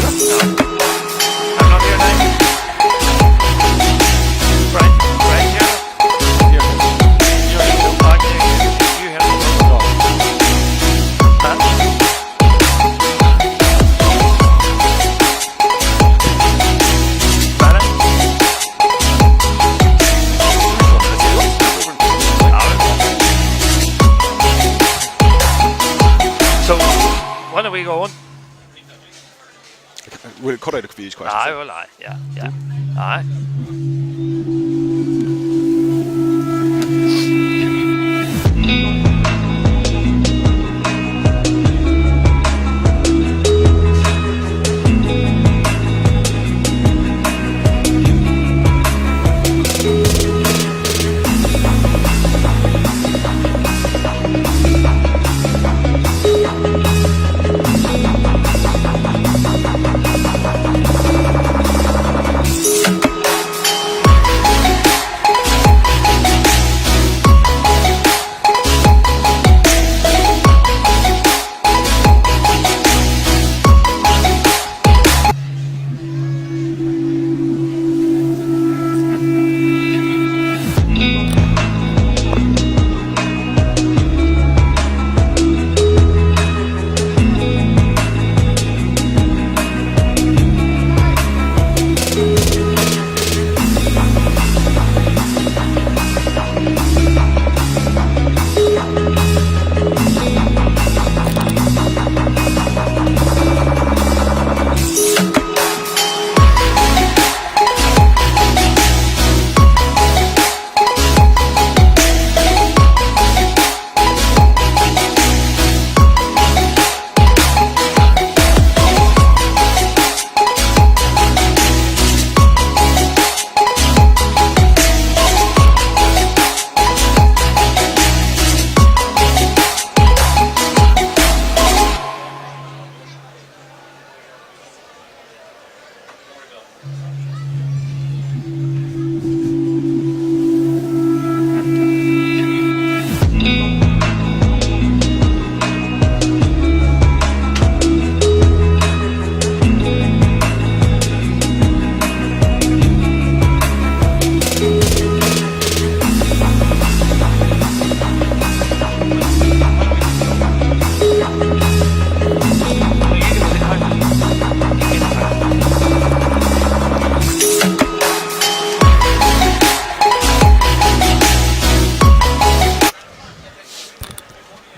I'm not here now. Right here. You're here. You hear me? Huh? So, when are we going? We'll cut out a few questions. Aye, well, aye, yeah. Aye.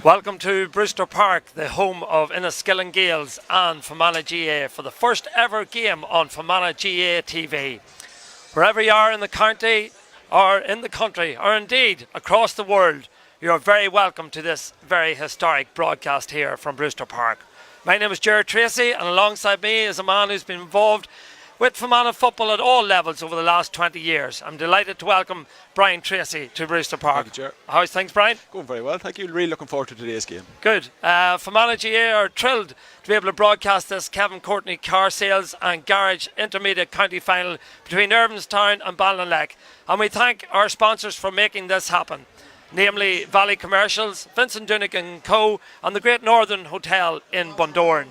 Welcome to Brewster Park, the home of Enniskillen Gales and Fermanagh GA for the first ever game on Fermanagh GA TV. Wherever you are in the county or in the country or indeed across the world, you are very welcome to this very historic broadcast here from Brewster Park. My name is Ger Treacy, and alongside me is a man who's been involved with Fermanagh football at all levels over the last 20 years. I'm delighted to welcome Brian Treacy to Brewster Park. Thank you, Ger. How's things, Brian? Going very well, thank you. Really looking forward to today's game. Good. Fermanagh GA are thrilled to be able to broadcast this Kevin Courtney car sales and garage intermediate county final between Irvinestown and Belnaleck. And we thank our sponsors for making this happen, namely Valley Commercials, Vincent Dunick & Co. and the Great Northern Hotel in Bundoran.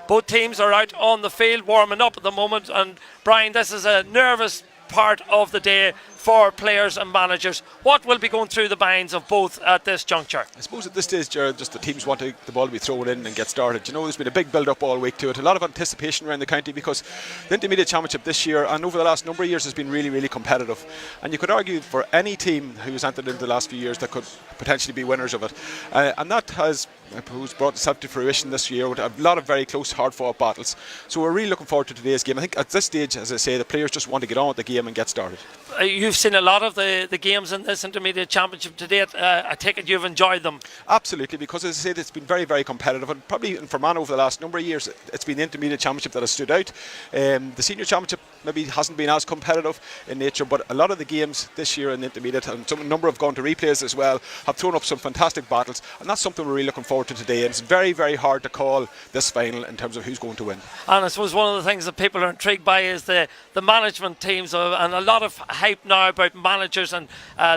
Both teams are out on the field warming up at the moment, and Brian, this is a nervous part of the day for players and managers. What will be going through the minds of both at this juncture? I suppose at this stage, Jared, just the teams want the ball to be thrown in and get started. You know, there's been a big build-up all week to it. A lot of anticipation around the county because the Intermediate Championship this year and over the last number of years has been really, really competitive. And you could argue for any team who's entered into the last few years that could potentially be winners of it. And that has, I suppose, brought itself to fruition this year with a lot of very close, hard-fought battles. So we're really looking forward to today's game. I think at this stage, as I say, the players just want to get on with the game and get started. You've seen a lot of the games in this Intermediate Championship to date. I take it you've enjoyed them. Absolutely, because as I said, it's been very, very competitive, and probably in Fermanagh over the last number of years, it's been the Intermediate Championship that has stood out. The Senior Championship maybe hasn't been as competitive in nature, but a lot of the games this year in the Intermediate, and a number have gone to replays as well, have thrown up some fantastic battles, and that's something we're really looking forward to today. And it's very, very hard to call this final in terms of who's going to win. And I suppose one of the things that people are intrigued by is the management teams, and a lot of hype now now about managers and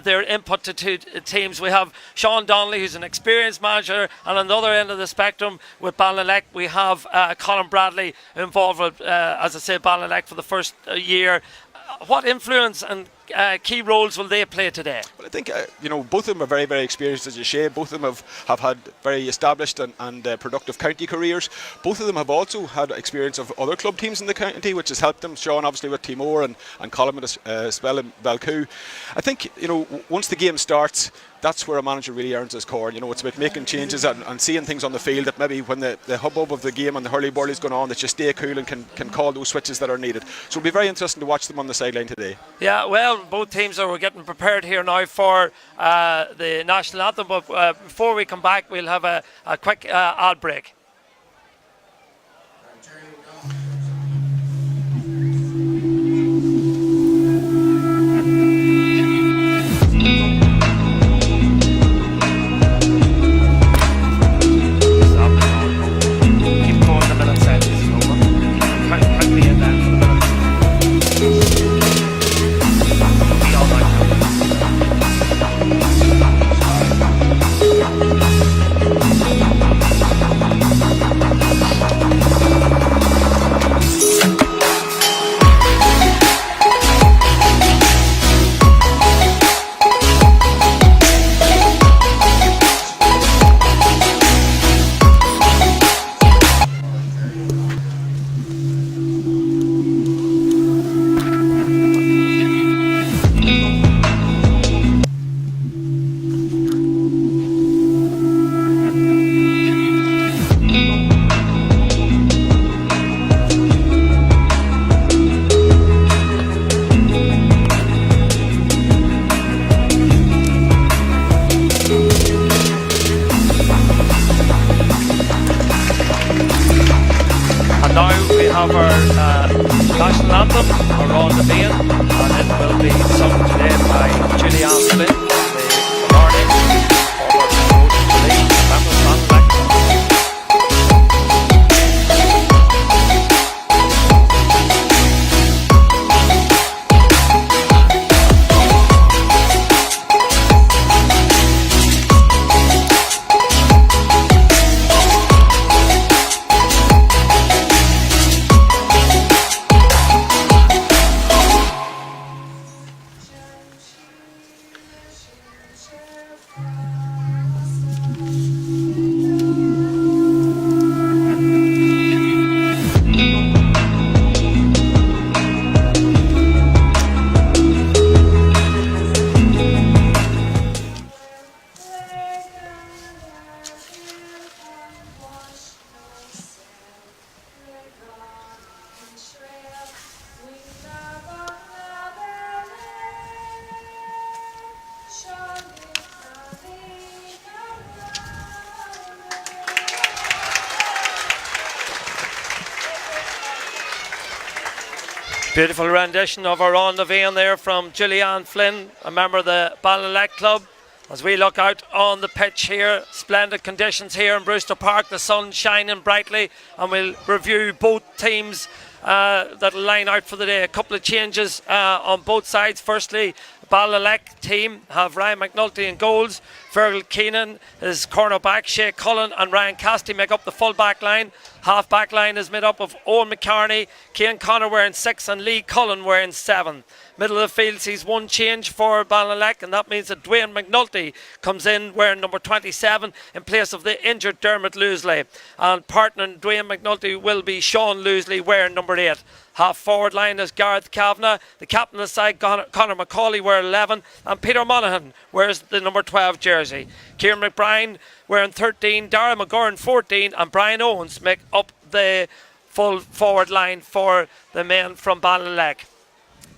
their input to two teams. We have Sean Donnelly, who's an experienced manager, and on the other end of the spectrum with Belnaleck, we have Colin Bradley involved with, as I say, Belnaleck for the first year. What influence and key roles will they play today? Well, I think both of them are very, very experienced, as you say. Both of them have had very established and productive county careers. Both of them have also had experience of other club teams in the county, which has helped them. Sean obviously with Timor and Colin with a spell in Belcoo. I think once the game starts, that's where a manager really earns his corn. It's about making changes and seeing things on the field that maybe when the hubbub of the game and the hurly-burly is going on, that you stay cool and can call those switches that are needed. So it'll be very interesting to watch them on the sideline today. Yeah, well, both teams are getting prepared here now for the national anthem, but before we come back, we'll have a quick ad break. National Anthem, Around the Vein, and it will be sung today by Julianne Flynn, the Courtney, forward coach of the league, member of Belnaleck. Beautiful rendition of Around the Vein there from Julianne Flynn, a member of the Belnaleck Club. As we look out on the pitch here, splendid conditions here in Brewster Park, the sun shining brightly, and we'll review both teams that'll line out for the day. A couple of changes on both sides. Firstly, Belnaleck team have Ryan McNulty in goals, Fergal Keenan is cornerback, Shea Cullen and Ryan Casty make up the full back line. Halfback line is made up of Owen McCarney, Cian Connor wearing 6 and Lee Cullen wearing 7. Middle of the field sees one change for Belnaleck, and that means that Dwayne McNulty comes in wearing number 27 in place of the injured Dermot Loosley. And partnering Dwayne McNulty will be Sean Loosley wearing number 8. Half forward line is Gareth Kavanagh. The captain of the side, Conor Macauley, wearing 11. And Peter Monaghan wears the number 12 jersey. Kieran McBride wearing 13. Dara McGurran 14. And Brian Owens make up the full forward line for the men from Belnaleck.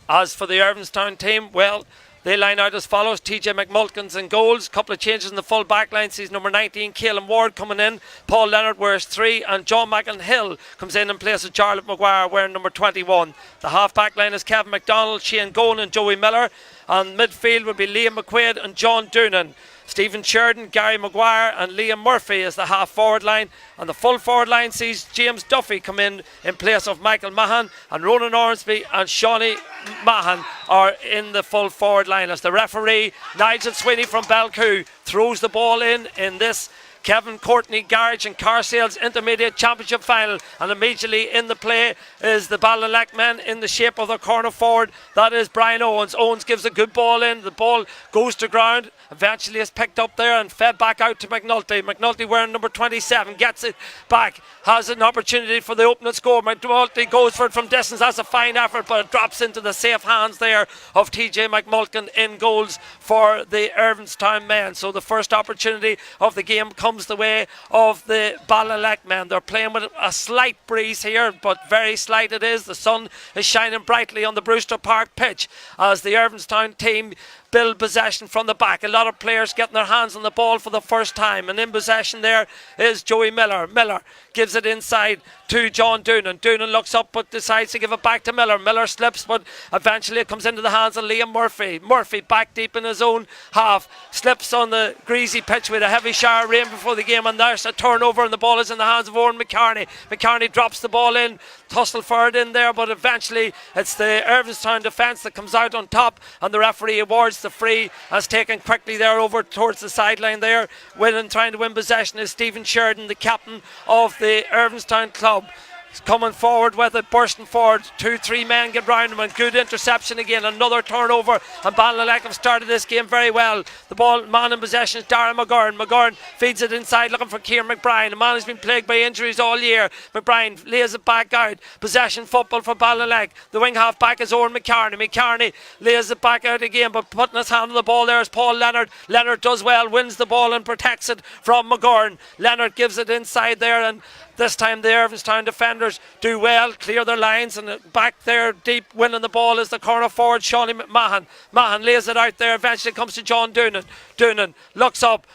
As for the Irvinestown team, well, they line out as follows. TJ McMulkins in goals. Couple of changes in the full back line. Sees number 19, Caelan Ward coming in. Paul Leonard wears 3. And John McInhill comes in place of Charlotte Maguire wearing number 21. The half back line is Kevin McDonald, Shane Golan and Joey Miller. And midfield will be Liam McQuaid and John Doonan. Stephen Sheridan, Gary Maguire and Liam Murphy is the half forward line, and the full forward line sees James Duffy come in place of Michael Mahan, and Ronan Ormsby and Shawnee Mahan are in the full forward line as the referee Nigel Sweeney from Belcoo throws the ball in this Kevin Courtney Garage and Car Sales Intermediate Championship Final, and immediately in the play is the Belnaleck men in the shape of their corner forward. That is Brian Owens. Owens gives a good ball in. The ball goes to ground. Eventually is picked up there and fed back out to McNulty. McNulty wearing number 27 gets it back. Has an opportunity for the opening score. McNulty goes for it from distance. That's a fine effort, but it drops into the safe hands there of TJ McMulkin in goals for the Irvinestown men. So the first opportunity of the game comes the way of the Belnaleck men. They're playing with a slight breeze here, but very slight it is. The sun is shining brightly on the Brewster Park pitch as the Irvinestown team build possession from the back. A lot of players getting their hands on the ball for the first time, and in possession there is Joey Miller. Miller gives it inside to John Doonan. Doonan looks up but decides to give it back to Miller. Miller slips, but eventually it comes into the hands of Liam Murphy. Murphy back deep in his own half, slips on the greasy pitch with a heavy shower of rain before the game, and there's a turnover and the ball is in the hands of Owen McCarney. McCarney drops the ball in, tussle for it in there, but eventually it's the Irvinestown defence that comes out on top, and the referee awards the free as taken quickly there over towards the sideline there. Trying to win possession is Stephen Sheridan, the captain of the Irvinestown club. He's coming forward with it, bursting forward. 2-3 men get round him, and good interception again. Another turnover, and Belnaleck have started this game very well. The ball, man in possession is Darren McGurn. McGurn feeds it inside looking for Kieran McBrien. The man has been plagued by injuries all year. McBrien lays it back out. Possession football for Belnaleck. The wing half back is Owen McCarney. McCarney lays it back out again, but putting his hand on the ball there is Paul Leonard. Leonard does well, wins the ball and protects it from McGurn. Leonard gives it inside there, and this time the Irvinestown defenders do well, clear their lines, and back there deep winning the ball is the corner forward Shawnee McMahon. Mahan lays it out there, eventually comes to John Doonan. Doonan looks up,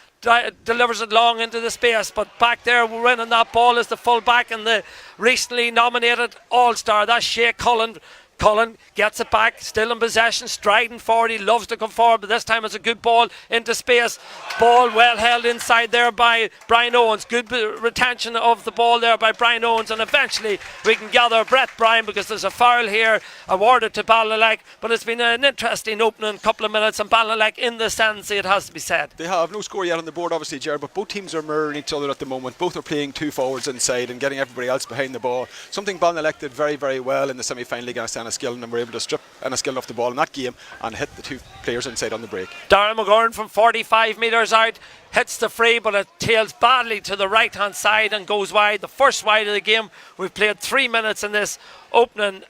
delivers it long into the space, but back there winning that ball is the full back and the recently nominated All-Star, that's Shea Cullen. Cullen gets it back, still in possession, striding forward. He loves to come forward, but this time it's a good ball into space. Ball well held inside there by Brian Owens. Good retention of the ball there by Brian Owens, and eventually we can gather breath, Brian, because there's a foul here awarded to Belnaleck. But it's been an interesting opening couple of minutes, and Belnaleck in the ascendancy, it has to be said. They have no score yet on the board, obviously, Ger, but both teams are mirroring each other at the moment. Both are playing two forwards inside and getting everybody else behind the ball. Something Belnaleck did very, very well in the semi-final against Enniskillen, and were able to strip Enniskillen off the ball in that game and hit the two players inside on the break. Darren McGurn from 45 metres out hits the free, but it tails badly to the right hand side and goes wide. The first wide of the game. We've played 3 minutes in this opening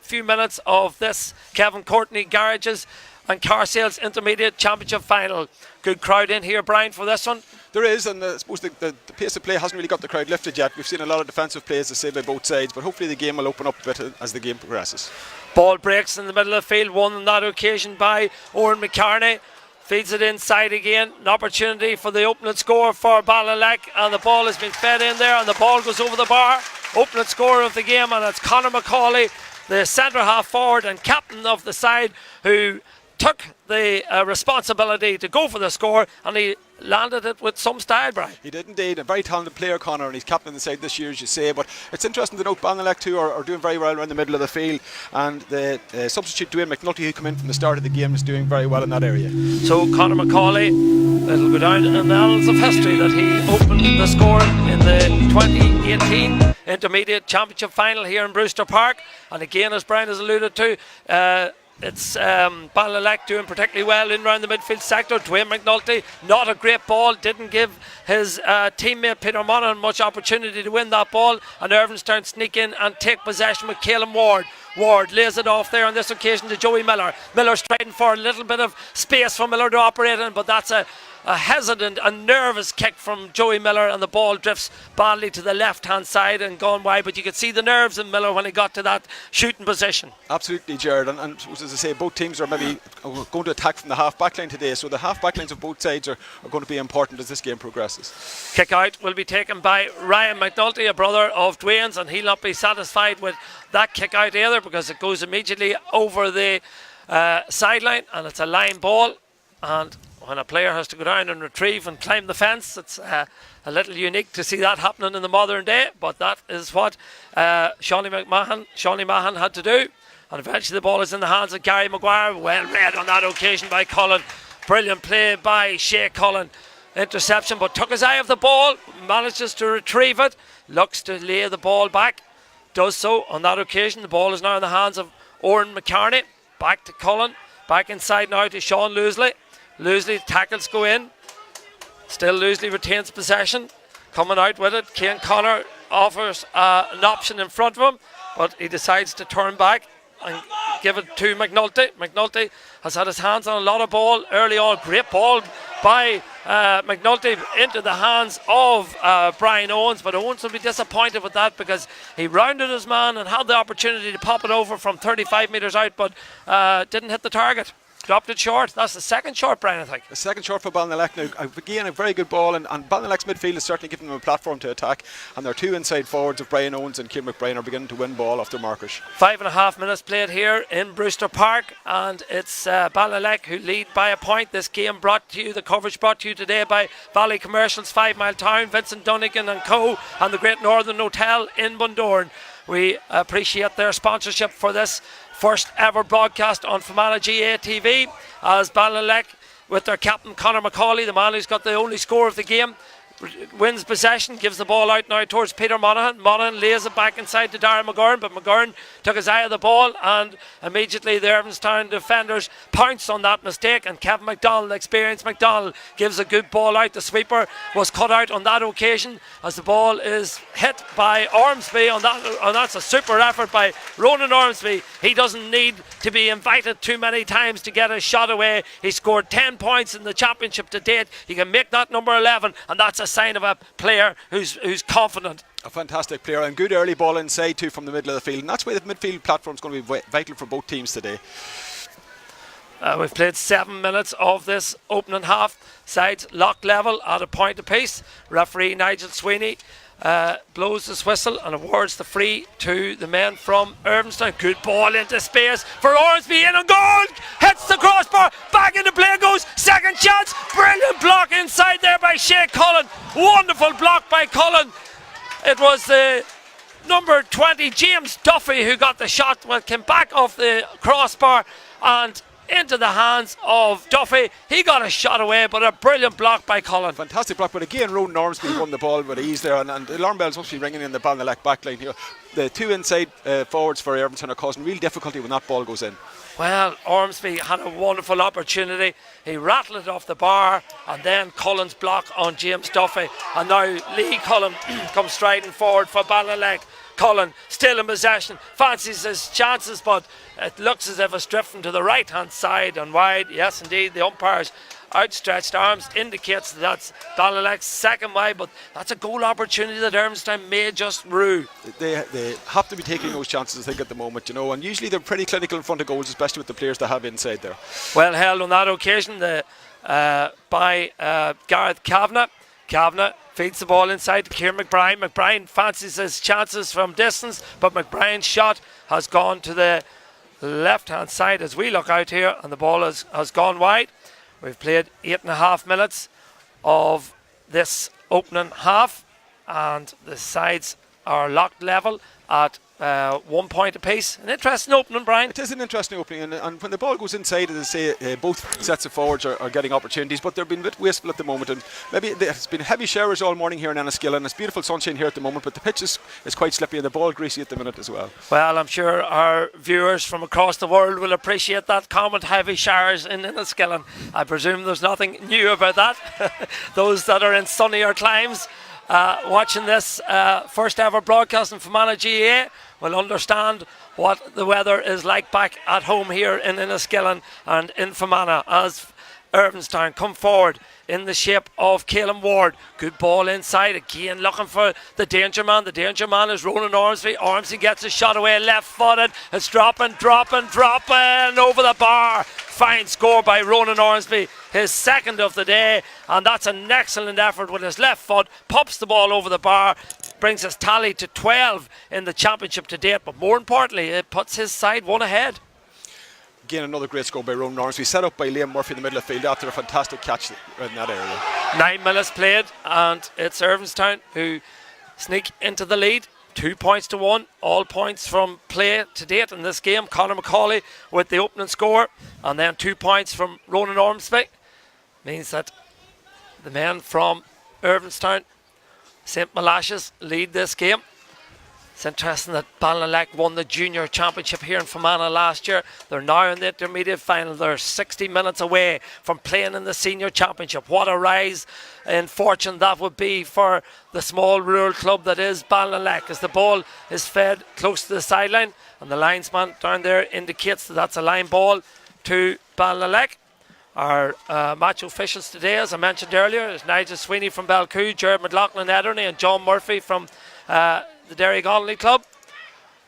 few minutes of this Kevin Courtney Garages and Car Sales Intermediate Championship Final. Good crowd in here, Brian, for this one. There is, and I suppose the pace of play hasn't really got the crowd lifted yet. We've seen a lot of defensive plays, as say, by both sides, but hopefully the game will open up a bit as the game progresses. Ball breaks in the middle of the field, won on that occasion by Owen McCarney. Feeds it inside again. An opportunity for the opening score for Belnaleck, and the ball has been fed in there, and the ball goes over the bar. Opening score of the game, and it's Conor Macauley, the centre half forward and captain of the side, who took the responsibility to go for the score, and he landed it with some style, Brian. He did indeed. A very talented player, Conor, and he's captain of the side this year, as you say. But it's interesting to note Belnaleck too are doing very well around the middle of the field, and the substitute Dwayne McNulty, who came in from the start of the game, is doing very well in that area. So Conor Macaulay, it'll go down in the annals of history that he opened the score in the 2018 Intermediate Championship Final here in Brewster Park. And again, as Brian has alluded to, it's Belnaleck doing particularly well in around the midfield sector. Dwayne McNulty, not a great ball, didn't give his teammate Peter Monaghan much opportunity to win that ball, and Irvinestown sneak in and take possession with Caelan Ward. Ward lays it off there on this occasion to Joey Miller. Miller striding for a little bit of space for Miller to operate in, but that's a hesitant and nervous kick from Joey Miller, and the ball drifts badly to the left hand side and gone wide, but you could see the nerves in Miller when he got to that shooting position. Absolutely, Jared, and as I say, both teams are maybe going to attack from the half back line today, so the half back lines of both sides are going to be important as this game progresses. Kick out will be taken by Ryan McNulty, a brother of Dwayne's, and he'll not be satisfied with that kick out either, because it goes immediately over the sideline, and it's a line ball, and when a player has to go down and retrieve and climb the fence. It's a little unique to see that happening in the modern day, but that is what Shawnee Mahan had to do. And eventually the ball is in the hands of Gary Maguire. Well read on that occasion by Cullen. Brilliant play by Shea Cullen. Interception, but took his eye off the ball, manages to retrieve it, looks to lay the ball back, does so on that occasion. The ball is now in the hands of Oren McCartney. Back to Cullen, back inside now to Sean Loosley. Loosley, tackles go in. Still Loosley retains possession. Coming out with it, Cian Connor offers an option in front of him, but he decides to turn back and give it to McNulty. McNulty has had his hands on a lot of ball early on. Great ball by McNulty into the hands of Brian Owens, but Owens will be disappointed with that because he rounded his man and had the opportunity to pop it over from 35 metres out, but didn't hit the target. Dropped it short. That's the second short, Brian, I think. The second short for Belnaleck. Now, again, a very good ball, and Belnaleck's midfield is certainly giving them a platform to attack, and their two inside forwards of Brian Owens and Cian McBrien are beginning to win ball off their markers. 5.5 minutes played here in Brewster Park, and it's Belnaleck who lead by a point. This game brought to you, the coverage brought to you today by Valley Commercials, 5 Mile Town, Vincent Dunnigan and Co, and the Great Northern Hotel in Bundoran. We appreciate their sponsorship for this first ever broadcast on Fermanagh GA TV, as Belnaleck, with their captain Conor Macauley, the man who's got the only score of the game, wins possession, gives the ball out now towards Peter Monaghan. Monaghan lays it back inside to Darren McGurn, but McGurn took his eye of the ball, and immediately the Irvinestown defenders pounced on that mistake, and Kevin McDonald, experienced McDonald, gives a good ball out. The sweeper was cut out on that occasion as the ball is hit by Ormsby on that, and that's a super effort by Ronan Ormsby. He doesn't need to be invited too many times to get a shot away. He scored 10 points in the championship to date. He can make that number 11, and that's a sign of a player who's confident. A fantastic player, and good early ball inside too from the middle of the field, and that's why the midfield platform is going to be vital for both teams today. We've played 7 minutes of this opening half. Sides locked level at a point apiece. Referee Nigel Sweeney blows his whistle and awards the free to the men from Irvinestown. Good ball into space for Ormsby, in and goal! Hits the crossbar, back into play goes, second chance, brilliant block inside there by Shea Cullen. Wonderful block by Cullen. It was number 20 James Duffy who got the shot, well, came back off the crossbar and into the hands of Duffy. He got a shot away, but a brilliant block by Cullen. Fantastic block, but again, Ronan Ormsby won the ball with ease there, and the alarm bells must be ringing in the Belnaleck back line here. The two inside forwards for Irvinestown are causing real difficulty when that ball goes in. Well, Ormsby had a wonderful opportunity. He rattled it off the bar, and then Cullen's block on James Duffy, and now Lee Cullen comes striding forward for Belnaleck. Cullen still in possession, fancies his chances, but it looks as if it's drifting to the right hand side and wide. Yes, indeed, the umpire's outstretched arms indicates that's Belnaleck's second wide, but that's a goal opportunity that Irvinestown may just rue. They have to be taking those chances, I think, at the moment, you know, and usually they're pretty clinical in front of goals, especially with the players they have inside there. Well held on that occasion by Gareth Kavanagh. Kavanagh feeds the ball inside to Cian McBrien. McBrien fancies his chances from distance, but McBrien's shot has gone to the left hand side as we look out here, and the ball has gone wide. We've played 8.5 minutes of this opening half, and the sides are locked level at 1 point apiece. An interesting opening, Brian. It is an interesting opening, and when the ball goes inside, as I say, both sets of forwards are getting opportunities, but they're being a bit wasteful at the moment, and maybe there's been heavy showers all morning here in Enniskillen. It's beautiful sunshine here at the moment, but the pitch is quite slippy and the ball greasy at the minute as well. Well, I'm sure our viewers from across the world will appreciate that comment, heavy showers in Enniskillen. I presume there's nothing new about that. Those that are in sunnier climes watching this first ever broadcast in Fermanagh GA will understand what the weather is like back at home here in Enniskillen and in Fermanagh as Irvinestown come forward in the shape of Caelan Ward. Good ball inside, again looking for the danger man. The danger man is Ronan Ormsby. Ormsby gets a shot away, left footed. It's dropping over the bar. Fine score by Ronan Ormsby, his second of the day, and that's an excellent effort with his left foot. Pops the ball over the bar, brings his tally to 12 in the championship to date, but more importantly, it puts his side one ahead. Again, another great score by Ronan Lawrence. We set up by Liam Murphy in the middle of the field after a fantastic catch in that area. 9 minutes played, and it's Irvinestown who sneak into the lead. 2 points to 1, all points from play to date in this game. Conor Macauley with the opening score, and then 2 points from Ronan Ormsby. Means that the men from Irvinestown, St Molaises, lead this game. It's interesting that Belnaleck won the junior championship here in Fermanagh last year. They're now in the intermediate final. They're 60 minutes away from playing in the senior championship. What a rise in fortune that would be for the small rural club that is Belnaleck, as the ball is fed close to the sideline, and the linesman down there indicates that that's a line ball to Belnaleck. Our match officials today, as I mentioned earlier, is Nigel Sweeney from Belcoo, Jared McLaughlin Ederney, and John Murphy from the Derry Connolly Club.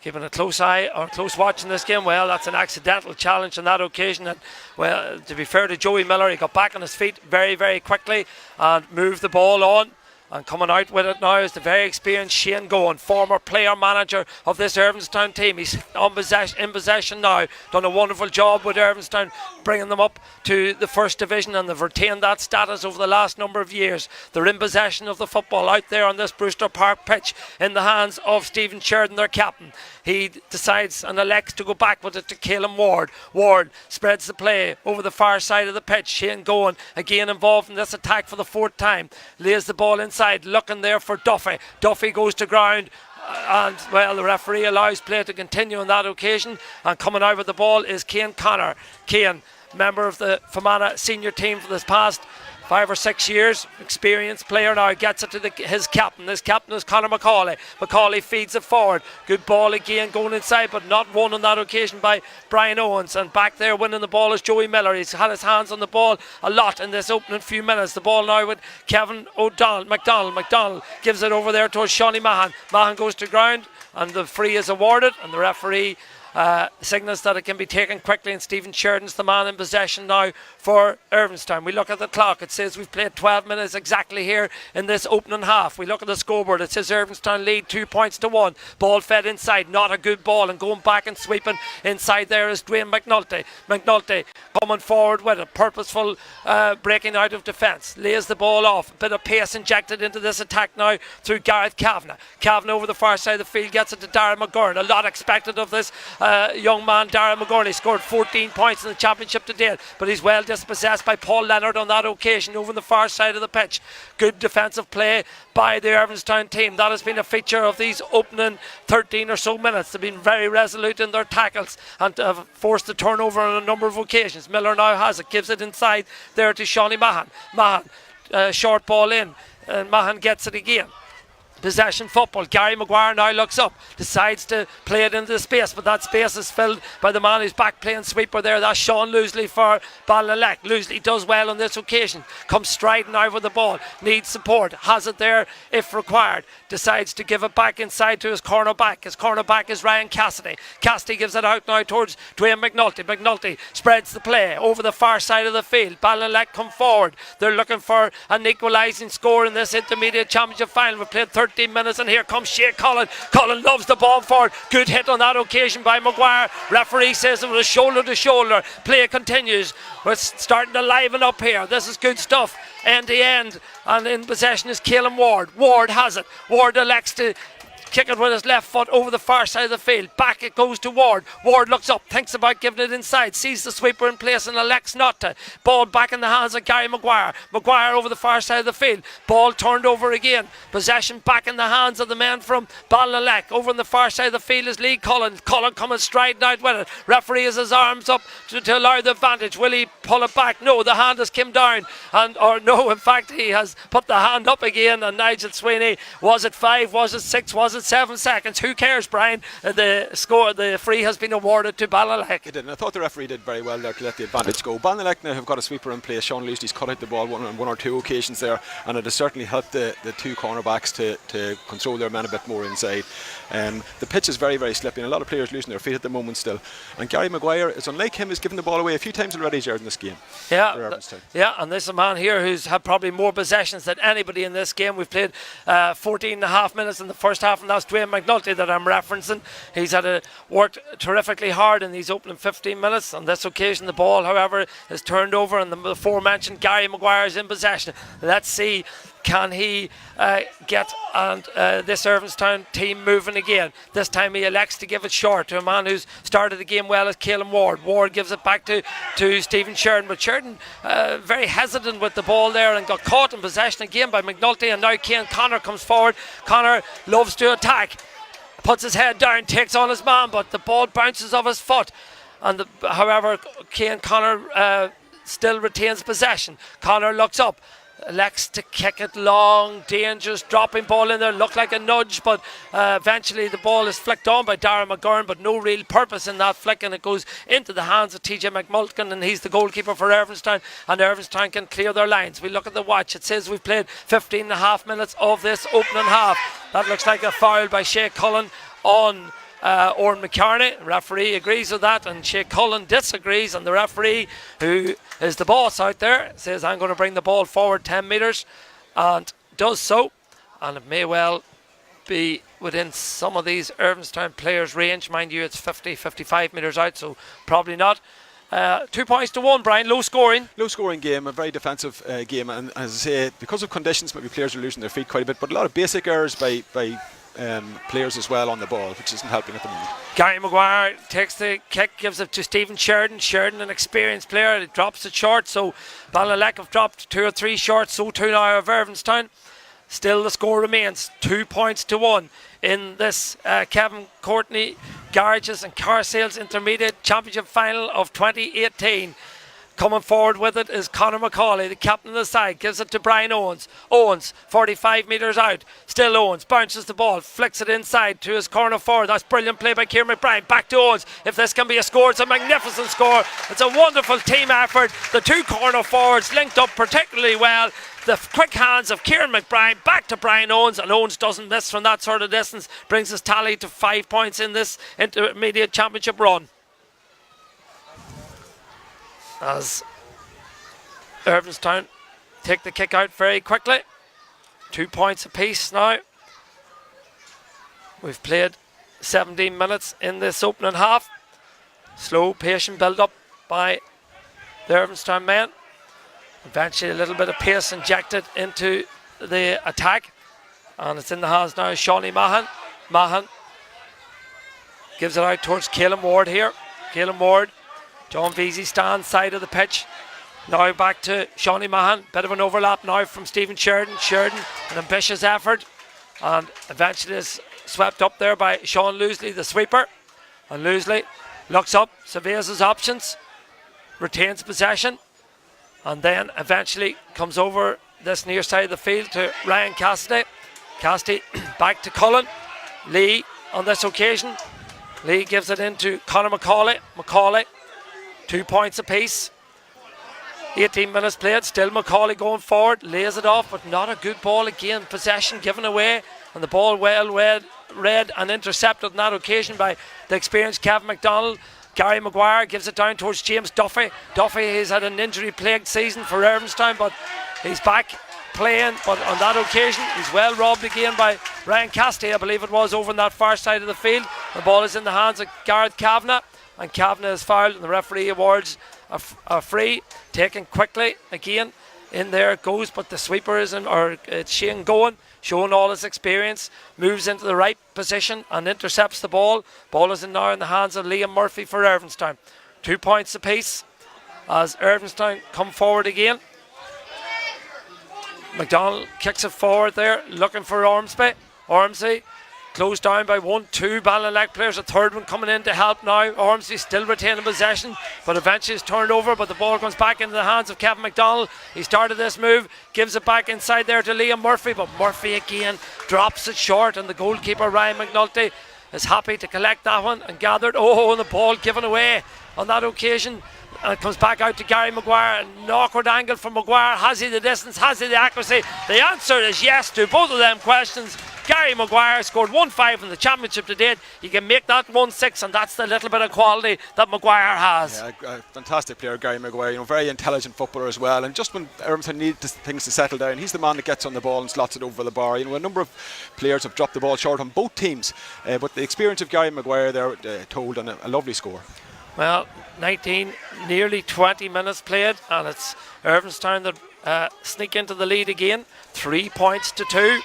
Keeping a close eye or close watch in this game. Well, that's an accidental challenge on that occasion, and well, to be fair to Joey Miller, he got back on his feet very, very quickly and moved the ball on. And coming out with it now is the very experienced Shane Gowan, former player manager of this Irvinestown team. He's in possession now. Done a wonderful job with Irvinestown, bringing them up to the first division, and they've retained that status over the last number of years. They're in possession of the football out there on this Brewster Park pitch in the hands of Stephen Sheridan, their captain. He decides and elects to go back with it to Caelan Ward. Ward spreads the play over the far side of the pitch. Shane Gowan again involved in this attack for the 4th time. Lays the ball inside, looking there for Duffy. Duffy goes to ground. And well, the referee allows play to continue on that occasion. And coming out with the ball is Cian Connor. Cian, member of the Fermanagh senior team for this past 5 or 6 years, experienced player now, gets it to his captain. His captain is Conor Macauley. Macauley feeds it forward. Good ball again going inside, but not won on that occasion by Brian Owens. And back there winning the ball is Joey Miller. He's had his hands on the ball a lot in this opening few minutes. The ball now with Kevin McDonald. McDonald gives it over there towards Shawnee Mahan. Mahan goes to ground, and the free is awarded, and the referee signals that it can be taken quickly, and Stephen Sheridan's the man in possession now for Irvinestown. We look at the clock, it says we've played 12 minutes exactly here in this opening half. We look at the scoreboard, it says Irvinestown lead 2 points to 1. Ball fed inside, not a good ball, and going back and sweeping inside there is Dwayne McNulty. McNulty coming forward with a purposeful breaking out of defence, lays the ball off, a bit of pace injected into this attack now through Gareth Kavanagh. Kavanagh over the far side of the field gets it to Darren McGurn. A lot expected of this young man, Darren McGurn. He scored 14 points in the championship to date, but he's well dispossessed by Paul Leonard on that occasion over on the far side of the pitch. Good defensive play by the Irvinestown team. That has been a feature of these opening 13 or so minutes. They've been very resolute in their tackles and have forced the turnover on a number of occasions. Miller now has it, gives it inside there to Shawnee Mahan. Short ball in, and Mahan gets it again. Possession football. Gary Maguire now looks up, decides to play it into the space, but that space is filled by the man who's back playing sweeper there. That's Sean Loosley for Belnaleck. Loosley does well on this occasion, comes striding out with the ball, needs support, has it there if required, decides to give it back inside to his cornerback. His cornerback is Ryan Cassidy. Cassidy gives it out now towards Dwayne McNulty. McNulty spreads the play over the far side of the field. Belnaleck come forward. They're looking for an equalising score in this intermediate championship final. We've played 13 minutes, and here comes Shea Cullen. Cullen loves the ball forward. Good hit on that occasion by Maguire. Referee says it was shoulder to shoulder. Play continues. We're starting to liven up here. This is good stuff. End to end. And in possession is Caelan Ward. Ward has it. Ward elects to kick it with his left foot over the far side of the field. Back it goes to Ward. Ward looks up, thinks about giving it inside, sees the sweeper in place and elects not to. Ball back in the hands of Gary Maguire. Maguire over the far side of the field. Ball turned over again. Possession back in the hands of the man from Belnaleck. Over on the far side of the field is Lee Cullen. Cullen coming striding out with it. Referee has his arms up to allow the advantage. Will he pull it back? No, the hand has come down. In fact, he has put the hand up again. And Nigel Sweeney, was it 5? Was it 6? Was it 7 seconds? Who cares, Brian? The free has been awarded to Belnaleck. He did, and I thought the referee did very well there to let the advantage go. Belnaleck now have got a sweeper in place. Sean Loosley's cut out the ball on one or two occasions there, and it has certainly helped the two cornerbacks to control their men a bit more inside. The pitch is very, very slippy, and a lot of players losing their feet at the moment still. And Gary Maguire is unlike him, has given the ball away a few times already, Jared, in this game. And this is a man here who's had probably more possessions than anybody in this game. We've played 14 and a half minutes in the first half, and and that's Dwayne McNulty that I'm referencing. He's worked terrifically hard in these opening 15 minutes. On this occasion, the ball, however, is turned over, and the aforementioned Gary Maguire is in possession. Let's see, can he get this Irvinestown team moving again? This time he elects to give it short to a man who's started the game well as Caelan Ward. Ward gives it back to Stephen Sheridan, but Sheridan very hesitant with the ball there and got caught in possession again by McNulty, and now Cian Connor comes forward. Connor loves to attack, puts his head down, takes on his man, but the ball bounces off his foot, and however Cian Connor still retains possession. Connor looks up, elects to kick it long, dangerous dropping ball in there, looked like a nudge, but eventually the ball is flicked on by Darren McGurn, but no real purpose in that flick, and it goes into the hands of TJ McMulkin, and he's the goalkeeper for Irvinestown, and Irvinestown can clear their lines. We look at the watch, it says we've played 15 and a half minutes of this opening half. That looks like a foul by Shea Cullen on Oran McCartney. Referee agrees with that, and Shea Cullen disagrees, and the referee, who is the boss out there, says I'm going to bring the ball forward 10 metres, and does so, and it may well be within some of these Irvinestown players' range. Mind you, it's 55 metres out, so probably not. 2 points to 1, Brian. Low scoring game, a very defensive game, and as I say, because of conditions, maybe players are losing their feet quite a bit, but a lot of basic errors by players as well on the ball, which isn't helping at the moment. Gary Maguire takes the kick, gives it to Stephen Sheridan. Sheridan, an experienced player, he drops it short, so Belnaleck have dropped 2 or 3 short, so too now of Irvinestown. Still the score remains 2 points to 1 in this Kevin Courtney Garages and Car Sales Intermediate Championship Final of 2018. Coming forward with it is Conor Macauley, the captain of the side, gives it to Brian Owens. Owens, 45 metres out, still Owens, bounces the ball, flicks it inside to his corner forward. That's brilliant play by Kieran McBride. Back to Owens. If this can be a score, it's a magnificent score. It's a wonderful team effort. The two corner forwards linked up particularly well. The quick hands of Kieran McBride, back to Brian Owens, and Owens doesn't miss from that sort of distance. Brings his tally to 5 points in this intermediate championship run. As Irvinestown take the kick out very quickly. 2 points apiece now. We've played 17 minutes in this opening half. Slow, patient build-up by the Irvinestown men. Eventually a little bit of pace injected into the attack. And it's in the hands now of Shawnee Mahan. Mahan gives it out towards Caelan Ward here. Caelan Ward. John Veazey stands side of the pitch. Now back to Shawnee Mahan. Bit of an overlap now from Stephen Sheridan. Sheridan, an ambitious effort. And eventually is swept up there by Sean Loosley, the sweeper. And Loosley looks up, surveys his options, retains possession, and then eventually comes over this near side of the field to Ryan Cassidy. Cassidy back to Cullen. Lee on this occasion. Lee gives it into Conor Macauley. Macauley, 2 points apiece. 18 minutes played, still Macauley going forward, lays it off, but not a good ball again. Possession given away, and the ball well read and intercepted on that occasion by the experienced Kevin McDonald. Gary Maguire gives it down towards James Duffy. Duffy has had an injury-plagued season for Irvinestown, but he's back playing. But on that occasion, he's well robbed again by Ryan Cassidy, I believe it was, over on that far side of the field. The ball is in the hands of Gareth Kavanagh, and Kavanagh is fouled, and the referee awards a free, taken quickly again. In there it goes, but the sweeper is in, or it's Shane Gowan, showing all his experience, moves into the right position and intercepts the ball. Ball is in now in the hands of Liam Murphy for Irvinestown. 2 points apiece as Irvinestown come forward again. McDonald kicks it forward there, looking for Ormsby. Ormsby closed down by 1-2 Belnaleck players. A third one coming in to help now. Ormsby still retaining possession, but eventually it's turned over, but the ball comes back into the hands of Kevin McDonald. He started this move, gives it back inside there to Liam Murphy, but Murphy again drops it short, and the goalkeeper Ryan McNulty is happy to collect that one and gathered. Oh, and the ball given away on that occasion. And it comes back out to Gary Maguire. An awkward angle from Maguire. Has he the distance? Has he the accuracy? The answer is yes to both of them questions. Gary Maguire scored 1-5 in the championship to date. You can make that 1-6, and that's the little bit of quality that Maguire has. Yeah, a fantastic player, Gary Maguire. You know, very intelligent footballer as well. And just when Irvinestown need things to settle down, he's the man that gets on the ball and slots it over the bar. You know, a number of players have dropped the ball short on both teams, but the experience of Gary Maguire there told, and a lovely score. Well, 19, nearly 20 minutes played, and it's Irvinestown that sneak into the lead again. 3 points to 2.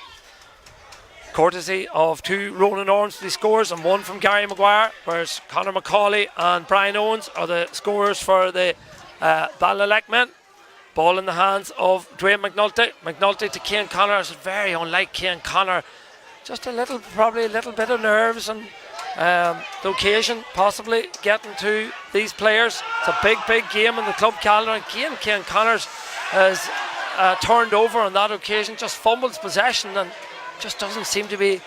Courtesy of 2 Ronan Ormsby scores and 1 from Gary Maguire, whereas Conor Macauley and Brian Owens are the scorers for the Belnaleck men. Ball in the hands of Dwayne McNulty. McNulty to Cian Connor. It's very unlike Cian Connor. Just probably a little bit of nerves and the occasion possibly getting to these players. It's a big game in the club calendar. And again, Cian Connors has turned over on that occasion, just fumbles possession and just doesn't seem to be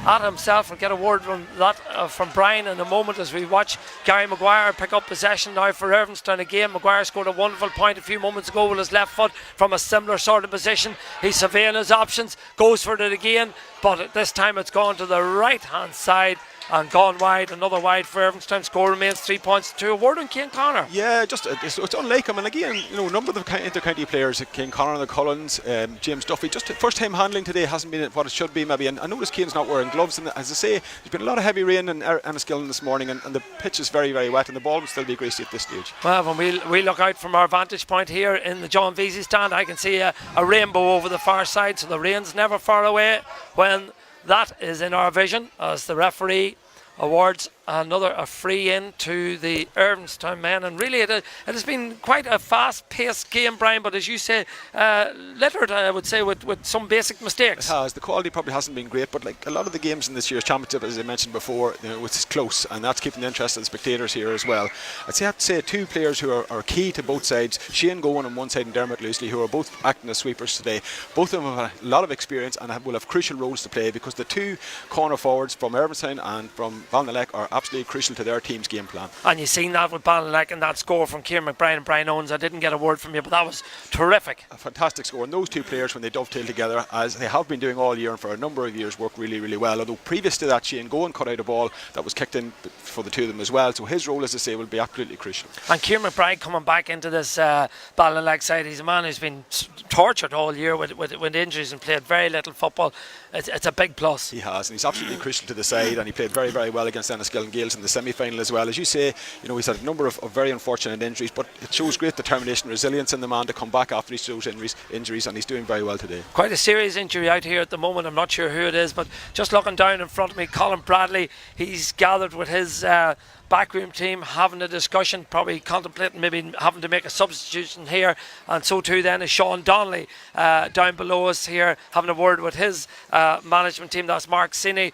at himself. We'll get a word from that from Brian in a moment as we watch Gary Maguire pick up possession now for Irvinestown again. Maguire scored a wonderful point a few moments ago with his left foot from a similar sort of position. He's surveying his options, goes for it again, but this time it's gone to the right hand side and gone wide. Another wide for Irvinestown. Score remains 3 points to 2. A word on Cian Connor. Yeah, just it's unlike him. And again, you know, a number of the inter-county players, Cian Connor and the Cullens, James Duffy, just first time handling today hasn't been what it should be maybe. And I notice Cian's not wearing gloves. And as I say, there's been a lot of heavy rain in Enniskillen this morning, and the pitch is very, very wet, and the ball will still be greasy at this stage. Well, when we look out from our vantage point here in the John Vesey stand, I can see a rainbow over the far side, so the rain's never far away when that is in our vision, as the referee awards a free in to the Irvinestown men. And really it has been quite a fast-paced game, Brian, but as you say, littered, I would say, with some basic mistakes. It has. The quality probably hasn't been great, but like a lot of the games in this year's championship, as I mentioned before, you know, it's close, and that's keeping the interest of the spectators here as well. I'd have to say 2 players who are key to both sides, Shane Gowan on one side and Dermot Loosley, who are both acting as sweepers today. Both of them have a lot of experience and will have crucial roles to play, because the 2 corner forwards from Irvinestown and from Belnaleck are absolutely crucial to their team's game plan. And you've seen that with Belnaleck and that score from Kieran McBride and Brian Owens. I didn't get a word from you, but that was terrific. A fantastic score. And those 2 players, when they dovetail together, as they have been doing all year and for a number of years, work really, really well. Although previous to that, Shane Gowan cut out a ball that was kicked in for the 2 of them as well. So his role, as I say, will be absolutely crucial. And Kieran McBride coming back into this Belnaleck side, he's a man who's been tortured all year with injuries and played very little football. It's a big plus. He has, and he's absolutely crucial to the side, and he played very, very well against Enniskillen Gales in the semi-final as well. As you say, you know, he's had a number of very unfortunate injuries, but it shows great determination and resilience in the man to come back after those injuries, and he's doing very well today. Quite a serious injury out here at the moment. I'm not sure who it is, but just looking down in front of me, Colin Bradley, he's gathered with his backroom team, having a discussion, probably contemplating maybe having to make a substitution here, and so too then is Sean Donnelly down below us here, having a word with his management team. That's Mark Sinney.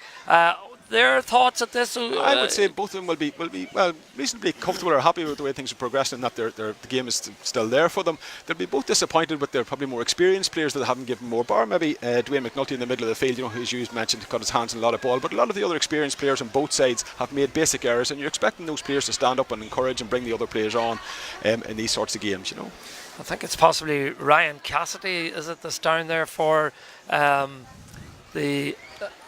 Their thoughts at this? I would say both of them will be reasonably comfortable or happy with the way things are progressing, that the game is still there for them. They'll be both disappointed, but they're probably more experienced players that haven't given more bar. Maybe Dwayne McNulty in the middle of the field, you know, who's mentioned, got his hands on a lot of ball, but a lot of the other experienced players on both sides have made basic errors, and you're expecting those players to stand up and encourage and bring the other players on in these sorts of games, you know. I think it's possibly Ryan Cassidy, is it, that's down there for the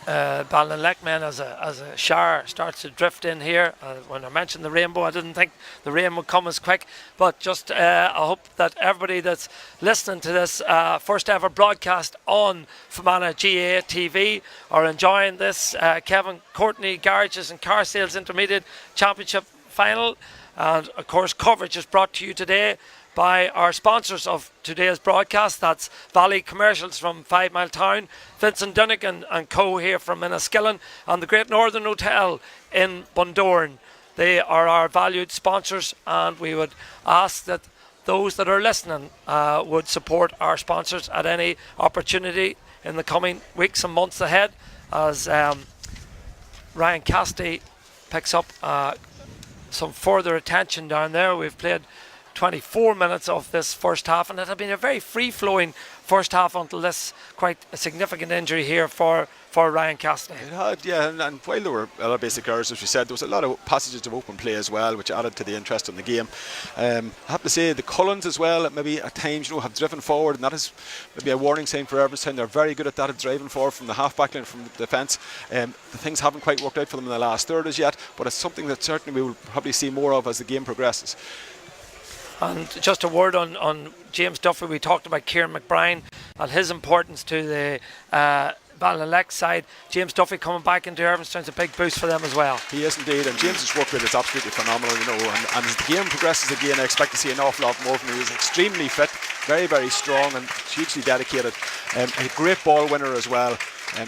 Belnaleck men as a shower starts to drift in here. When I mentioned the rainbow, I didn't think the rain would come as quick, but just I hope that everybody that's listening to this first ever broadcast on Fermanagh GA TV are enjoying this Kevin Courtney Garages and Car Sales Intermediate Championship final. And of course, coverage is brought to you today by our sponsors of today's broadcast. That's Valley Commercials from 5 Mile Town, Vincent Dunnigan and Co here from Enniskillen, and the Great Northern Hotel in Bundoran. They are our valued sponsors, and we would ask that those that are listening would support our sponsors at any opportunity in the coming weeks and months ahead, as Ryan Cassidy picks up some further attention down there. We've played 24 minutes of this first half, and it had been a very free-flowing first half until this quite a significant injury here for Ryan Cassidy. It had, yeah, and while there were a lot of basic errors, as we said, there was a lot of passages of open play as well, which added to the interest in the game. I have to say the Cullens as well, maybe at times, have driven forward, and that is maybe a warning sign for Irvinestown. They're very good at that, of driving forward from the half-back line, from the defence. The things haven't quite worked out for them in the last third as yet, but it's something that certainly we will probably see more of as the game progresses. And just a word on James Duffy. We talked about Kieran McBride and his importance to the Belnaleck side. James Duffy coming back into Irvinestown is a big boost for them as well. He is indeed, and James's work rate is absolutely phenomenal, and as the game progresses again, I expect to see an awful lot more from him. He's extremely fit, very, very strong, and hugely dedicated. A great ball winner as well.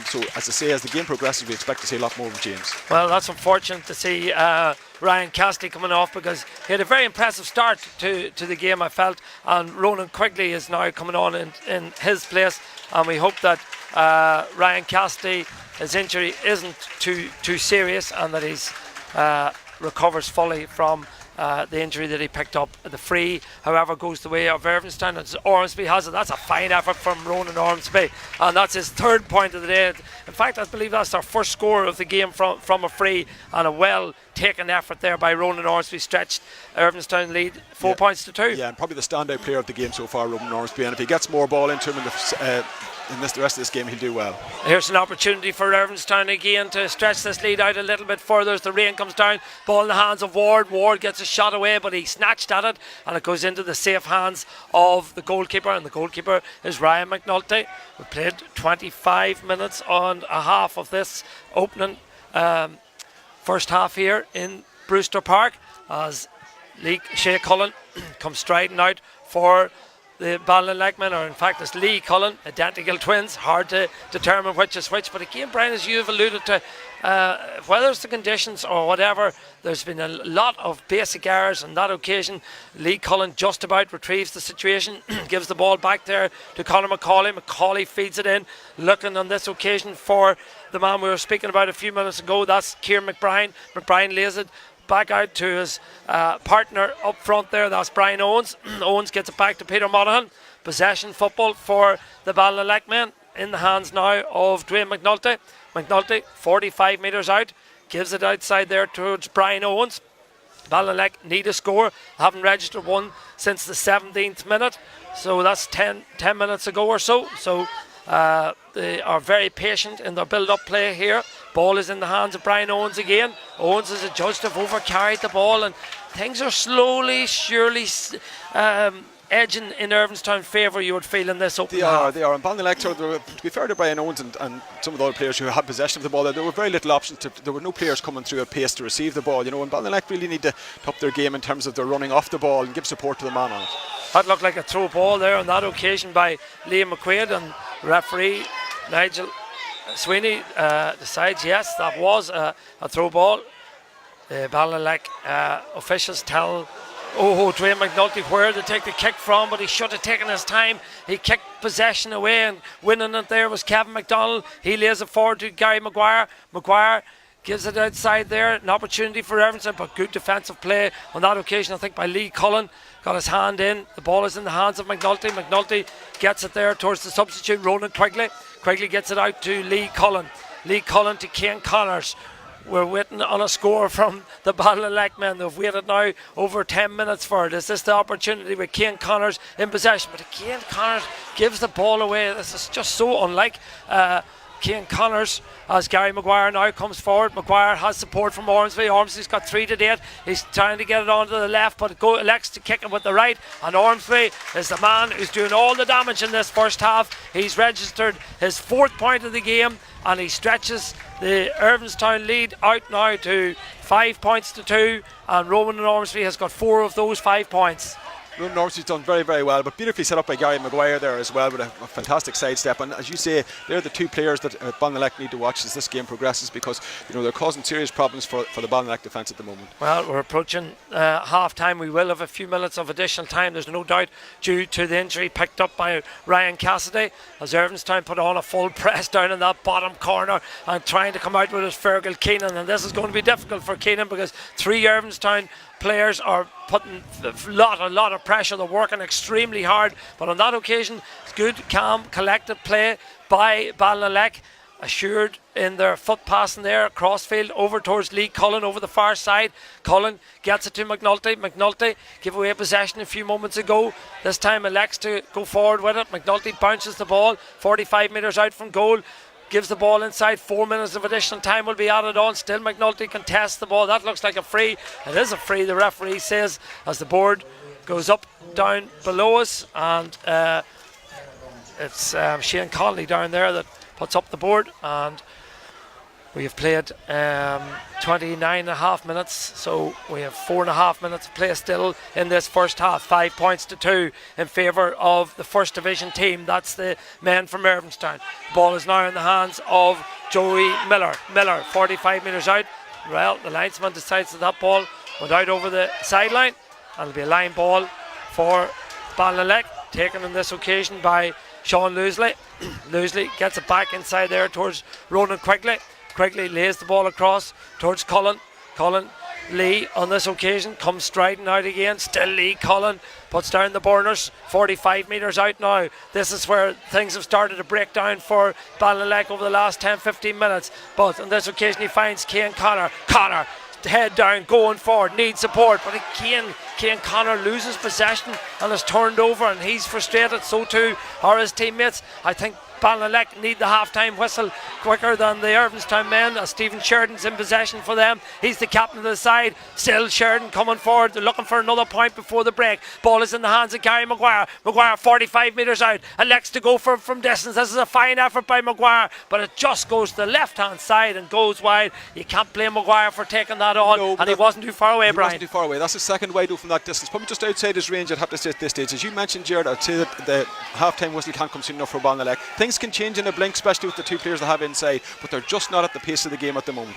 So, as I say, as the game progresses, we expect to see a lot more from James. Well, that's unfortunate to see Ryan Cassidy coming off, because he had a very impressive start to the game, I felt, and Ronan Quigley is now coming on in his place, and we hope that Ryan Cassidy, his injury isn't too serious, and that he's recovers fully from the injury that he picked up. The free, however, goes the way of Irvinestown, and Ormsby has it. That's a fine effort from Ronan Ormsby, and that's his third point of the day. In fact, I believe that's our first score of the game from a free, and a well taken effort there by Ronan Ormsby stretched Irvinestown lead 4 points to 2. Yeah, and probably the standout player of the game so far, Ronan Ormsby, and if he gets more ball into him in the rest of this game, he'll do well. Here's an opportunity for Irvinestown again to stretch this lead out a little bit further as the rain comes down. Ball in the hands of Ward. Ward gets a shot away, but he snatched at it, and it goes into the safe hands of the goalkeeper, and the goalkeeper is Ryan McNulty. We played 25 minutes and a half of this opening first half here in Brewster Park, as Shea Cullen comes striding out for the Belnaleck men, or in fact it's Lee Cullen, identical twins, hard to determine which is which. But again, Brian, as you've alluded to, whether it's the conditions or whatever, there's been a lot of basic errors on that occasion. Lee Cullen just about retrieves the situation, gives the ball back there to Conor Macauley. Macauley feeds it in, looking on this occasion for the man we were speaking about a few minutes ago. That's Kieran McBride. McBride lays it back out to his partner up front there. That's Brian Owens. Owens gets it back to Peter Monaghan. Possession football for the Belnaleck men in the hands now of Dwayne McNulty. McNulty 45 metres out, gives it outside there towards Brian Owens. Belnaleck need a score, haven't registered one since the 17th minute, so that's 10 minutes ago or so. So they are very patient in their build-up play here. Ball is in the hands of Brian Owens again. Owens is adjudged to have over-carried the ball, and things are slowly, surely edging in Irvinestown favour, you would feel, in this opening half. They are. And Belnaleck, to be fair to Brian Owens and some of the other players who had possession of the ball, there were very little options. There were no players coming through at pace to receive the ball, and Belnaleck really need to up their game in terms of their running off the ball and give support to the man on it. That looked like a throw ball there on that occasion by Liam McQuaid, and referee Nigel Sweeney decides yes, that was a throw ball. The Belnaleck officials tell Dwayne McNulty where to take the kick from, but he should have taken his time. He kicked possession away, and winning it there was Kevin McDonald. He lays it forward to Gary Maguire. Maguire gives it outside there, an opportunity for Irvinestown, but good defensive play on that occasion, I think, by Lee Cullen. Got his hand in. The ball is in the hands of McNulty. McNulty gets it there towards the substitute, Ronan Quigley. Quigley gets it out to Lee Cullen. Lee Cullen to Cian Connors. We're waiting on a score from the Belnaleck men. They've waited now over 10 minutes for it. Is this the opportunity with Cian Connors in possession? But Cian Connors gives the ball away. This is just so unlike Cian Connors, as Gary Maguire now comes forward. Maguire has support from Ormsby. Ormsby's got 3 to date. He's trying to get it onto the left, but elects to kick it with the right, and Ormsby is the man who's doing all the damage in this first half. He's registered his 4th point of the game, and he stretches the Irvinestown lead out now to 5 points to 2, and Ronan Ormsby has got 4 of those 5 points. Ronan Ormsby's done very, very well, but beautifully set up by Gary Maguire there as well, with a fantastic sidestep. And as you say, they're the 2 players that Belnaleck need to watch as this game progresses, because they're causing serious problems for the Belnaleck defence at the moment. Well, we're approaching half time. We will have a few minutes of additional time, there's no doubt, due to the injury picked up by Ryan Cassidy, as Irvinestown put on a full press down in that bottom corner and trying to come out with his Fergal Keenan. And this is going to be difficult for Keenan, because 3 Irvinestown players are putting a lot of pressure. They're working extremely hard, but on that occasion, it's good, calm, collected play by Belnaleck. Assured in their foot passing there, crossfield over towards Lee Cullen over the far side. Cullen gets it to McNulty. McNulty gave away possession a few moments ago. This time elects to go forward with it. McNulty bounces the ball 45 metres out from goal. Gives the ball inside. 4 minutes of additional time will be added on. Still McNulty contests the ball. That looks like a free. It is a free, the referee says, as the board goes up, down below us. And it's Shane Connolly down there that puts up the board, and we have played 29.5 minutes, so we have 4.5 minutes of play still in this first half. 5 points to 2 in favour of the first division team. That's the men from Irvinestown. The ball is now in the hands of Joey Miller. 45 metres out. Well, the linesman decides that ball went out over the sideline, and it'll be a line ball for Belnaleck, taken on this occasion by Sean Loosley. Loosley gets it back inside there towards Ronan Quigley. Quigley lays the ball across towards Cullen. Lee on this occasion comes striding out again. Still Lee Cullen puts down the burners. 45 metres out now. This is where things have started to break down for Belnaleck over the last 10-15 minutes. But on this occasion he finds Cian Connor. Connor, head down, going forward, needs support. But Cian Connor loses possession and is turned over, and he's frustrated. So too are his teammates. I think Belnaleck need the half-time whistle quicker than the Irvinestown men, as Stephen Sheridan's in possession for them. He's the captain of the side. Still Sheridan coming forward. They're looking for another point before the break. Ball is in the hands of Gary Maguire. Maguire 45 metres out. Elects to go for from distance. This is a fine effort by Maguire, but it just goes to the left-hand side and goes wide. You can't blame Maguire for taking that on. No, and he wasn't too far away, Brian. He wasn't too far away. That's the second wide from that distance. Probably just outside his range, I'd have to say at this stage. As you mentioned, Gerard, I'd say that the half-time whistle can't come soon enough for Belnaleck. Things can change in a blink, especially with the two players they have inside, but they're just not at the pace of the game at the moment.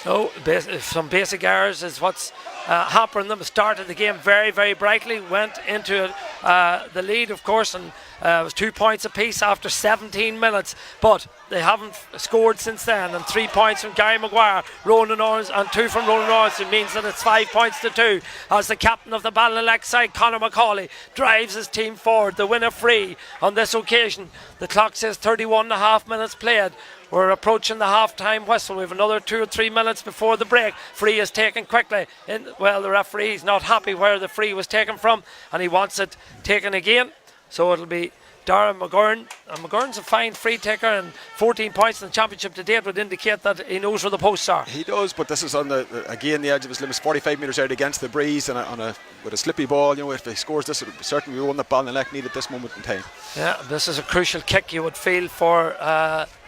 No, some basic errors is what's hampering them. Started the game very, very brightly, went into the lead, of course, and it was 2 points apiece after 17 minutes, but they haven't scored since then. And 3 points from Gary Maguire, Ronan Owens, and 2 from Ronan Owens. It means that it's 5 points to 2 as the captain of the Belnaleck side, Conor Macauley, drives his team forward. The winner free on this occasion. The clock says 31.5 minutes played. We're approaching the half-time whistle. We have another 2 or 3 minutes before the break. Free is taken quickly. The referee's not happy where the free was taken from, and he wants it taken again. So it'll be Darren McGurn. And McGurn's a fine free taker, and 14 points in the championship to date would indicate that he knows where the posts are. He does, but this is on the edge of his limits. 45 metres out against the breeze, and with a slippy ball. You know, if he scores this, it would certainly be one that Belnaleck needed at this moment in time. Yeah, this is a crucial kick, you would feel, for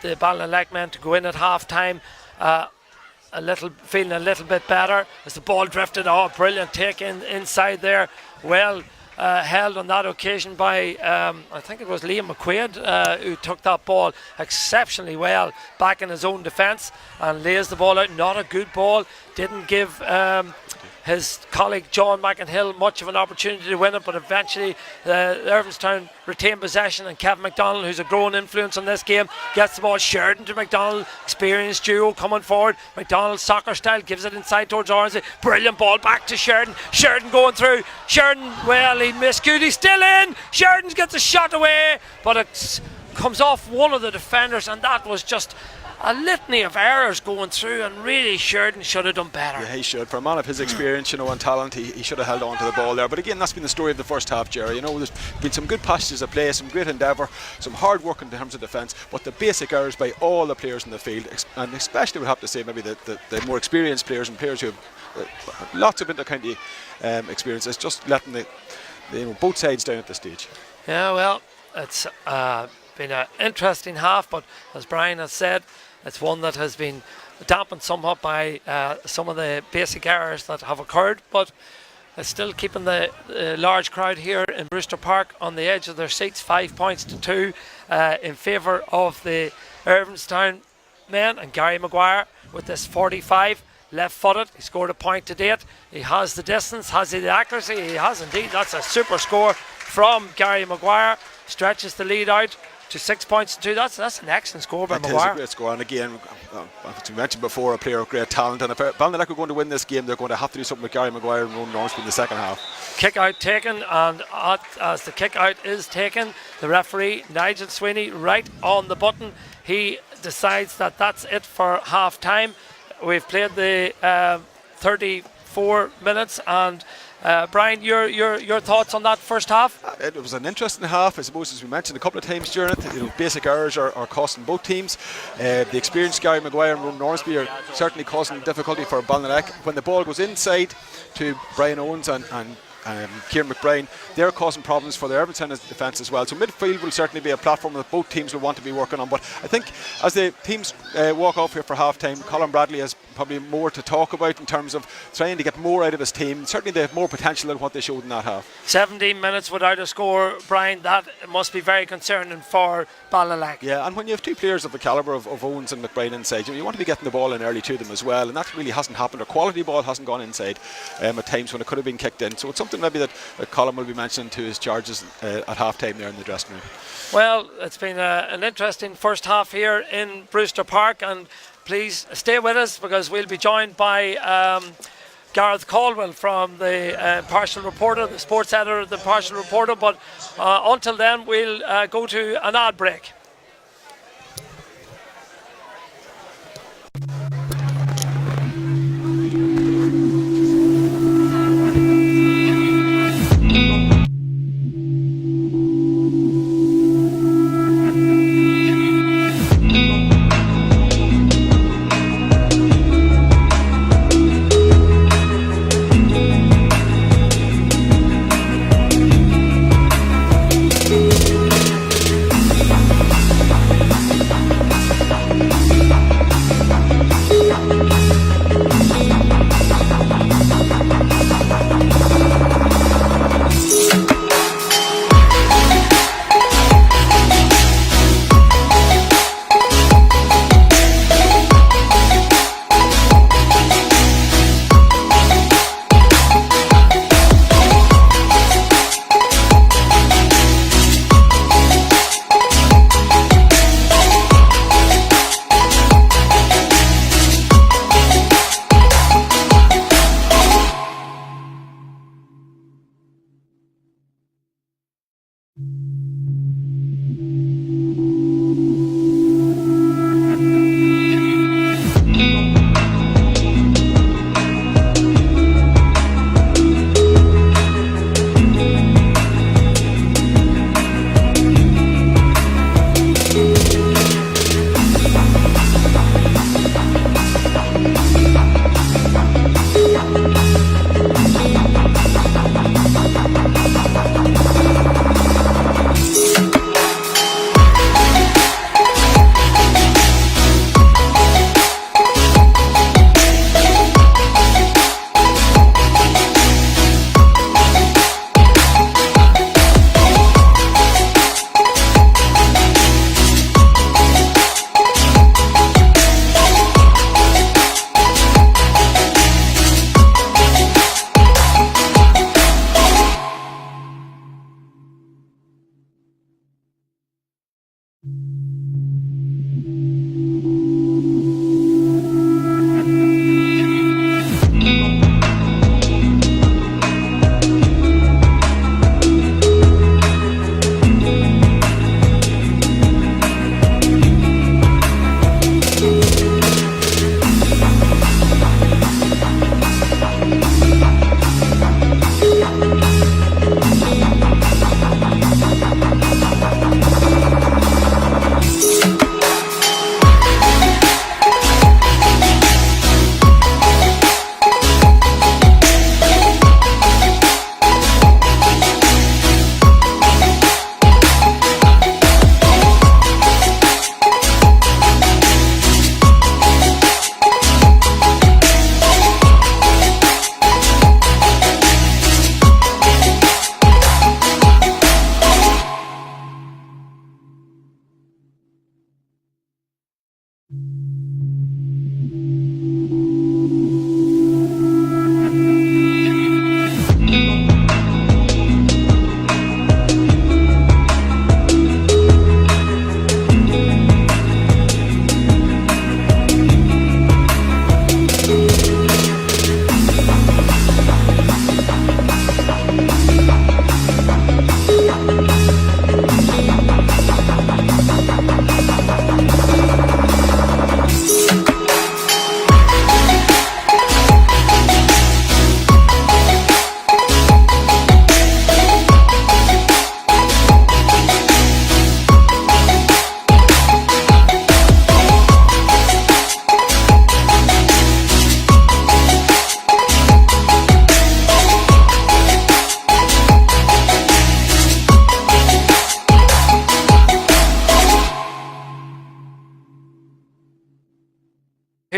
the Belnaleck men to go in at half time feeling a little bit better as the ball drifted. Brilliant take inside there. Well held on that occasion by I think it was Liam McQuaid who took that ball exceptionally well back in his own defence and lays the ball out. Not a good ball. Didn't give his colleague John McInhill much of an opportunity to win it, but eventually Irvinestown retained possession, and Kevin McDonald, who's a growing influence on this game, gets the ball. Sheridan to McDonald, experienced duo coming forward. McDonald soccer style gives it inside towards Ormsby. Brilliant ball back to Sheridan. Sheridan going through. Sheridan, well, he missed good. He's still in. Sheridan gets a shot away, but it comes off one of the defenders, and that was just a litany of errors going through, and really Sheridan should have done better. Yeah, he should. For a man of his experience, and talent, he should have held on to the ball there. But again, that's been the story of the first half, Jerry. There's been some good passages of play, some great endeavour, some hard work in terms of defence, but the basic errors by all the players in the field, and especially would have to say maybe the more experienced players and players who have lots of inter-county experience, is just letting both sides down at this stage. Yeah, well, it's been an interesting half, but as Brian has said, it's one that has been dampened somewhat by some of the basic errors that have occurred, but it's still keeping the large crowd here in Brewster Park on the edge of their seats. 5 points to 2 in favour of the Irvinestown men, and Gary Maguire with this 45, left-footed. He scored a point to date. He has the distance. Has he the accuracy? He has indeed. That's a super score from Gary Maguire. Stretches the lead out to 6 points to 2. That's an excellent score by It is Maguire. a great score, and again, as we mentioned before, a player of great talent. And if Belnaleck are going to win this game, they're going to have to do something with Gary Maguire and Ron Norrisby in the second half. Kick out taken, and as the kick out is taken, the referee Nigel Sweeney, right on the button, he decides that that's it for half time. We've played the 34 minutes, and Brian, your thoughts on that first half? It was an interesting half, I suppose, as we mentioned a couple of times during it. Basic errors are costing both teams. The experienced Gary Maguire and Ron Norrisby are certainly causing difficulty for Belnaleck. When the ball goes inside to Brian Owens and Kieran McBride, they're causing problems for the Irvinestown defence as well. So midfield will certainly be a platform that both teams will want to be working on. But I think as the teams walk off here for half time, Colin Bradley has probably more to talk about in terms of trying to get more out of his team. Certainly they have more potential than what they showed in that half. 17 minutes without a score, Brian, that must be very concerning for Belnaleck. Yeah, and when you have two players of the calibre of Owens and McBride inside, you want to be getting the ball in early to them as well, and that really hasn't happened. Their quality ball hasn't gone inside at times when it could have been kicked in. So it's something maybe that Colin will be mentioning to his charges at half time there in the dressing room. Well, it's been an interesting first half here in Brewster Park, and please stay with us because we'll be joined by Gareth Caldwell from the Partial Reporter, the sports editor of the Partial Reporter. But until then, we'll go to an ad break.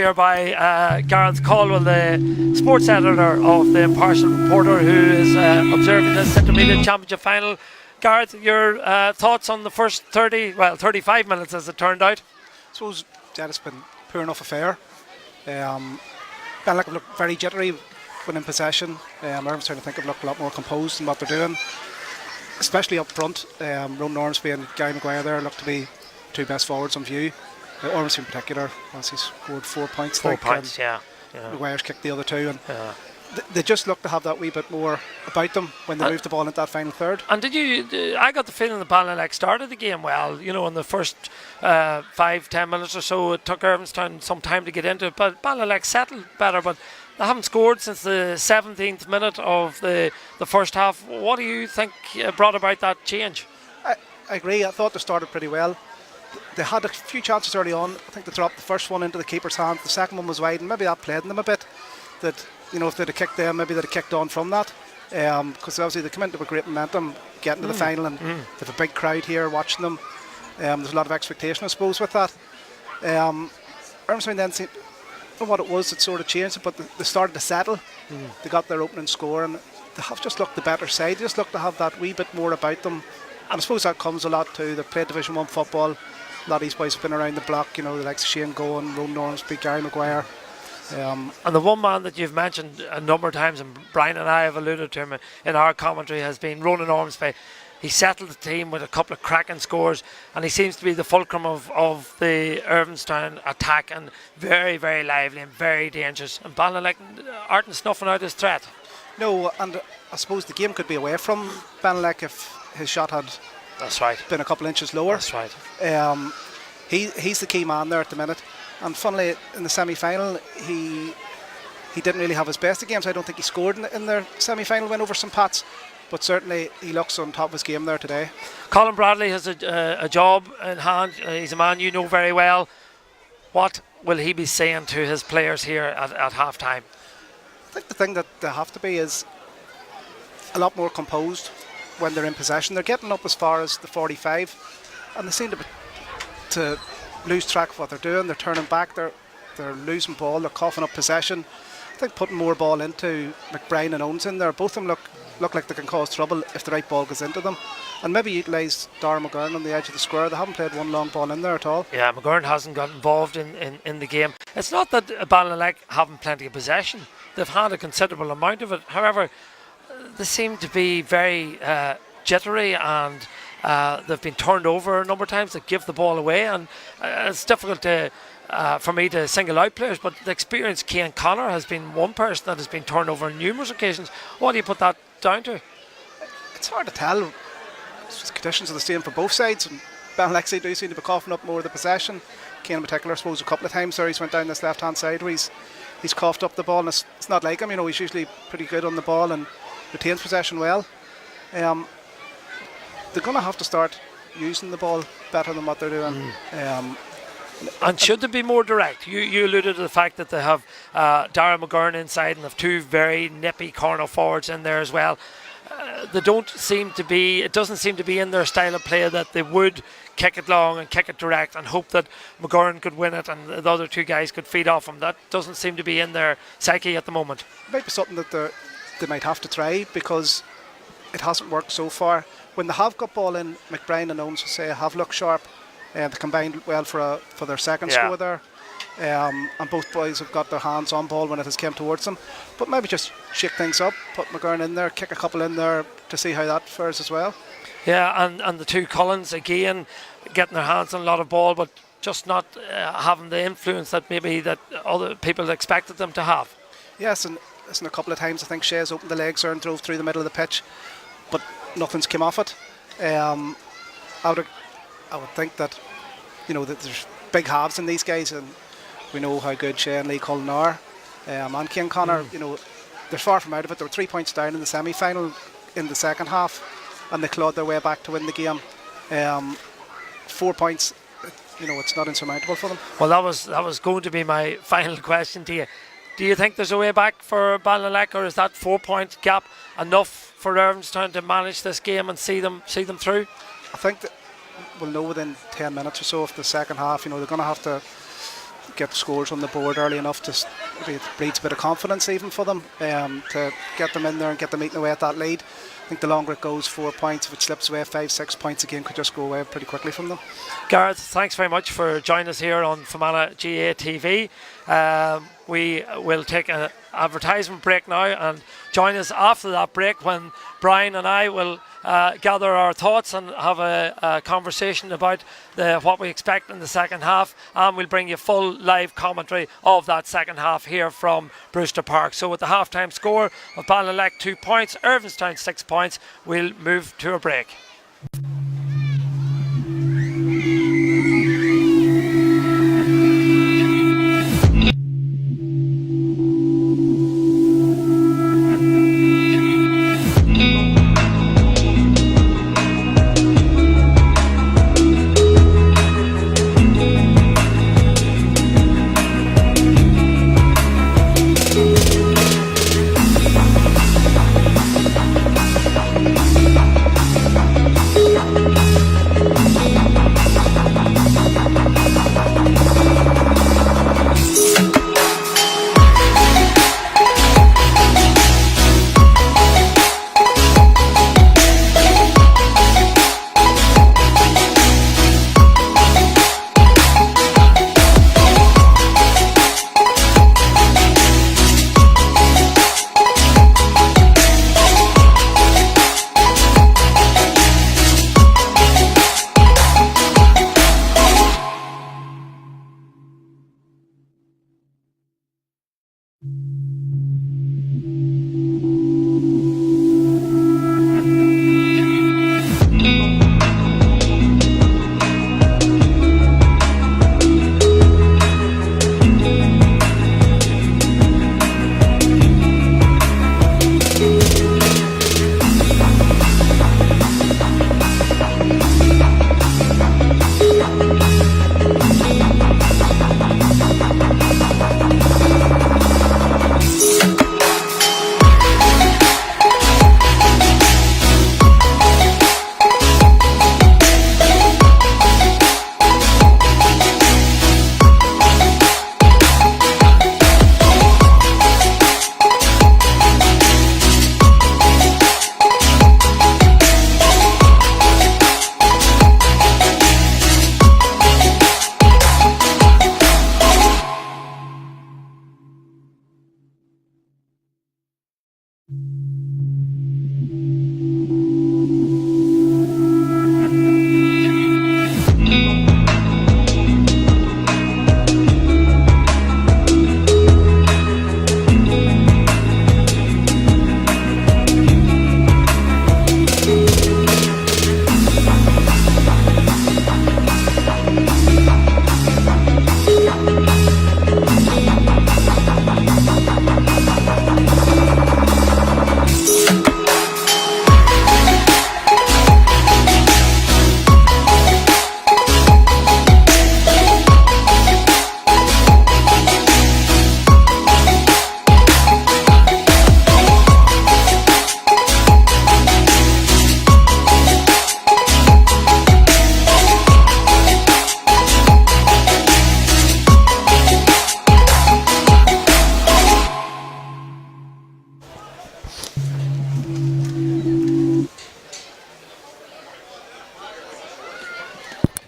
earlier by Gareth Caldwell, the sports editor of the Impartial Reporter, who is observing this Intermediate Championship final. Gareth, your thoughts on the first 35 minutes as it turned out? I suppose it's been poor enough affair. Belnaleck looked very jittery when in possession. Irvinestown, I think, have looked a lot more composed in what they're doing, especially up front. Ronan Ormsby and Gary Maguire there look to be two best forwards on view. Ormsby in particular, once he scored 4 points. 4 points, yeah. Maguire's kicked the other two, and they just look to have that wee bit more about them when they move the ball into that final third. And I got the feeling that Belnaleck started the game well. You know, in the first 5-10 minutes or so, it took Irvinestown some time to get into it, but Belnaleck settled better. But they haven't scored since the 17th minute of the first half. What do you think brought about that change? I agree. I thought they started pretty well. They had a few chances early on. I think they dropped the first one into the keeper's hand. The second one was wide, and maybe that played in them a bit. That, you know, if they'd have kicked them, maybe they'd have kicked on from that. Because obviously they come into a great momentum getting to the final, and they have a big crowd here watching them. There's a lot of expectation, I suppose, with that. Irvinestown then seemed, I don't know what it was that sort of changed it, but they started to settle. They got their opening score, and they have just looked the better side. They just look to have that wee bit more about them. And I suppose that comes a lot too. They've played Division 1 football. A lot of these boys have been around the block, you know, the likes of Shane Gowan, Ronan Ormsby, Gary Maguire. And the one man that you've mentioned a number of times, and Brian and I have alluded to him in our commentary, has been Ronan Ormsby. He settled the team with a couple of cracking scores, and he seems to be the fulcrum of the Irvinestown attack, and very, very lively and very dangerous. And Belnaleck aren't snuffing out his threat. No, and I suppose the game could be away from Belnaleck if his shot had been a couple inches lower. That's right. He's the key man there at the minute. And funnily, in the semi-final, he didn't really have his best of games. I don't think he scored in their semi-final win over St Pat's, but certainly he looks on top of his game there today. Colin Bradley has a job in hand. He's a man you know very well. What will he be saying to his players here at half-time? I think the thing that they have to be is a lot more composed when they're in possession. They're getting up as far as the 45, and they seem to lose track of what they're doing. They're turning back, they're losing ball, they're coughing up possession. I think putting more ball into McBride and Owens in there, both of them look like they can cause trouble if the right ball goes into them. And maybe utilise Darragh McGurn on the edge of the square. They haven't played one long ball in there at all. Yeah, McGurn hasn't got involved in the game. It's not that Belnaleck haven't plenty of possession. They've had a considerable amount of it. However, they seem to be very jittery, and they've been turned over a number of times. They give the ball away, and it's difficult for me to single out players, but the experienced Cian Connor has been one person that has been turned over on numerous occasions. What do you put that down to? It's hard to tell. The conditions are the same for both sides, and Belnaleck do seem to be coughing up more of the possession. Cian in particular, I suppose, a couple of times there he's went down this left hand side where he's coughed up the ball, and it's not like him, you know. He's usually pretty good on the ball and retains possession well. They're going to have to start using the ball better than what they're doing. And should they be more direct? You alluded to the fact that they have Darragh McGurn inside and have two very nippy corner forwards in there as well. They don't seem to be, it doesn't seem to be in their style of play that they would kick it long and kick it direct and hope that McGurn could win it and the other two guys could feed off him. That doesn't seem to be in their psyche at the moment. It might be something that they might have to try, because it hasn't worked so far. When they have got ball in, McBride and Owens, say, have looked sharp. They combined well for their second score there. And both boys have got their hands on ball when it has come towards them. But maybe just shake things up, put McGurn in there, kick a couple in there to see how that fares as well. Yeah, and the two Cullens, again, getting their hands on a lot of ball, but just not having the influence that maybe that other people expected them to have. Yes, and listen, a couple of times I think Shea's opened the legs there and drove through the middle of the pitch, but nothing's come off it. I would think that, you know, that there's big halves in these guys, and we know how good Shea and Lee Cullen are. And Cian Connor, you know, they're far from out of it. They were 3 points down in the semi-final in the second half, and they clawed their way back to win the game. 4 points, you know, it's not insurmountable for them. Well, that was going to be my final question to you. Do you think there's a way back for Belnaleck, or is that 4 point gap enough for Irvinestown to manage this game and see them through? I think that we'll know within 10 minutes or so of the second half. You know, they're going to have to get scores on the board early enough to maybe it breeds a bit of confidence even for them, to get them in there and get them eating away at that lead. I think the longer it goes, 4 points. If it slips away 5-6 points, a game could just go away pretty quickly from them. Gareth, thanks very much for joining us here on Fermanagh GA TV. We will take an advertisement break now, and join us after that break when Brian and I will gather our thoughts and have a conversation about what we expect in the second half, and we'll bring you full live commentary of that second half here from Brewster Park. So with the half-time score of Belnaleck 2 points, Irvinestown 6 points, we'll move to a break.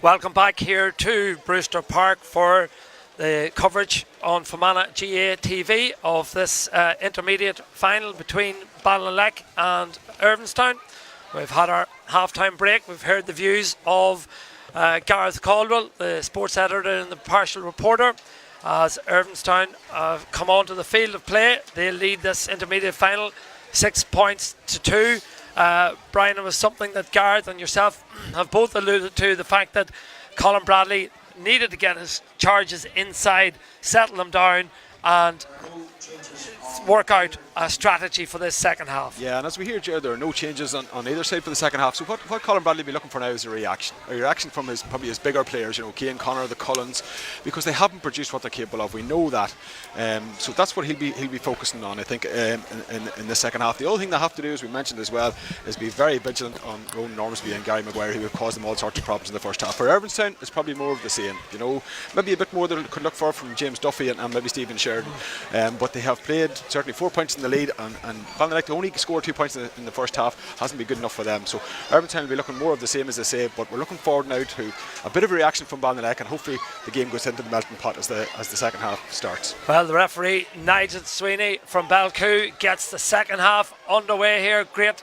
Welcome back here to Brewster Park for the coverage on Fermanagh GA TV of this intermediate final between Belnaleck and Irvinestown. We've had our half-time break. We've heard the views of Gareth Caldwell, the sports editor and the partial reporter, as Irvinestown come onto the field of play. They lead this intermediate final 6 points to 2. Brian, it was something that Gareth and yourself have both alluded to, the fact that Colin Bradley needed to get his charges inside, settle them down, and work out a strategy for this second half. Yeah, and as we hear, Ger, there are no changes on either side for the second half. So what Colin Bradley will be looking for now is a reaction from probably his bigger players, Cian Connor, the Cullens, because they haven't produced what they're capable of. We know that. So that's what he'll be focusing on, I think, in the second half. The other thing they have to do, as we mentioned as well, is be very vigilant on Ronan Ormsby and Gary Maguire, who have caused them all sorts of problems in the first half. For Irvinestown, it's probably more of the same. Maybe a bit more they could look for from James Duffy and maybe Stephen Sheridan. But they have played certainly 4 points in the lead, and Belnaleck, they only scored 2 points in the first half, hasn't been good enough for them. So Irvinestown will be looking more of the same, as they say, but we're looking forward now to a bit of a reaction from Belnaleck, and hopefully the game goes into the melting pot as the second half starts. Well, the referee Nigel Sweeney from Balcoo gets the second half underway here. Great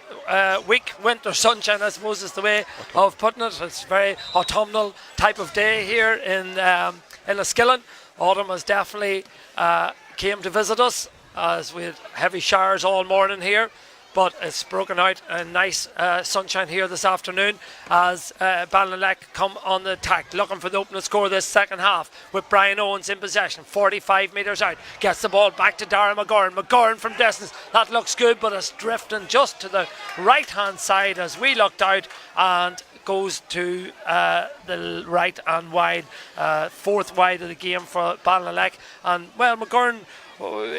week, winter sunshine, I suppose is the way of putting it. It's a very autumnal type of day here in Enniskillen. Autumn has definitely came to visit us, as we had heavy showers all morning here, but it's broken out a nice sunshine here this afternoon as Belnaleck come on the attack, looking for the opening score of this second half, with Brian Owens in possession, 45 metres out, gets the ball back to Darren McGurran from distance. That looks good, but it's drifting just to the right hand side as we looked out, and goes to the right and wide, fourth wide of the game for Belnaleck. And well, McGurran,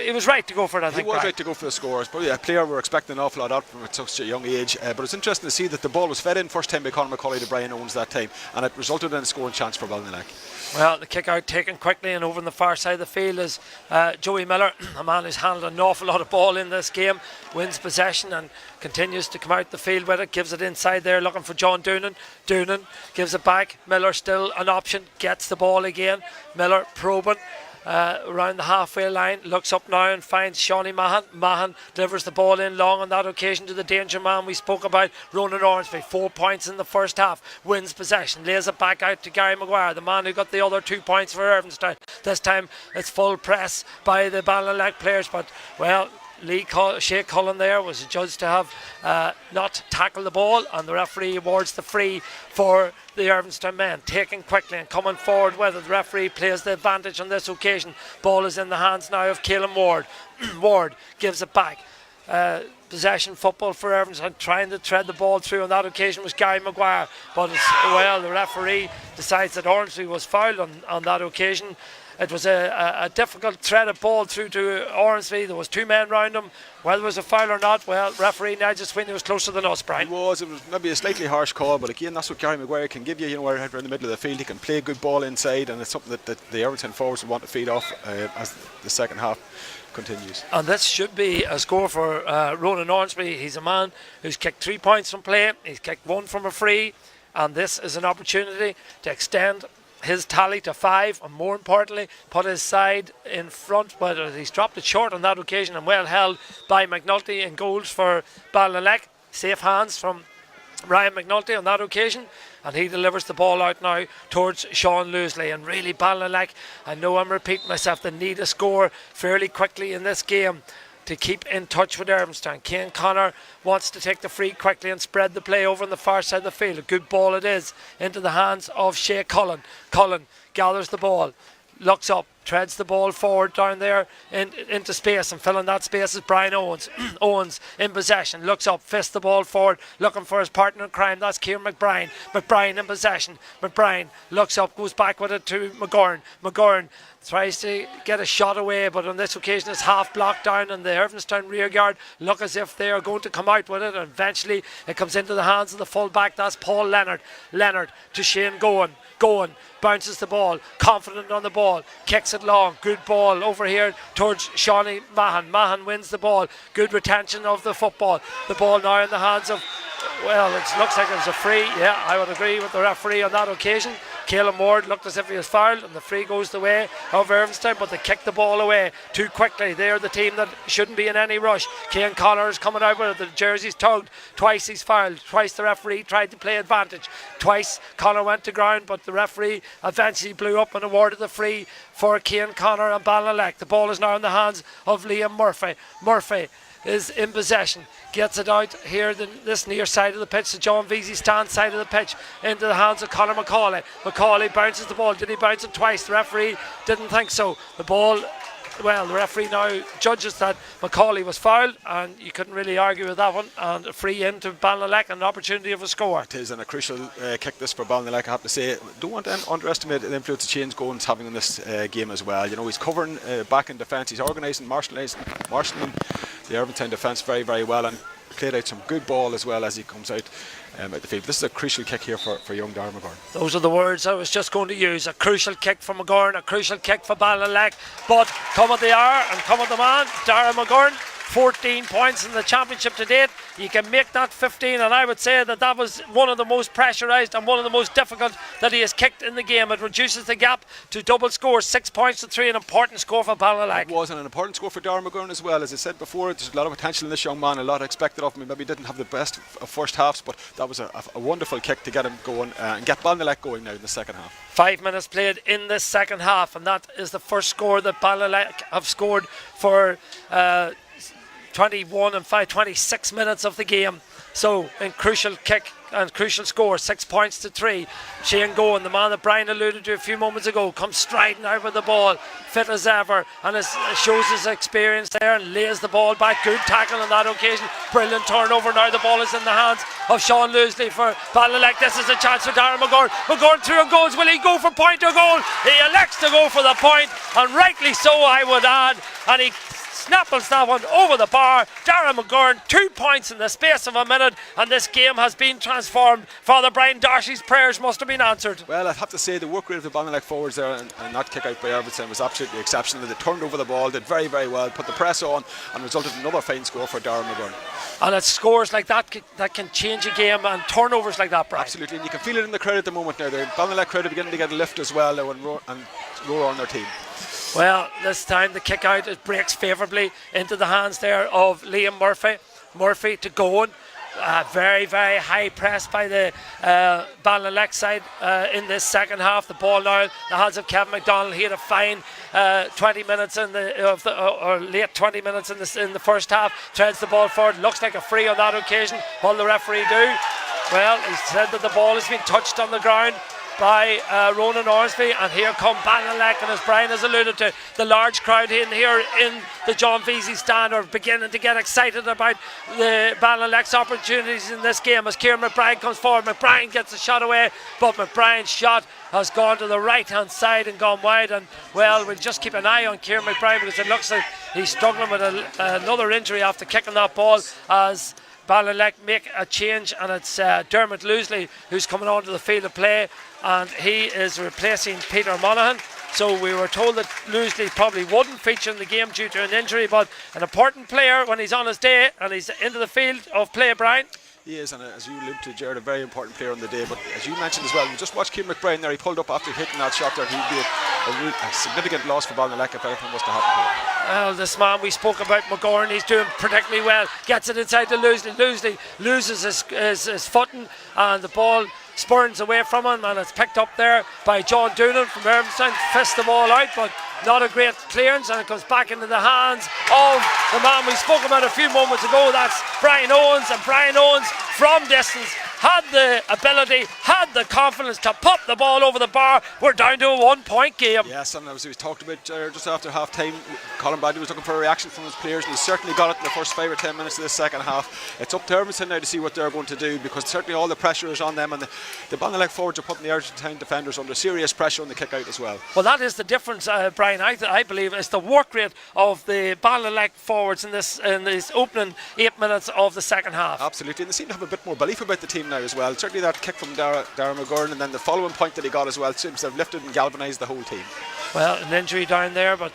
he was right to go for it, I think. He was right to go for the score. It's probably a player we're expecting an awful lot out from at such a young age. But it's interesting to see that the ball was fed in first time by Conor Macauley to Brian Owens that time, and it resulted in a scoring chance for Belnaleck. Well, the kick out taken quickly, and over on the far side of the field is Joey Miller, a man who's handled an awful lot of ball in this game, wins possession and continues to come out the field with it, gives it inside there looking for John Doonan. Doonan gives it back, Miller still an option, gets the ball again, Miller probing around the halfway line, looks up now and finds Shawnee Mahan. Mahan delivers the ball in long on that occasion to the danger man we spoke about, Ronan Ormsby. 4 points in the first half, wins possession, lays it back out to Gary Maguire, the man who got the other 2 points for Irvinestown. This time it's full press by the Belnaleck players, but well, Shea Cullen there was judged to have not tackled the ball, and the referee awards the free for the Irvinestown men, taking quickly and coming forward with it. The referee plays the advantage on this occasion. Ball is in the hands now of Caelan Ward. Ward gives it back. Possession football for Irvinestown, trying to tread the ball through on that occasion was Gary Maguire, but the referee decides that Ormsby was fouled on that occasion. It was a difficult threaded ball through to Ormsby. There was 2 men round him. Whether it was a foul or not, well, referee Nigel Sweeney was closer than us, Brian. It was maybe a slightly harsh call, but again, that's what Gary Maguire can give you. Right around the middle of the field, he can play a good ball inside, and it's something that the Irvinestown forwards will want to feed off as the second half continues. And this should be a score for Ronan Ormsby. He's a man who's kicked 3 points from play. He's kicked 1 from a free, and this is an opportunity to extend his tally to 5, and more importantly put his side in front, but he's dropped it short on that occasion, and well held by McNulty in goals for Belnaleck. Safe hands from Ryan McNulty on that occasion, and he delivers the ball out now towards Sean Loosley. And really Belnaleck, I know I'm repeating myself, they need a score fairly quickly in this game to keep in touch with Irvinestown. Cian Connor wants to take the free quickly and spread the play over on the far side of the field. A good ball it is into the hands of Shea Cullen. Cullen gathers the ball, looks up, treads the ball forward down there into space, and filling that space is Brian Owens. Owens in possession, looks up, fists the ball forward, looking for his partner in crime. That's Kieran McBrien. McBrien in possession. McBrien looks up, goes back with it to McGurran. McGurran tries to get a shot away, but on this occasion it's half blocked down, and the Irvinestown rear guard look as if they are going to come out with it, and eventually it comes into the hands of the full back. That's Paul Leonard. Leonard to Shane Gowan. Bounces the ball, confident on the ball, kicks it long, good ball over here towards Shawnee Mahan. Mahan wins the ball, good retention of the football. The ball now in the hands of, well, it looks like it was a free. Yeah, I would agree with the referee on that occasion. Caelan Ward looked as if he was fouled, and the free goes the way of Irvinestown, but they kicked the ball away too quickly. They're the team that shouldn't be in any rush. Cian Connor is coming out with it, the jersey's tugged, twice he's fouled, twice the referee tried to play advantage, twice Connor went to ground, but the referee eventually blew up and awarded the free for Cian Connor and Belnaleck. The ball is now in the hands of Liam Murphy. Murphy is in possession, gets it out here this near side of the pitch, the John Veazey stand side of the pitch, into the hands of Conor Macauley. Macauley bounces the ball. Did he bounce it twice? The referee didn't think so. The ball well, the referee now judges that Macauley was fouled, and you couldn't really argue with that one, and a free into Belnaleck and an opportunity of a score. It is, and a crucial kick this for Belnaleck, I have to say. Don't want to underestimate the influence of Shane's Goins having in this game as well. You know, he's covering back in defence, he's organising, marshalling the Irvinestown defence very, very well, and played out some good ball as well as he comes out at the field. This is a crucial kick here for young Dara McGurn. Those are the words I was just going to use. A crucial kick for McGurn, a crucial kick for Belnaleck, but come at the hour and come at the man, Dara McGurn. 14 points in the championship to date. You can make that 15, and I would say that was one of the most pressurised and one of the most difficult that he has kicked in the game. It reduces the gap to double score, 6 points to 3, an important score for Belnaleck. It was an important score for Dara McGurn as well. As I said before, there's a lot of potential in this young man, a lot expected of him. He maybe didn't have the best of first halves, but that was a wonderful kick to get him going and get Belnaleck going now in the second half. 5 minutes played in this second half, and that is the first score that Belnaleck have scored for 21 and 26 minutes of the game. So, in crucial kick and crucial score, 6 points to 3. Shane Goin, the man that Brian alluded to a few moments ago, comes striding out with the ball, fit as ever, and shows his experience there and lays the ball back. Good tackle on that occasion. Brilliant turnover. Now the ball is in the hands of Sean Loosley for Belnaleck. This is a chance for Darren McGurn. McGurn through and goes. Will he go for point or goal? He elects to go for the point, and rightly so, I would add. And he snapples that one over the bar. Darren McGurn, 2 points in the space of a minute, and this game has been transformed. Father Brian Darcy's prayers must have been answered. Well, I'd have to say the work rate of the Belnaleck forwards there and that kick out by Irvinestown was absolutely exceptional. They turned over the ball, did very, very well, put the press on, and resulted in another fine score for Darren McGurn. And it's scores like that that can change a game, and turnovers like that, Brian. Absolutely, and you can feel it in the crowd at the moment now. The Belnaleck crowd are beginning to get a lift as well now and roar on their team. Well, this time the kick out, it breaks favourably into the hands there of Liam Murphy. Murphy to Goin. Very, very high press by the Belnaleck side in this second half. The ball now in the hands of Kevin McDonald. He had a fine 20 minutes or late 20 minutes in the first half. Treads the ball forward. Looks like a free on that occasion. What will the referee do? Well, he said that the ball has been touched on the ground by Ronan Ormsby, and here come Belnaleck, and as Brian has alluded to, the large crowd in here in the John Veazey stand are beginning to get excited about the Belnaleck's opportunities in this game as Kieran McBride comes forward. McBride gets a shot away, but McBride's shot has gone to the right hand side and gone wide, and well, we'll just keep an eye on Kieran McBride because it looks like he's struggling with another injury after kicking that ball as Belnaleck make a change, and it's Dermot Loosley who's coming onto the field of play, and he is replacing Peter Monaghan. So we were told that Loosley probably wouldn't feature in the game due to an injury, but an important player when he's on his day and he's into the field of play, Brian. He is, and as you alluded to, Ger, a very important player on the day. But as you mentioned as well, we just watched Kieran McBride there. He pulled up after hitting that shot there. He'd be a significant loss for Belnaleck if anything was to happen to him. Well, this man we spoke about, McGurn, he's doing particularly well. Gets it inside to Loosley. Loosley loses his footing, and the ball spurns away from him, and it's picked up there by John Doonan from Irvinestown. Fists the ball out, but not a great clearance, and it comes back into the hands of the man we spoke about a few moments ago. That's Brian Owens, and Brian Owens from distance had the ability, had the confidence to pop the ball over the bar. We're down to a 1 point game. Yes, and as we talked about just after half time, Colin Bradley was looking for a reaction from his players, and he certainly got it in the first 5 or 10 minutes of the second half. It's up to Irvinestown now to see what they're going to do, because certainly all the pressure is on them, and the Belnaleck forwards are putting the Irvinestown defenders under serious pressure on the kick out as well. Well, that is the difference, Brian. I believe it's the work rate of the Belnaleck forwards in this opening 8 minutes of the second half. Absolutely, and they seem to have a bit more belief about the team now as well. Certainly that kick from Dara McGurn, and then the following point that he got as well seems to have lifted and galvanised the whole team. Well, an injury down there, but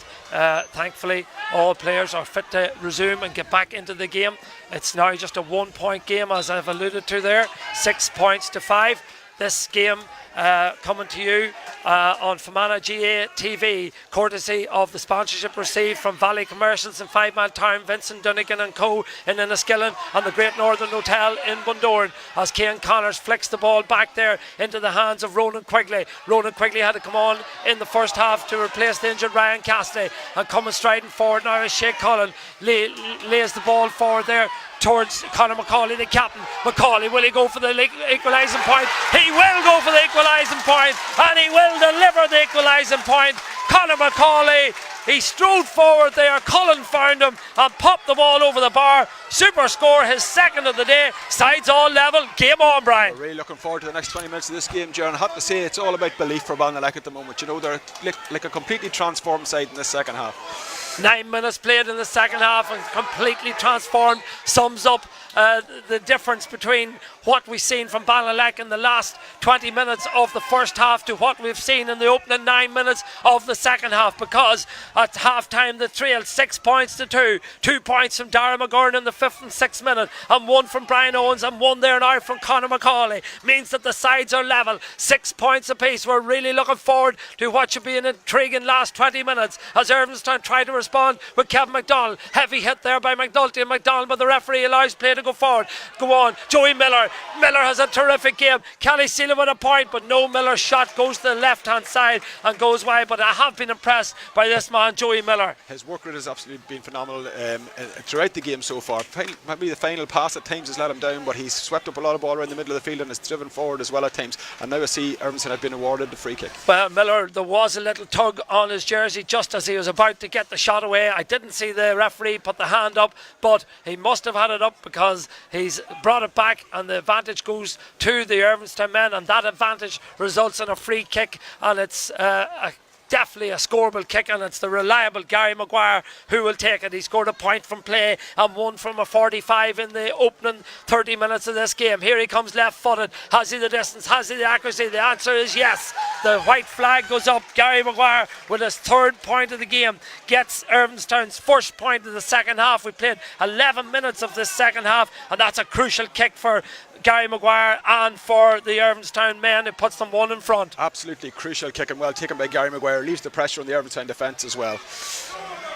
thankfully all players are fit to resume and get back into the game. It's now just a 1 point game, as I've alluded to there, 6 points to 5. This game coming to you on Fermanagh GA TV, courtesy of the sponsorship received from Valley Commercials in 5 Mile Town, Vincent Dunnigan and Co in Enniskillen, and the Great Northern Hotel in Bundoran, as Cian Connors flicks the ball back there into the hands of Ronan Quigley. Ronan Quigley had to come on in the first half to replace the injured Ryan Cassidy, and coming striding forward now is Shea Cullen, lays the ball forward there towards Conor Macauley, the captain. Macauley, will he go for the equalising point? He will go for the equalising point, and he will deliver the equalising point. Conor Macauley He strode forward there. Cullen found him and popped the ball over the bar. Super score, his second of the day. Sides all level. Game on, Brian. We're really looking forward to the next 20 minutes of this game, Ger. I have to say, it's all about belief for Belnaleck at the moment. You know, they're like a completely transformed side in the second half. 9 minutes played in the second half and completely transformed. Sums up the difference between what we've seen from Belnaleck in the last 20 minutes of the first half to what we've seen in the opening 9 minutes of the second half, because at half time they trailed 6 points to 2. 2 points from Darragh McGurn in the 5th and 6th minute, and 1 from Brian Owens, and 1 there now from Conor Macauley. Means that the sides are level, 6 points apiece. We're really looking forward to what should be an intriguing last 20 minutes as Irvinestown try to respond with Kevin McDonald. Heavy hit there by McNulty and McDonald, but the referee allows play to go forward. Go on, Joey Miller has a terrific game. Kelly Sealer with a point, but no, Miller's shot goes to the left hand side and goes wide. But I have been impressed by this man, Joey Miller. His work rate has absolutely been phenomenal throughout the game so far. Maybe the final pass at times has let him down, but he's swept up a lot of ball around the middle of the field and has driven forward as well at times. And now I see Irvinestown had been awarded the free kick. Well, Miller, there was a little tug on his jersey just as he was about to get the shot away. I didn't see the referee put the hand up, but he must have had it up because he's brought it back, and the advantage goes to the Irvinestown men, and that advantage results in a free kick, and it's definitely a scoreable kick, and it's the reliable Gary Maguire who will take it. He scored a point from play and 1 from a 45 in the opening 30 minutes of this game. Here he comes left footed. Has he the distance? Has he the accuracy? The answer is yes. The white flag goes up. Gary Maguire with his 3rd point of the game gets Irvinestown's 1st point of the second half. We played 11 minutes of this second half, and that's a crucial kick for Gary Maguire and for the Irvinestown men. It puts them 1 in front. Absolutely crucial kick, and well taken by Gary Maguire. Leaves the pressure on the Irvinestown defence as well.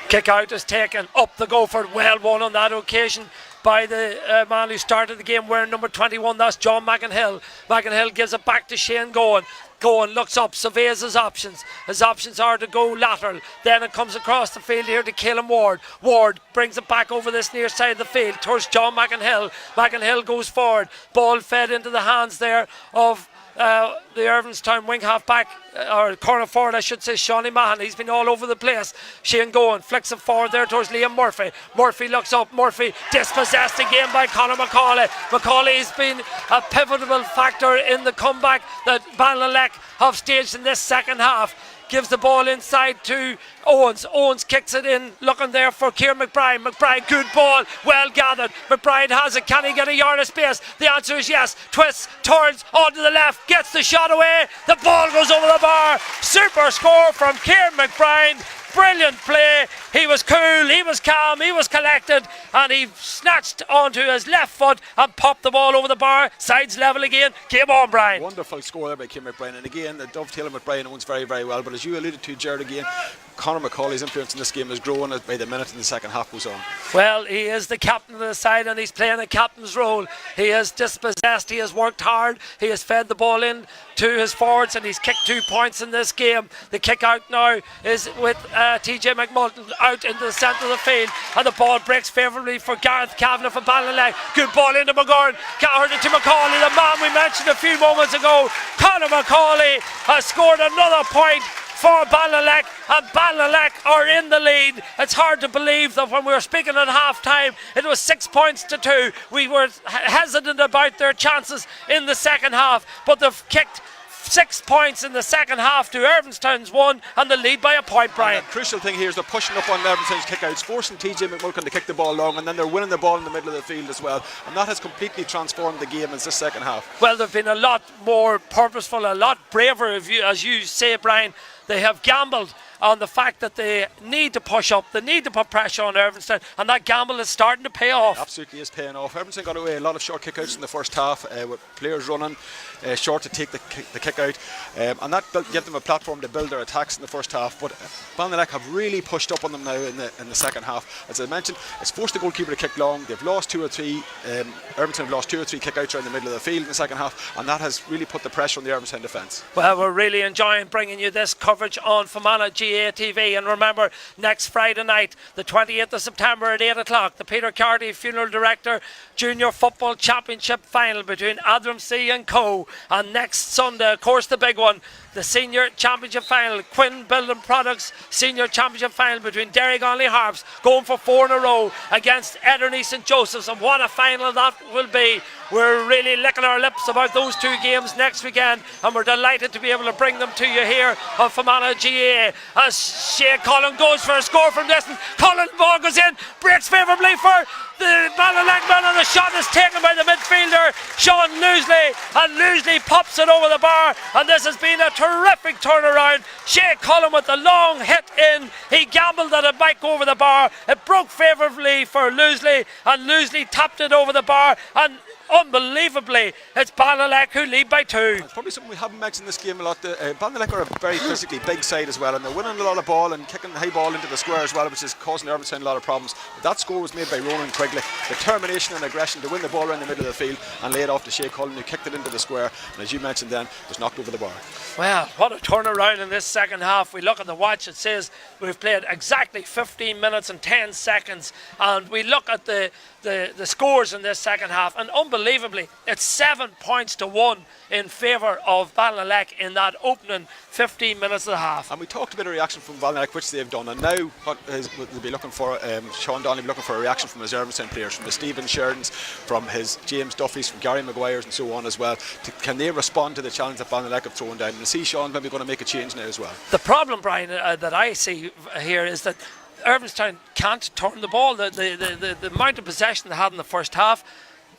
Kick out is taken up the Gopher. Well won on that occasion by the man who started the game wearing number 21. That's John McInhill. McInhill gives it back to Shane Gowan. Gowan looks up, surveys his options. His options are to go lateral. Then it comes across the field here to Caelan Ward. Ward brings it back over this near side of the field towards John McInhill. McInhill goes forward. Ball fed into the hands there of the Irvinestown wing half back, or corner forward I should say, Shawnee Mahan. He's been all over the place. Shane Gowan flicks it forward there towards Liam Murphy. Murphy looks up. Murphy dispossessed again by Conor Macauley. Macaulay's been a pivotal factor in the comeback that Belnaleck have staged in this second half. Gives the ball inside to Owens. Owens kicks it in, looking there for Kieran McBride. McBride, good ball, well gathered. McBride has it. Can he get a yard of space? The answer is yes. Twists, turns, onto the left, gets the shot away. The ball goes over the bar. Super score from Kieran McBride. Brilliant play. He was cool, he was calm, he was collected, and he snatched onto his left foot and popped the ball over the bar. Sides level again. Game on, Brian. Wonderful score there by Kieran McBride, and again the dovetailing with Brian Owens very, very well. But as you alluded to, Ger, again, Conor Macaulay's influence in this game is growing by the minute and the second half goes on. Well, he is the captain of the side, and he's playing a captain's role. He is dispossessed, he has worked hard, he has fed the ball in to his forwards, and he's kicked 2 points in this game. The kick out now is with TJ McMullen out into the centre of the field, and the ball breaks favourably for Gareth Kavanagh from Belnaleck. Good ball into McGurn. Heard it to Macauley, the man we mentioned a few moments ago. Conor Macauley has scored another point for Belnaleck, and Belnaleck are in the lead. It's hard to believe that when we were speaking at half time it was 6 points to 2. We were hesitant about their chances in the second half, but they've kicked 6 points in the second half to Irvinestown's 1, and the lead by a point, Brian. The crucial thing here is they're pushing up on Irvinestown's kick-outs, forcing TJ McMullen to kick the ball long, and then they're winning the ball in the middle of the field as well, and that has completely transformed the game in this second half. Well, they've been a lot more purposeful, a lot braver, as you say, Brian. They have gambled on the fact that they need to push up, they need to put pressure on Irvinestown, and that gamble is starting to pay off. It absolutely is paying off. Irvinestown got away a lot of short kick-outs in the first half, with players running short to take the kick out, and that gave them a platform to build their attacks in the first half. But Belnaleck have really pushed up on them now in the second half. As I mentioned, it's forced the goalkeeper to kick long. They've lost 2 or 3. Irvinestown have lost 2 or 3 kick-outs around the middle of the field in the second half, and that has really put the pressure on the Irvinestown defence. Well, we're really enjoying bringing you this coverage on Fermanagh GA TV. And remember, next Friday night, the 28th of September at 8 o'clock, the Peter Carty Funeral Director Junior Football Championship final between Adramsey and Co. And next Sunday, of course, the big one, the Senior Championship final, Quinn Building Products Senior Championship final between Derry Gonley Harps, going for 4 in a row against Ederney St Joseph's. And what a final that will be. We're really licking our lips about those two games next weekend, and we're delighted to be able to bring them to you here on Fermanagh GA. As Shea Cullen goes for a score from distance, Cullen ball goes in, breaks favourably for the Belnaleck man, and the shot is taken by the midfielder Sean Loosley, and Loosley pops it over the bar, and this has been a terrific turnaround. Shea Cullen with the long hit in, he gambled that it might go over the bar, it broke favourably for Loosley, and Loosley tapped it over the bar, and unbelievably, it's Belnaleck who lead by 2. It's probably something we haven't mentioned in this game a lot. Belnaleck are a very physically big side as well, and they're winning a lot of ball and kicking the high ball into the square as well, which is causing Irvinestown a lot of problems. But that score was made by Ronan Quigley. Determination and aggression to win the ball around the middle of the field and lay it off to Shea Cullen, who kicked it into the square, and as you mentioned then, was knocked over the bar. Well, what a turnaround in this second half. We look at the watch, it says we've played exactly 15 minutes and 10 seconds, and we look at the scores in this second half, and unbelievably, it's 7 points to 1 in favour of Belnaleck in that opening 15 minutes of the half. And we talked about a reaction from Belnaleck, which they've done, and now what they'll be looking for, Sean Donnelly will be looking for a reaction from his Irvinestown players, from the Stephen Sheridans, from his James Duffys, from Gary Maguires and so on as well. Can they respond to the challenge that Belnaleck have thrown down? And see Sean maybe going to make a change now as well. The problem, Brian, that I see here is that Irvinestown can't turn the ball. The amount of possession they had in the first half,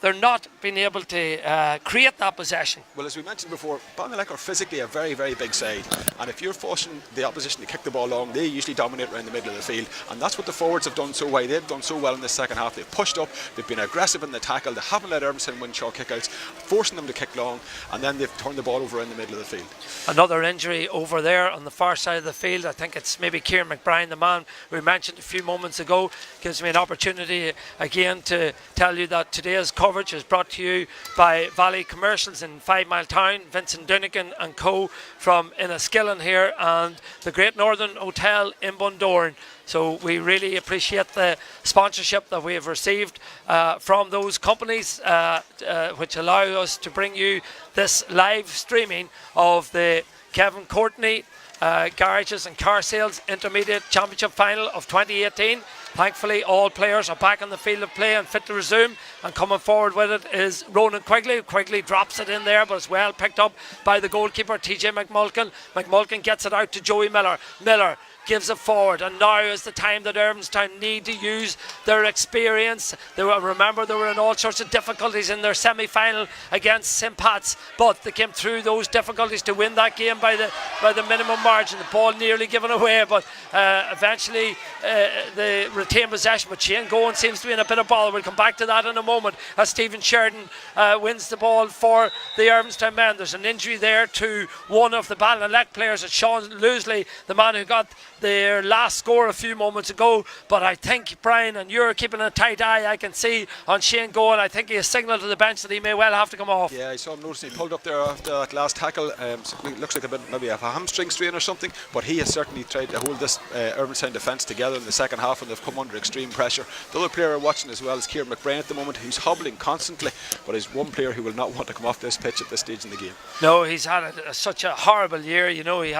they're not being able to create that possession. Well, as we mentioned before, Belnaleck are physically a very, very big side, and if you're forcing the opposition to kick the ball long, they usually dominate around the middle of the field, and that's what the forwards have done so well. They've done so well in the second half. They've pushed up, they've been aggressive in the tackle, they haven't let Irvinestown win short kickouts, forcing them to kick long, and then they've turned the ball over in the middle of the field. Another injury over there on the far side of the field. I think it's maybe Kieran McBride, the man we mentioned a few moments ago. Gives me an opportunity again to tell you that today's coverage is brought to you by Valley Commercials in 5 Mile Town, Vincent Dunican and Co. from Inniskillen here, and the Great Northern Hotel in Bundoran. So we really appreciate the sponsorship that we have received from those companies, which allow us to bring you this live streaming of the Kevin Courtney Garages and Car Sales Intermediate Championship Final of 2018. Thankfully, all players are back on the field of play and fit to resume, and coming forward with it is Ronan Quigley. Quigley drops it in there, but it's well picked up by the goalkeeper, TJ McMulkin. McMulkin gets it out to Joey Miller. Miller gives it forward, and now is the time that Irvinestown need to use their experience. Remember, they were in all sorts of difficulties in their semi-final against St Pat's, but they came through those difficulties to win that game by the minimum margin. The ball nearly given away, but eventually they retained possession. But Shane Gowan seems to be in a bit of bother. We'll come back to that in a moment as Stephen Sheridan wins the ball for the Irvinestown men. There's an injury there to one of the Belnaleck players, it's Sean Loosley, the man who got their last score a few moments ago. But I think, Brian, and you're keeping a tight eye, I can see on Shane Gowan, I think he has signalled to the bench that he may well have to come off. Yeah, I saw him noticing he pulled up there after that last tackle. It looks like a bit maybe a hamstring strain or something, but he has certainly tried to hold this Irvinestown defence together in the second half, and they've come under extreme pressure. The other player we're watching as well is Kieran McBride at the moment, who's hobbling constantly, but is one player who will not want to come off this pitch at this stage in the game. No, he's had such a horrible year. You know, he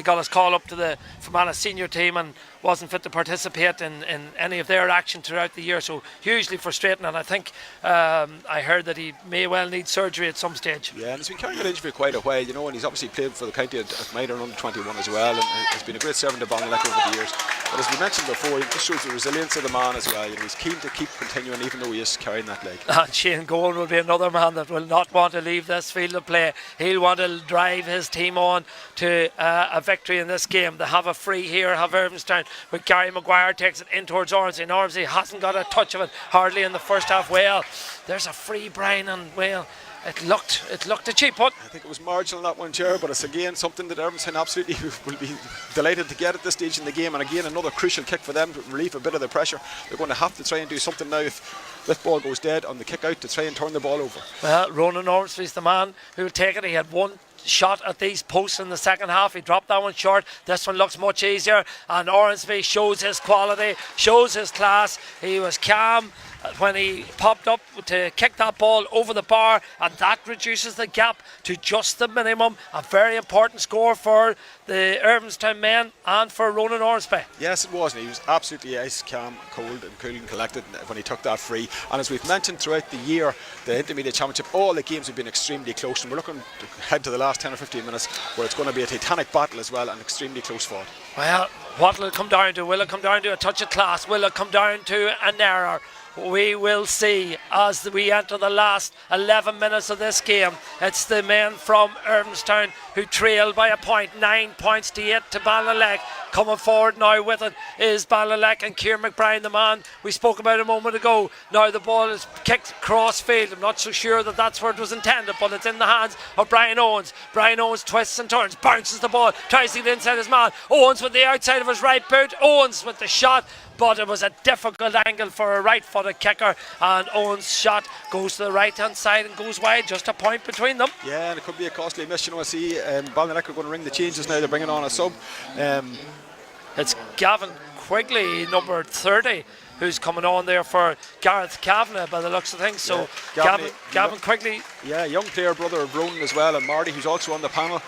got his call up to the Fermanagh senior team and wasn't fit to participate in any of their action throughout the year, so hugely frustrating. And I think I heard that he may well need surgery at some stage. Yeah, and he's been carrying that injury for quite a while, you know, and he's obviously played for the county at minor under 21 as well, and has been a great servant to Belnaleck over the years. But as we mentioned before, it just shows the resilience of the man as well. You know, he's keen to keep continuing even though he is carrying that leg. And Shane Gowan will be another man that will not want to leave this field of play. He'll want to drive his team on to a victory in this game. They have a free here, have Irvinestown, but Gary Maguire takes it in towards Ormsey, and Ormsey hasn't got a touch of it hardly in the first half. Well, there's a free, Brian, and well, it looked a cheap putt. I think it was marginal that one, Ger, but it's again something that Irvinestown absolutely will be delighted to get at this stage in the game, and again another crucial kick for them to relieve a bit of the pressure. They're going to have to try and do something now if this ball goes dead on the kick out to try and turn the ball over. Well, Ronan Ormsby's the man who will take it. He had one shot at these posts in the second half. He dropped that one short. This one looks much easier, and Ormsby shows his quality, shows his class. He was calm when he popped up to kick that ball over the bar, and that reduces the gap to just the minimum. A very important score for the Irvinestown men and for Ronan Ormsby. Yes, it was, and he was absolutely ice calm, cold and cool and collected when he took that free. And as we've mentioned throughout the year, the Intermediate Championship, all the games have been extremely close, and we're looking to head to the last 10 or 15 minutes where it's going to be a titanic battle as well, and extremely close fought. Well, what will it come down to? Will it come down to a touch of class? Will it come down to an error? We will see as we enter the last 11 minutes of this game. It's the men from Irvinestown who trail by a point, 9 points to 8 to Belnaleck. Coming forward now with it is Belnaleck and Ger McBride, the man we spoke about a moment ago. Now the ball is kicked cross field. I'm not so sure that that's where it was intended, but it's in the hands of Brian Owens. Brian Owens twists and turns, bounces the ball, tries to get inside his man. Owens with the outside of his right boot. Owens with the shot, but it was a difficult angle for a right-footed kicker, and Owens' shot goes to the right-hand side and goes wide, just a point between them. Yeah, and it could be a costly miss. I see Belnaleck are going to ring the changes now. They're bringing on a sub. It's Gavin Quigley, number 30, who's coming on there for Gareth Kavanagh by the looks of things. So Gavin Quigley. Yeah, young player, brother of Ronan as well, and Marty, who's also on the panel.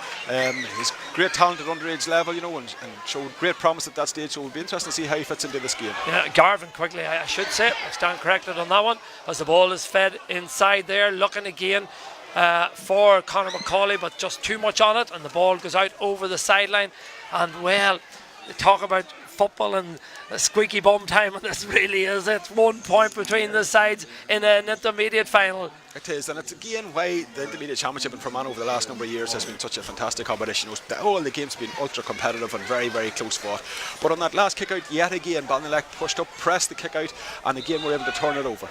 He's great talent at underage level, and showed great promise at that stage. So it'll be interesting to see how he fits into this game. Yeah, Gavin Quigley, I should say. I stand corrected on that one, as the ball is fed inside there, looking again for Conor Macauley, but just too much on it, and the ball goes out over the sideline. And well, talk about football and squeaky bum time, and this really is it. 1 point between the sides in an intermediate final. It is, and it's again why the Intermediate Championship in Fermanagh over the last number of years has been such a fantastic competition. All the games have been ultra competitive and very, very close fought. But on that last kick out, yet again, Belnaleck pushed up, pressed the kick out, and again we're able to turn it over.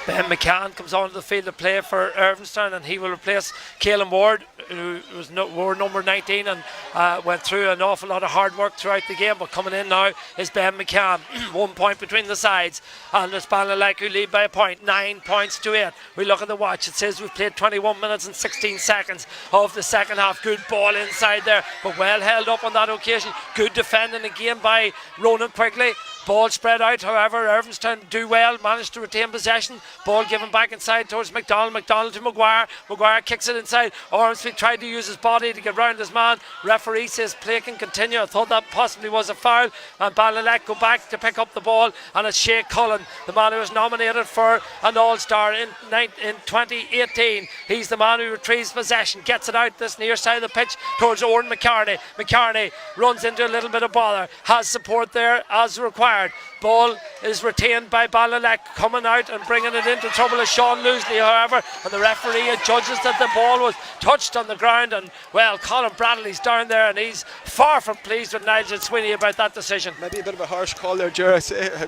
Ben McCann comes onto the field to play for Irvinestown, and he will replace Caelan Ward, who was Ward number 19 and went through an awful lot of hard work throughout the game. But coming in now is Ben McCann. 1 point between the sides, and it's Belnaleck who lead by a point, 9 points to 8. We look at the watch, it says we've played 21 minutes and 16 seconds of the second half. Good ball inside there, but well held up on that occasion. Good defending again by Ronan Quigley. Ball spread out, however, Irvinestown do well, managed to retain possession. Ball given back inside towards McDonald. McDonald to Maguire. Maguire kicks it inside. Ormsby tried to use his body to get round his man. Referee says play can continue. I thought that possibly was a foul. And Belnaleck go back to pick up the ball. And it's Shea Cullen, the man who was nominated for an All-Star in 2018. He's the man who retrieves possession, gets it out this near side of the pitch towards Oran McCartney. McCartney runs into a little bit of bother. Has support there as required. Ball is retained by Belnaleck, coming out and bringing it into trouble is Sean Loosley, however, and the referee adjudges that the ball was touched on the ground. And well, Colin Bradley's down there and he's far from pleased with Nigel Sweeney about that decision. Maybe a bit of a harsh call there, Ger.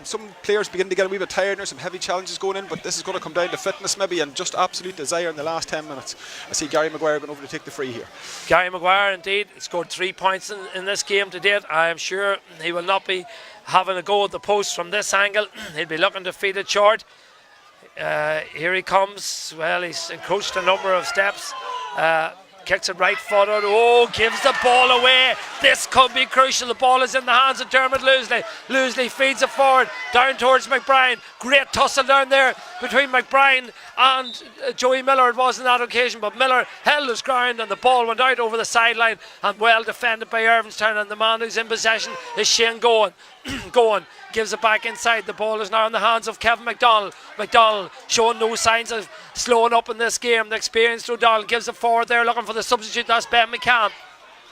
Some players begin to get a wee bit tired, and there's some heavy challenges going in, but this is going to come down to fitness maybe and just absolute desire in the last 10 minutes. I see Gary Maguire going over to take the free here. Gary Maguire indeed scored 3 points in this game to date. I am sure he will not be having a go at the post from this angle. He'll be looking to feed it short. Here he comes. Well, he's encroached a number of steps. Kicks it right footed. Oh, gives the ball away. This could be crucial. The ball is in the hands of Dermot Loosley. Loosley feeds it forward down towards McBride. Great tussle down there between McBride and Joey Miller. It was on that occasion, but Miller held his ground and the ball went out over the sideline, and well defended by Irvinestown. And the man who's in possession is Shane Gowan. Gowan gives it back inside. The ball is now in the hands of Kevin McDonald. McDonald showing no signs of slowing up in this game. The experienced O'Donnell gives it forward there, looking for the substitute. That's Ben McCann.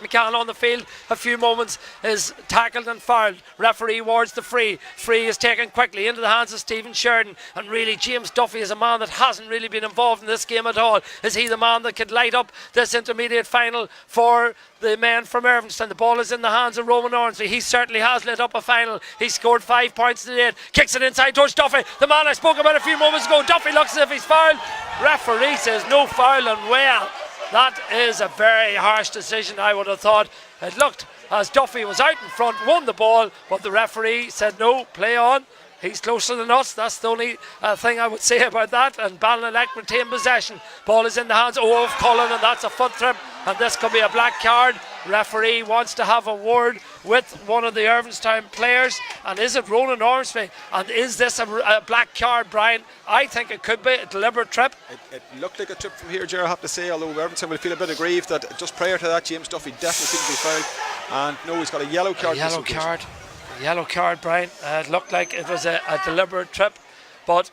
McCann on the field a few moments is tackled and fouled. Referee awards the free. Free is taken quickly into the hands of Stephen Sheridan, and really James Duffy is a man that hasn't really been involved in this game at all. Is he the man that could light up this intermediate final for the men from Irvinestown? The ball is in the hands of Roman Ormsby. He certainly has lit up a final. He scored 5 points today. Kicks it inside towards Duffy, the man I spoke about a few moments ago. Duffy looks as if he's fouled. Referee says no foul, and well, that is a very harsh decision. I would have thought it looked as Duffy was out in front, won the ball, but the referee said no, play on. He's closer than us. That's the only thing I would say about that. And Belnaleck retain possession. Ball is in the hands of Cullen, and that's a foot trip and this could be a black card. Referee wants to have a word with one of the Irvinestown players, and is it Ronan Ormsby? And is this a black card, Brian? I think it could be a deliberate trip. It looked like a trip from here, Ger, I have to say, although Irvinestown will feel a bit aggrieved that just prior to that James Duffy definitely seemed to be fouled, and no, he's got a yellow card. A yellow card, Brian. It looked like it was a deliberate trip, but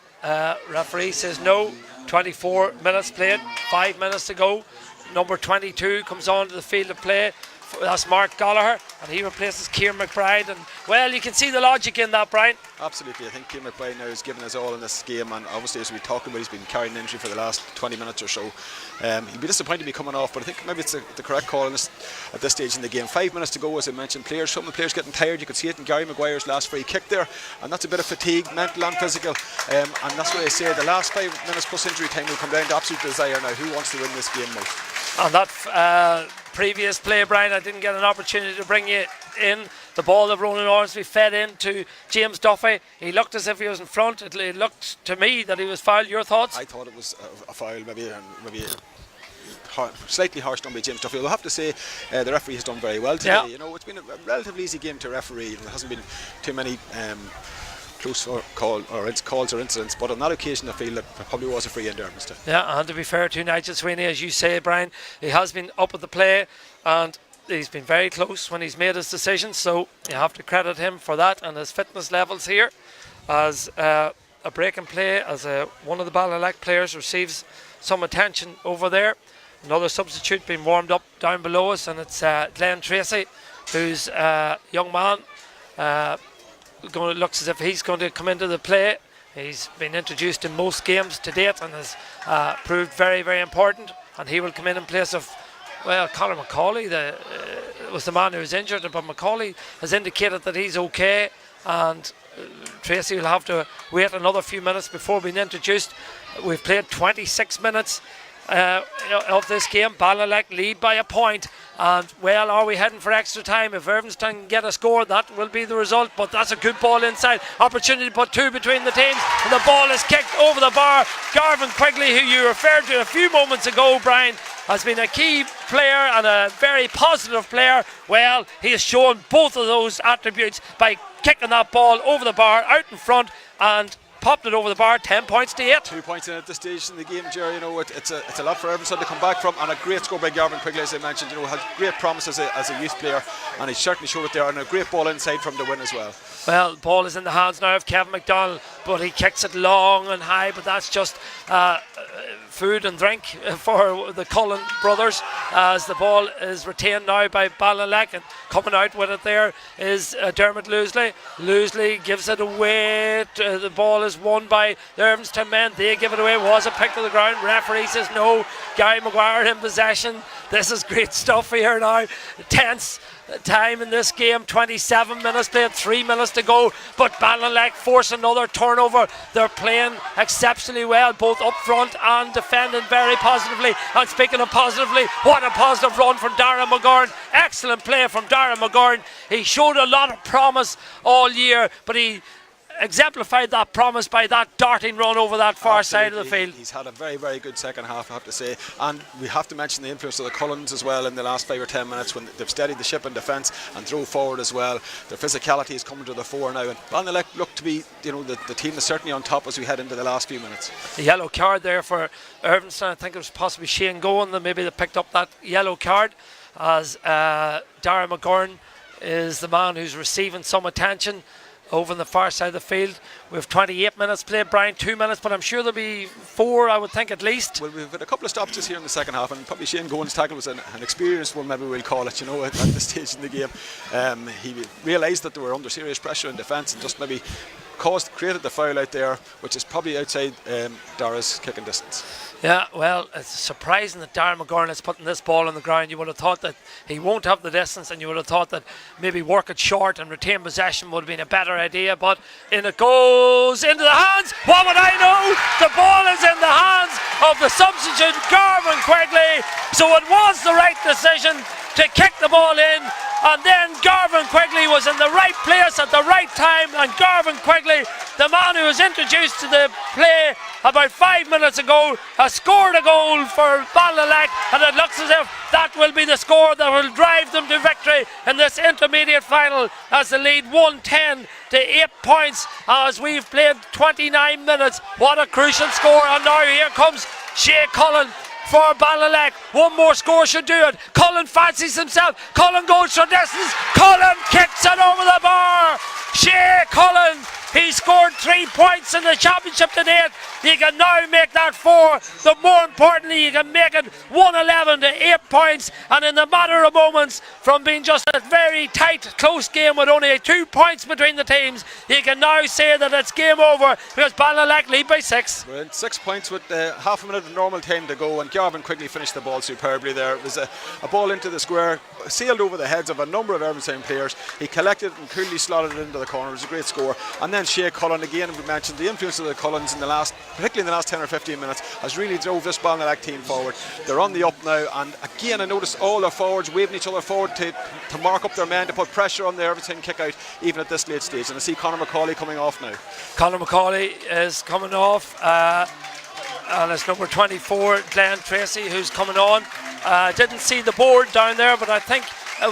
referee says no. 24 minutes played, 5 minutes to go. Number 22 comes onto the field of play. That's Mark Gallagher, and he replaces Ger McBride. And well, you can see the logic in that, Brian. Absolutely, I think Ger McBride now is giving us all in this game, and obviously as we talked about, he's been carrying an injury for the last 20 minutes or so. He'd be disappointed to be coming off, but I think maybe it's the correct call at this stage in the game. 5 minutes to go, as I mentioned. Some of the players getting tired. You could see it in Gary Maguire's last free kick there, and that's a bit of fatigue, mental and physical. And that's what I say, the last 5 minutes plus injury time will come down to absolute desire now. Who wants to win this game most? And that previous play, Brian, I didn't get an opportunity to bring you in. The ball that Ronan Ormsby fed into James Duffy. He looked as if he was in front. It looked to me that he was fouled. Your thoughts? I thought it was a foul, maybe slightly harsh done by James Duffy. I'll have to say the referee has done very well today. Yeah. You know, it's been a relatively easy game to referee. There hasn't been too many close calls or incidents, but on that occasion I feel that probably was a free in Irvinestown. Yeah, and to be fair to Nigel Sweeney, as you say, Brian, he has been up at the play and he's been very close when he's made his decisions, so you have to credit him for that and his fitness levels here. As a break and play, as one of the Belnaleck players receives some attention over there. Another substitute being warmed up down below us, and it's Ger Treacy, who's a young man. Looks as if he's going to come into the play. He's been introduced in most games to date and has proved very, very important. And he will come in place of, well, Conor Macauley was the man who was injured, but Macauley has indicated that he's okay, and Treacy will have to wait another few minutes before being introduced. We've played 26 minutes of this game. Belnaleck lead by a point, and well, are we heading for extra time? If Irvinestown can get a score, that will be the result, but that's a good ball inside. Opportunity to put two between the teams, and the ball is kicked over the bar. Garvin Quigley, who you referred to a few moments ago, Brian, has been a key player and a very positive player. Well, he has shown both of those attributes by kicking that ball over the bar out in front and popped it over the bar. 10 points to 8. 2 points in at this stage in the game, Ger. You know, it's a lot for Irvinestown to come back from, and a great score by Garvin Quigley, as I mentioned. You know, had great promise as a youth player, and he certainly showed it there, and a great ball inside from the win as well. Well, the ball is in the hands now of Kevin McDonald, but he kicks it long and high, but that's just food and drink for the Cullen brothers, as the ball is retained now by Belnaleck, and coming out with it there is Dermot Loosley. Loosley gives it away. The ball is won by the Irvinestown men. They give it away. Was it picked to the ground? Referee says no. Gary Maguire in possession. This is great stuff here now. Tense time in this game. 27 minutes played, 3 minutes to go, but Belnaleck force another turnover. They're playing exceptionally well, both up front and defending very positively. And speaking of positively, what a positive run from Darren McGurn. Excellent play from Darren McGurn. He showed a lot of promise all year, but he exemplified that promise by that darting run over that far side of the field. He's had a very, very good second half, I have to say, and we have to mention the influence of the Cullens as well in the last 5 or 10 minutes, when they've steadied the ship in defence and throw forward as well. Their physicality is coming to the fore now, and Belnaleck look to be, you know, the team is certainly on top as we head into the last few minutes. The yellow card there for Irvinestown. I think it was possibly Shane Gowan that maybe they picked up that yellow card, as Darren McGurn is the man who's receiving some attention over on the far side of the field. We have 28 minutes played, Brian, 2 minutes, but I'm sure there'll be 4, I would think, at least. Well, we've had a couple of stoppages here in the second half, and probably Shane Gowan's tackle was an experienced one, maybe we'll call it, you know, at this stage in the game. He realised that they were under serious pressure in defence and just maybe created the foul out there, which is probably outside Dara's kicking distance. Yeah, well, it's surprising that Darren McGurn is putting this ball on the ground. You would have thought that he won't have the distance, and you would have thought that maybe work it short and retain possession would have been a better idea, but in it goes into the hands. What would I know? The ball is in the hands of the substitute, Garvin Quigley. So it was the right decision to kick the ball in, and then Garvin Quigley was in the right place at the right time, and Garvin Quigley, the man who was introduced to the play about 5 minutes ago, has scored a goal for Belnaleck, and it looks as if that will be the score that will drive them to victory in this intermediate final as they lead 110 to 8 points as we've played 29 minutes. What a crucial score, and now here comes Shea Cullen for Belnaleck. One more score should do it. Cullen fancies himself. Cullen goes for distance. Cullen kicks it over the bar. Shea Cullen, he scored 3 points in the championship to date. He can now make that 4, but more importantly, he can make it 111 to 8 points. And in the matter of moments, from being just a very tight, close game with only 2 points between the teams, he can now say that it's game over because Belnaleck lead by 6. Well, 6 points with half a minute of normal time to go, and Garvin quickly finished the ball superbly there. It was a ball into the square, sailed over the heads of a number of Irvinestown players. He collected it and coolly slotted it into the corner. It was a great score. And then Shea Cullen, again, we mentioned the influence of the Cullens in the last, particularly in the last 10 or 15 minutes, has really drove this Belnaleck team forward. They're on the up now, and again I noticed all their forwards waving each other forward to mark up their men, to put pressure on the Irvinestown kick out even at this late stage. And I see Conor Macauley coming off now. Conor Macauley is coming off, and it's number 24 Ger Treacy who's coming on. Didn't see the board down there, but I think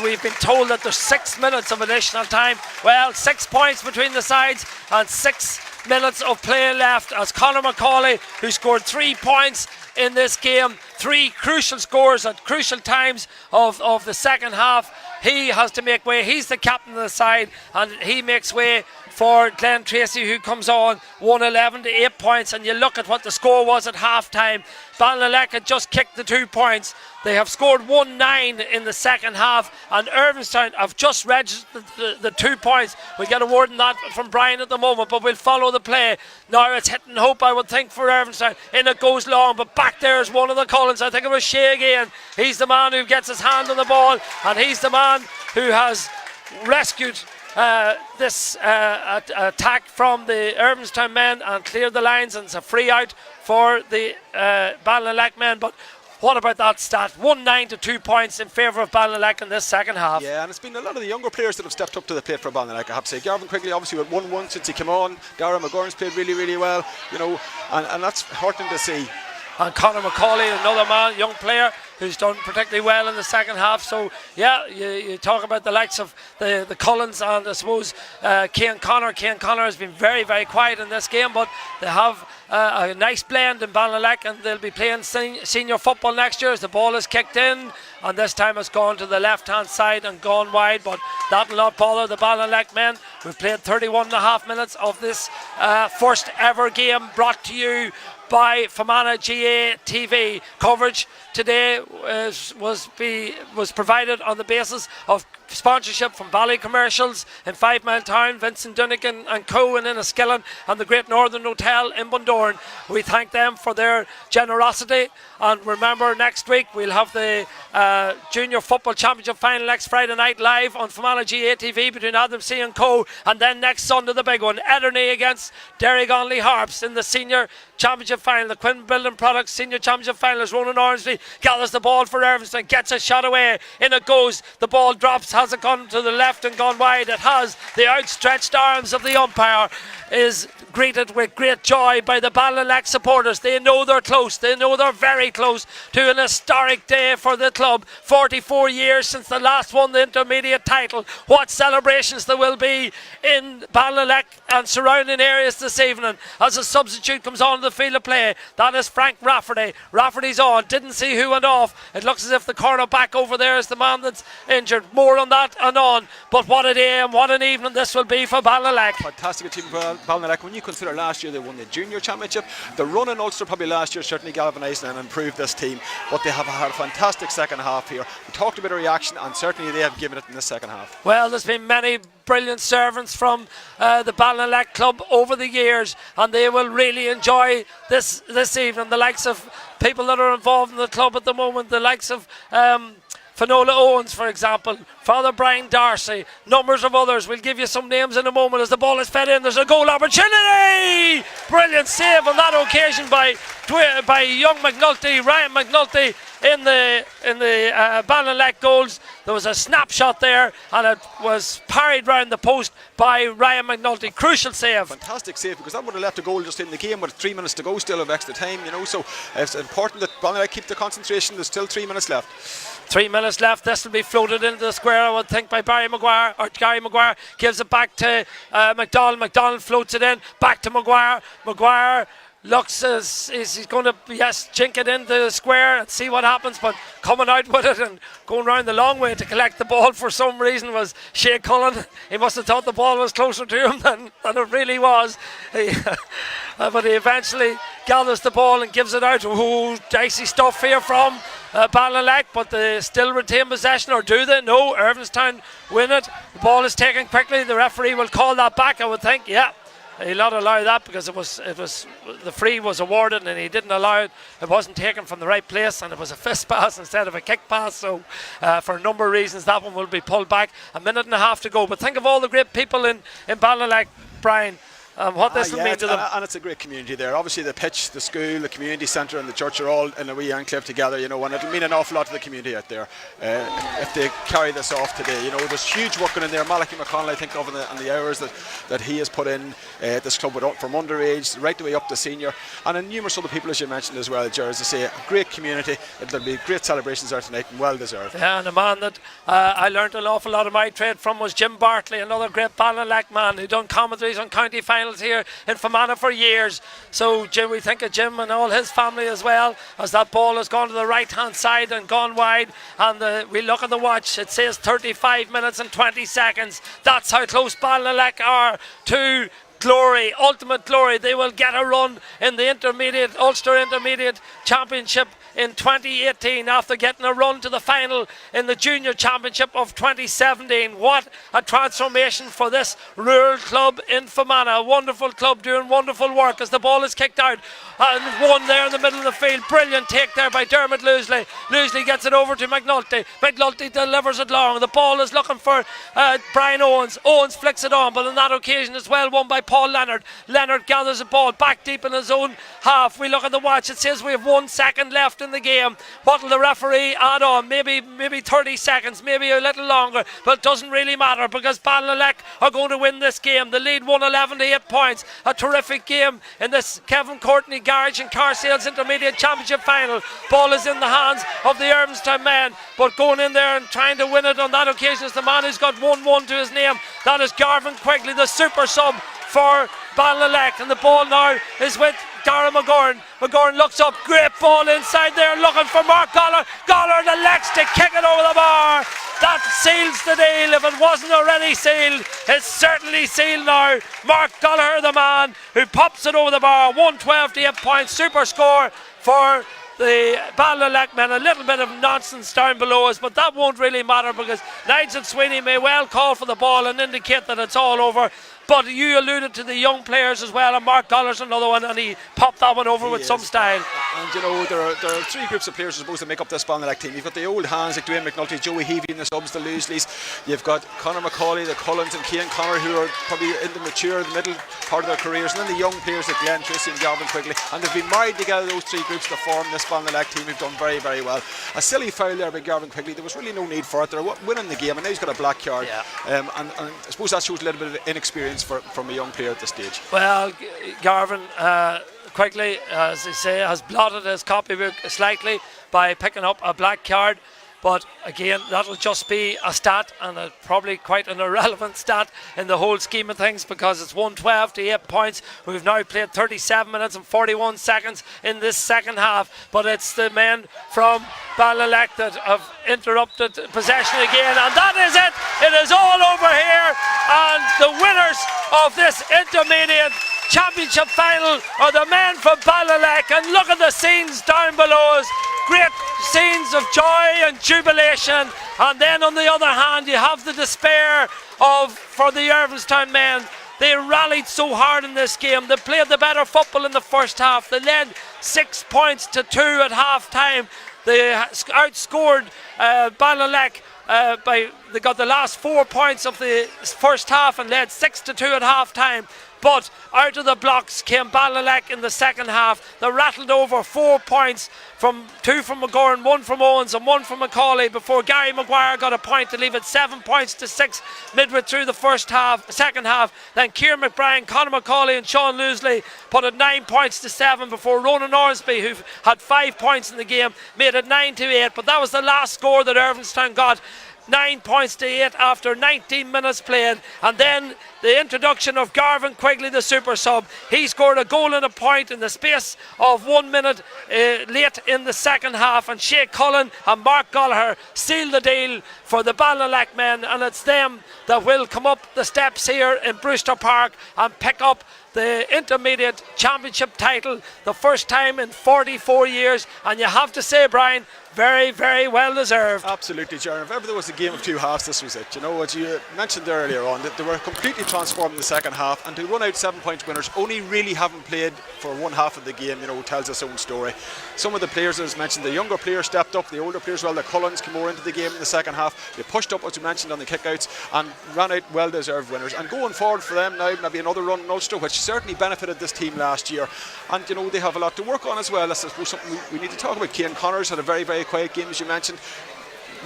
we've been told that there's 6 minutes of additional time. Well, 6 points between the sides and 6 minutes of play left as Conor Macauley, who scored 3 points in this game, 3 crucial scores at crucial times of the second half. He has to make way. He's the captain of the side, and he makes way for Ger Treacy, who comes on 111 to 8 points. And you look at what the score was at half time. Belnaleck had just kicked the 2 points. They have scored 1-9 in the second half, and Irvinestown have just registered the 2 points. We'll get a word on that from Brian at the moment, but we'll follow the play. Now it's hit and hope, I would think, for Irvinestown. In it goes long, but back there is one of the Cullens. I think it was Shea again. He's the man who gets his hand on the ball, and he's the man who has rescued this attack from the Irvinestown men and cleared the lines, and it's a free out for the Belnaleck men. But what about that stat? 1-9 to 2 points in favour of Belnaleck in this second half. Yeah, and it's been a lot of the younger players that have stepped up to the plate for Belnaleck, I have to say. Garvin Quigley obviously with 1-1 since he came on. Darragh McGorn's played really, really well, you know, and that's heartening to see. And Conor Macauley, another man, young player, who's done particularly well in the second half. So, yeah, you talk about the likes of the Cullens and I suppose Cian Connor. Cian Connor has been very, very quiet in this game, but they have a nice blend in Belnaleck, and they'll be playing senior football next year as the ball is kicked in, and this time it's gone to the left-hand side and gone wide, but that will not bother the Belnaleck men. We've played 31.5 minutes of this first ever game brought to you by Fermanagh GA TV. Coverage today was provided on the basis of sponsorship from Valley Commercials in 5 Mile Town, Vincent Dunnigan and Co in Enniskillen, and the Great Northern Hotel in Bundoran. We thank them for their generosity, and remember, next week we'll have the Junior Football Championship final next Friday night live on Fermanagh GA TV between Anthem and Co, and then next Sunday the big one, Ederney against Derry Gonley Harps in the Senior Championship final. The Quinn Building Products Senior Championship final is Ronan Ormsby gathers the ball for Irvinestown, gets a shot away, in it goes, the ball drops. Has it gone to the left and gone wide? It has. The outstretched arms of the umpire is greeted with great joy by the Belnaleck supporters. They know they're close. They know they're very close to an historic day for the club. 44 years since the last won the intermediate title. What celebrations there will be in Belnaleck and surrounding areas this evening as a substitute comes on the field of play. That is Frank Rafferty. Rafferty's on. Didn't see who went off. It looks as if the corner back over there is the man that's injured. More on that and on. But what a day and what an evening this will be for Belnaleck. Fantastic team for Belnaleck. When you consider last year they won the junior championship, the run in Ulster probably last year certainly galvanised and improved this team, but they have had a fantastic second half here. We talked about a reaction, and certainly they have given it in the second half. Well, there's been many brilliant servants from the Belnaleck club over the years, and they will really enjoy this evening. The likes of people that are involved in the club at the moment, the likes of Finola Owens, for example, Father Brian Darcy, numbers of others. We'll give you some names in a moment as the ball is fed in. There's a goal opportunity! Brilliant save on that occasion by young McNulty, Ryan McNulty, in the Belnaleck goals. There was a snapshot there, and it was parried round the post by Ryan McNulty. Crucial save. Fantastic save, because that would have left a goal just in the game with 3 minutes to go, still of extra time, you know. So it's important that Belnaleck keep the concentration. There's still 3 minutes left. 3 minutes left. This will be floated into the square, I would think, by Gary Maguire gives it back to McDonald. McDonald floats it in, back to Maguire. Maguire looks as he's going to, chink it into the square and see what happens, but coming out with it and going round the long way to collect the ball for some reason was Shea Cullen. He must have thought the ball was closer to him than it really was. But he eventually gathers the ball and gives it out. Ooh, dicey stuff here from Belnaleck, but they still retain possession, or do they? No, Irvinestown win it. The ball is taken quickly. The referee will call that back, I would think. Yeah. He'll not allow that, because it was the free was awarded and he didn't allow it. It wasn't taken from the right place, and it was a fist pass instead of a kick pass. So for a number of reasons, that one will be pulled back. A minute and a half to go. But think of all the great people in Belnaleck, Brian. What this will mean to them. And it's a great community there. Obviously the pitch, the school, the community centre and the church are all in a wee enclave together, you know, and it'll mean an awful lot to the community out there if they carry this off today. You know, there's huge work going in there. Malachy McConnell, I think, of and the hours that he has put in at this club from underage right the way up to senior, and in numerous other people, as you mentioned as well, Ger. As I say, a great community. There'll be great celebrations there tonight, and well deserved. Yeah, and a man that I learned an awful lot of my trade from was Jim Bartley, another great Belnaleck man who done commentaries on county finals here in Fermanagh for years. So Jim, we think of Jim and all his family as well, as that ball has gone to the right hand side and gone wide, and we look at the watch, it says 35 minutes and 20 seconds. That's how close Belnaleck are to glory, ultimate glory. They will get a run in the Ulster Intermediate Championship in 2018 after getting a run to the final in the Junior Championship of 2017. What a transformation for this rural club in Fermanagh. A wonderful club doing wonderful work as the ball is kicked out and one there in the middle of the field. Brilliant take there by Dermot Loosley. Loosley gets it over to McNulty. McNulty delivers it long. The ball is looking for Brian Owens. Owens flicks it on, but on that occasion as well won by Paul Leonard. Leonard gathers the ball back deep in his own half. We look at the watch, it says we have 1 second left in the game. What will the referee add on? Maybe 30 seconds, maybe a little longer, but it doesn't really matter, because Belnaleck are going to win this game. The lead 111 to 8 points. A terrific game in this Kevin Courtney Garage and Car Sales Intermediate Championship final. Ball is in the hands of the Irvinestown men, but going in there and trying to win it on that occasion is the man who's got 1-1 to his name. That is Garvin Quigley, the super sub for Belnaleck, and the ball now is with Dara McGorn. McGorn looks up, great ball inside there, looking for Mark Goller. Goller elects to kick it over the bar. That seals the deal. If it wasn't already sealed, it's certainly sealed now. Mark Goller, the man who pops it over the bar. 112 to 8 points, super score for the Belnaleck men. A little bit of nonsense down below us, but that won't really matter, because Nigel Sweeney may well call for the ball and indicate that it's all over. But you alluded to the young players as well, and Mark Goller's another one, and he popped that one over with some style. And you know, there are three groups of players, I suppose, that make up this Belnaleck team. You've got the old hands like Dwayne McNulty, Joey Heavey in the subs, the Loosleys. You've got Conor Macauley, the Cullens and Cian Connor, who are probably in the mature, the middle part of their careers, and then the young players like Ger Treacy and Gavin Quigley. And they've been married together, those three groups, to form this Belnaleck team. Who've done very, very well. A silly foul there by Gavin Quigley. There was really no need for it. They're winning the game, and now he's got a black card. Yeah. And I suppose that shows a little bit of inexperience from a young player at this stage. Well, Garvin Quigley, as they say, has blotted his copybook slightly by picking up a black card. But again, that'll just be a stat, and probably quite an irrelevant stat in the whole scheme of things, because it's 112 to 8 points. We've now played 37 minutes and 41 seconds in this second half, but it's the men from Belnaleck that have interrupted possession again, and that is it. It is all over here, and the winners of this intermediate championship final are the men from Belnaleck. And look at the scenes down below us. Great scenes of joy and jubilation, and then on the other hand you have the despair for the Irvinestown men. They rallied so hard in this game. They played the better football in the first half. They led 6 points to 2 at half time. They outscored Belnaleck they got the last 4 points of the first half and led 6-2 at half time. But out of the blocks came Belnaleck in the second half. They rattled over 4 points, from 2 from McGorran, 1 from Owens and 1 from Macauley, before Gary Maguire got a point to leave it 7 points to 6 midway through the second half. Then Kieran McBride, Conor Macauley and Sean Loosley put it 9 points to 7 before Ronan Orsby, who had 5 points in the game, made it 9-8. But that was the last score that Irvinestown got. 9 points to 8 after 19 minutes played, and then the introduction of Garvin Quigley, the super sub. He scored a goal and a point in the space of 1 minute late in the second half, and Shea Cullen and Mark Gallagher sealed the deal for the Belnaleck men, and it's them that will come up the steps here in Brewster Park and pick up the intermediate championship title, the first time in 44 years, and you have to say, Brian, very, very well deserved. Absolutely, Ger. If ever there was a game of two halves, this was it. You know, as you mentioned earlier on, that they were completely transformed in the second half, and to run out 7-point winners, only really having played for one half of the game, you know, tells its own story. Some of the players, as mentioned, the younger players stepped up, the older players, well, the Cullens came more into the game in the second half. They pushed up, as you mentioned, on the kickouts and ran out well-deserved winners. And going forward for them now, maybe another run in Ulster, which certainly benefited this team last year. And, you know, they have a lot to work on as well. That's, I suppose, something we need to talk about. Cian Connors had a very, very quiet game, as you mentioned.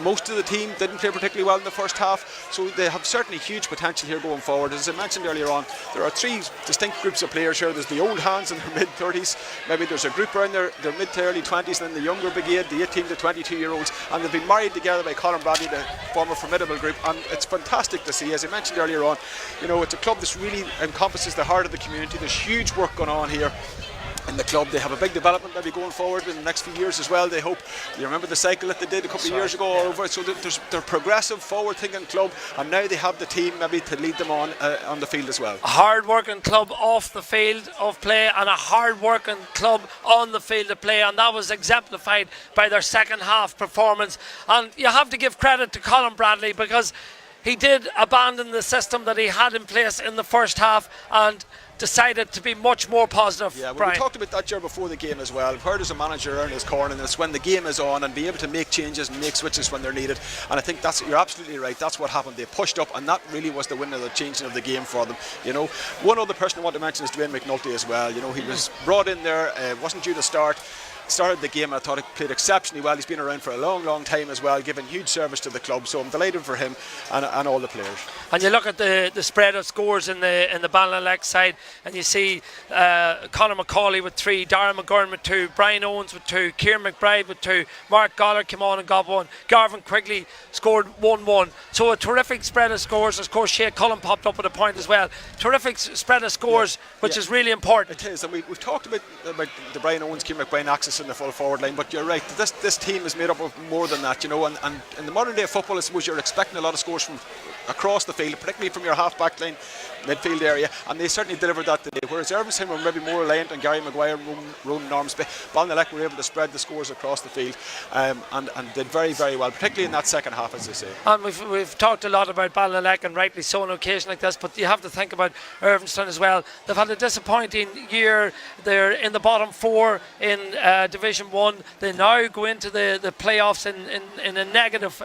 Most of the team didn't play particularly well in the first half, so they have certainly huge potential here going forward. As I mentioned earlier on, there are 3 distinct groups of players here. There's the old hands in their mid-30s, maybe there's a group around their mid to early 20s, and then the younger brigade, the 18 to 22 year olds, and they've been married together by Colin Bradley, the former formidable group, and it's fantastic to see. As I mentioned earlier on, you know, it's a club that really encompasses the heart of the community. There's huge work going on here in the club. They have a big development maybe going forward in the next few years as well. They hope, you remember the cycle that they did a couple of years ago all over, so they're a progressive, forward thinking club, and now they have the team maybe to lead them on the field as well. A hard working club off the field of play, and a hard working club on the field of play, and that was exemplified by their second half performance. And you have to give credit to Colin Bradley, because he did abandon the system that he had in place in the first half and decided to be much more positive. Yeah, well, we talked about that, Ger, before the game as well. Where does a manager earn his corn? And it's when the game is on and be able to make changes and make switches when they're needed. And I think you're absolutely right. That's what happened. They pushed up, and that really was the winner, the changing of the game for them. You know, one other person I want to mention is Dwayne McNulty as well. You know, he was brought in there, wasn't due to started the game. I thought he played exceptionally well. He's been around for a long time as well, giving huge service to the club, so I'm delighted for him and all the players. And you look at the spread of scores in the Belnaleck side, and you see Conor Macauley with 3, Darren McGurn with 2, Brian Owens with 2, Kieran McBride with 2, Mark Gallagher came on and got 1, Garvin Quigley scored 1-1. So a terrific spread of scores. Of course, Shea Cullen popped up with a point as well. Terrific spread of scores, which is really important. It is, and we've talked about the Brian Owens, Kieran McBride access in the full forward line, but you're right, this team is made up of more than that, you know, and in the modern day of football, I suppose you're expecting a lot of scores from across the field, particularly from your half-back line, midfield area, and they certainly delivered that today. Whereas Irvinestown were maybe more reliant on Gary Maguire, Ronan Ormsby, Belnaleck were able to spread the scores across the field and did very, very well, particularly in that second half, as they say. And we've talked a lot about Belnaleck, and rightly so on occasion like this, but you have to think about Irvinestown as well. They've had a disappointing year. They're in the bottom 4 in Division 1. They now go into the playoffs in a negative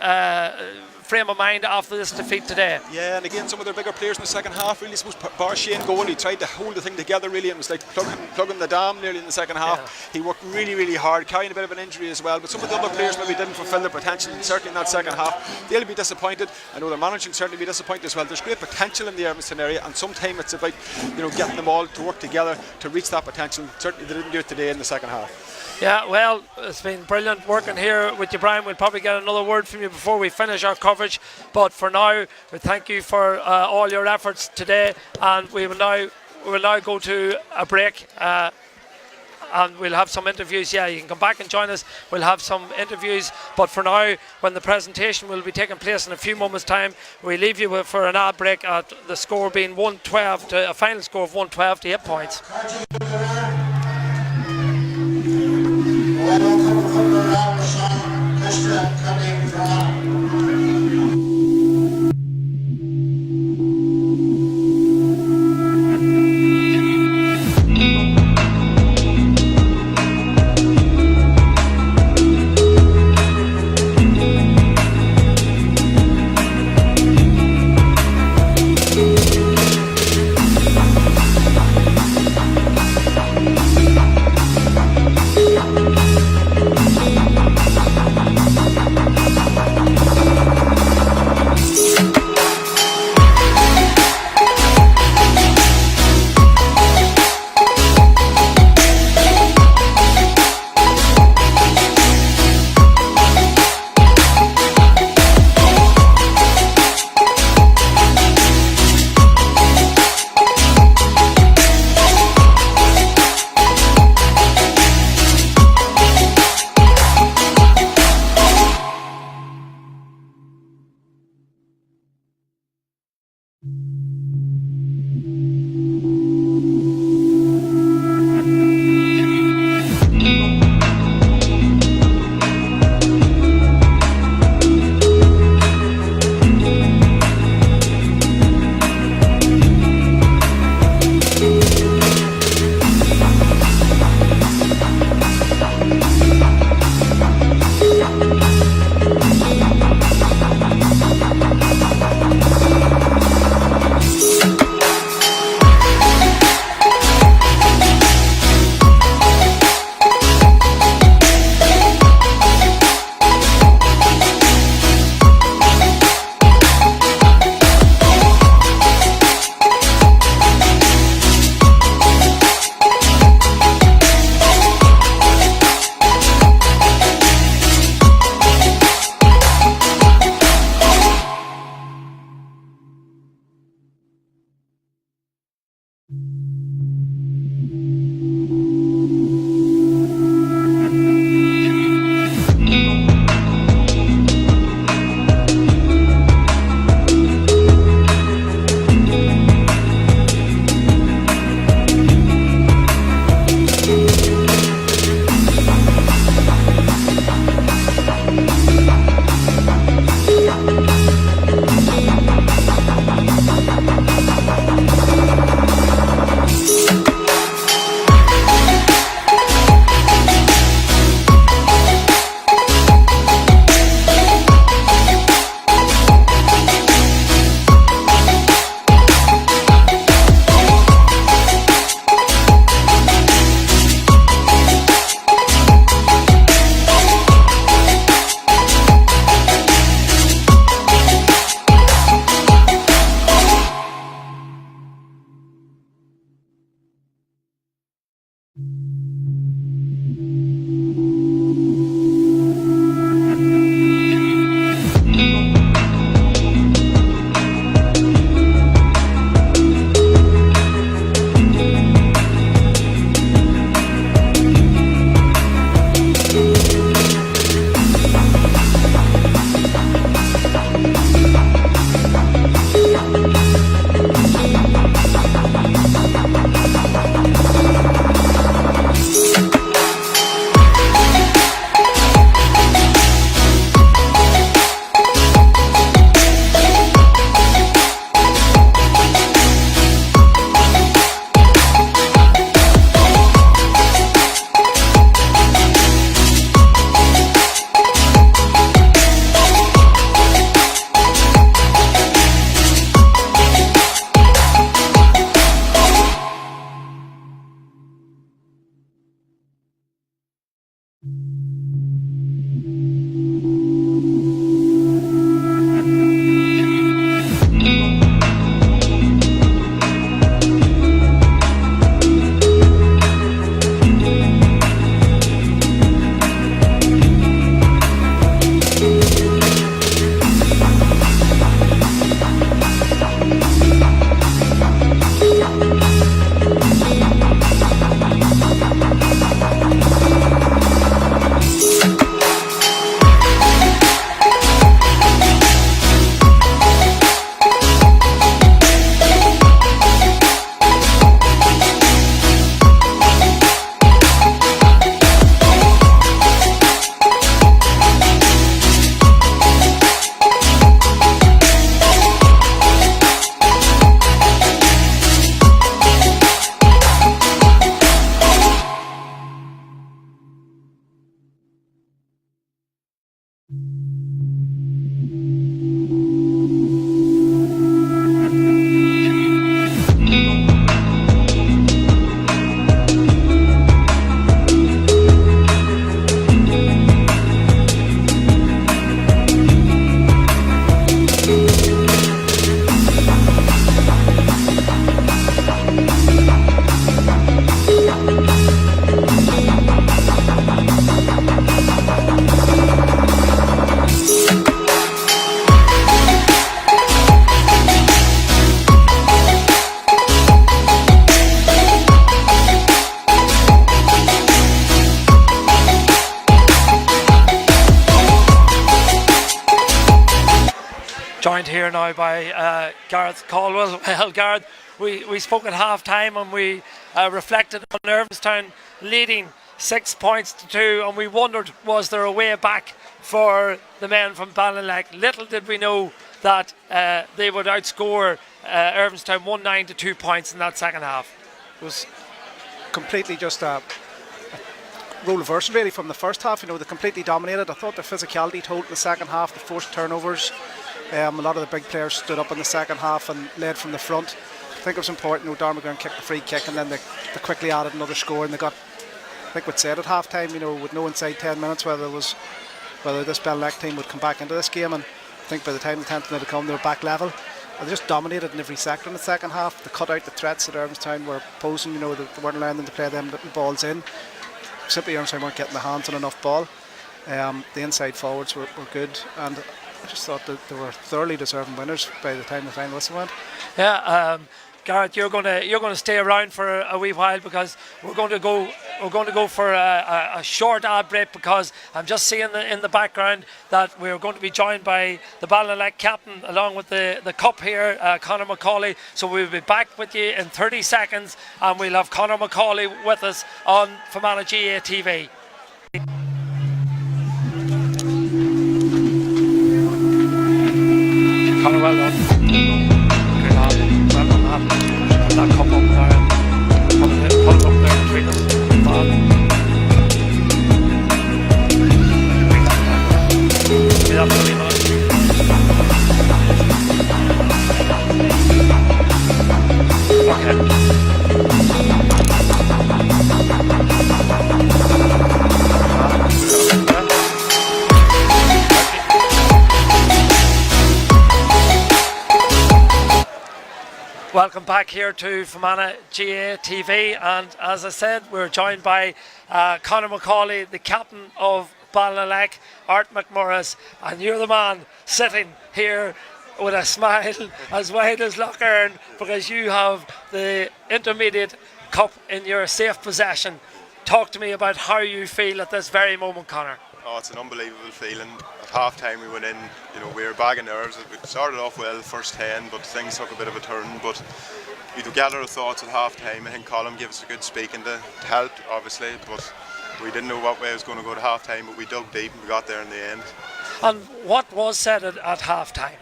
frame of mind after this defeat today. Yeah, and again, some of their bigger players in the second half, really, I suppose, bar Shane goal, he tried to hold the thing together really, and was like plugging the dam nearly in the second half. Yeah. He worked really, really hard, carrying a bit of an injury as well, but some of the other players maybe didn't fulfil their potential, certainly in that second half. They'll be disappointed. I know their manager will certainly be disappointed as well. There's great potential in the Irvinestown area, and sometimes it's about, you know, getting them all to work together to reach that potential. Certainly they didn't do it today in the second half. Yeah, well, it's been brilliant working here with you, Brian. We'll probably get another word from you before we finish our coverage, but for now, we thank you for all your efforts today, and we will now go to a break, and we'll have some interviews. Yeah, you can come back and join us. We'll have some interviews, but for now, when the presentation will be taking place in a few moments' time, we leave you for an ad break at the score being 112 to a final score of 112 to 8 points. Joined here now by Gareth Caldwell. Well, Gareth, we spoke at half time and we reflected on Irvinestown leading 6 points to 2, and we wondered, was there a way back for the men from Belnaleck? Little did we know that they would outscore Irvinestown 1-9 to 2 points in that second half. It was completely just a role reversal really from the first half. They completely dominated. I thought their physicality told in the second half. The forced turnovers. A lot of the big players stood up in the second half and led from the front. I think it was important. Darren McGurn kicked the free kick, and then they quickly added another score, and they got, I think we'd said at half time, with no inside 10 minutes whether this Belnaleck team would come back into this game, and I think by the time the 10th minute had come, they were back level. And they just dominated in every sector in the second half. They cut out the threats that Irvinestown were posing. They weren't allowing them to play them little balls in. Simply Irvinestown weren't getting their hands on enough ball. The inside forwards were good, and I just thought that they were thoroughly deserving winners by the time the final whistle went. Yeah, Gareth, you're going to stay around for a wee while, because we're going to go for a short ad break, because I'm just seeing in the background that we're going to be joined by the Belnaleck captain along with the cup here, Conor Macauley. So we'll be back with you in 30 seconds, and we'll have Conor Macauley with us on Fermanagh GA TV. Conor, well done. Good hand. Well done, that. That cup up there. Put it up there between us. See that really nice. Okay. Welcome back here to Fermanagh GA TV, and as I said, we're joined by Conor Macauley, the captain of Belnaleck Art McMurroughs, and you're the man sitting here with a smile as wide as Loch Earn, because you have the intermediate cup in your safe possession. Talk to me about how you feel at this very moment, Conor. Oh, it's an unbelievable feeling. At half time we went in, we were bagging nerves. We started off well the first 10, but things took a bit of a turn. But we could gather our thoughts at half time. I think Colin gave us a good speaking to help, obviously, but we didn't know what way it was going to go to half time, but we dug deep and we got there in the end. And what was said at half time?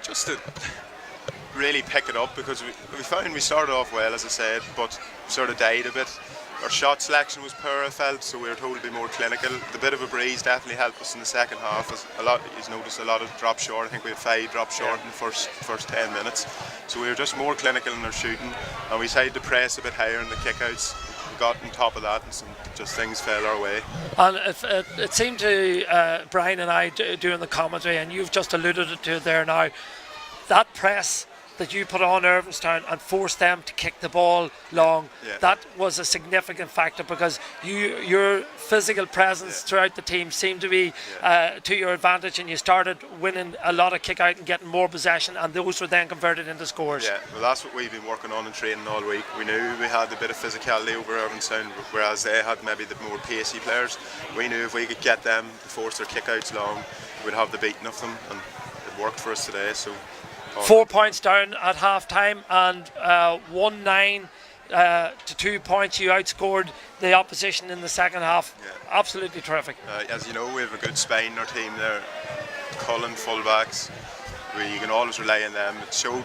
Just to really pick it up, because we found we started off well, as I said, but sort of died a bit. Our shot selection was poor, I felt, so we were told to be more clinical. The bit of a breeze definitely helped us in the second half. He's noticed a lot of drop short. I think we had 5 drop short in the first 10 minutes. So we were just more clinical in our shooting, and we decided to press a bit higher in the kickouts. We got on top of that, and just things fell our way. And it seemed to Brian and I doing the commentary, and you've just alluded to it there now, that press that you put on Irvinestown and forced them to kick the ball long, that was a significant factor, because your physical presence throughout the team seemed to be to your advantage, and you started winning a lot of kick out and getting more possession, and those were then converted into scores. Yeah, well, that's what we've been working on in training all week. We knew we had a bit of physicality over Irvinestown, whereas they had maybe the more pacey players. We knew if we could get them to force their kick outs long, we'd have the beating of them, and it worked for us today. So 4 points down at half time, and 1-9 to 2 points. You outscored the opposition in the second half. Absolutely terrific. As you know, we have a good spine in our team there. Cullen fullbacks, you can always rely on them. It showed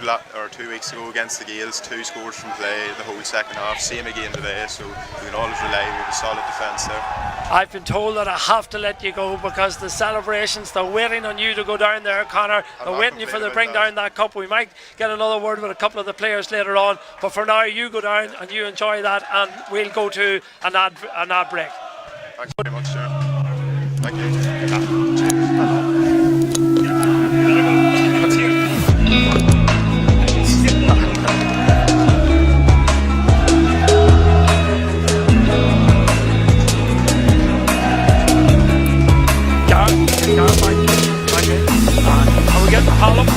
2 weeks ago against the Gaels, 2 scores from play the whole second half. Same again today, so we can always rely on a solid defence there. I've been told that I have to let you go, because the celebrations, they're waiting on you to go down there, Conor. They're waiting you for to bring down that cup. We might get another word with a couple of the players later on, but for now you go down and you enjoy that, and we'll go to an ad break. Thanks very much, sir. Thank you. Are we getting the pile up now?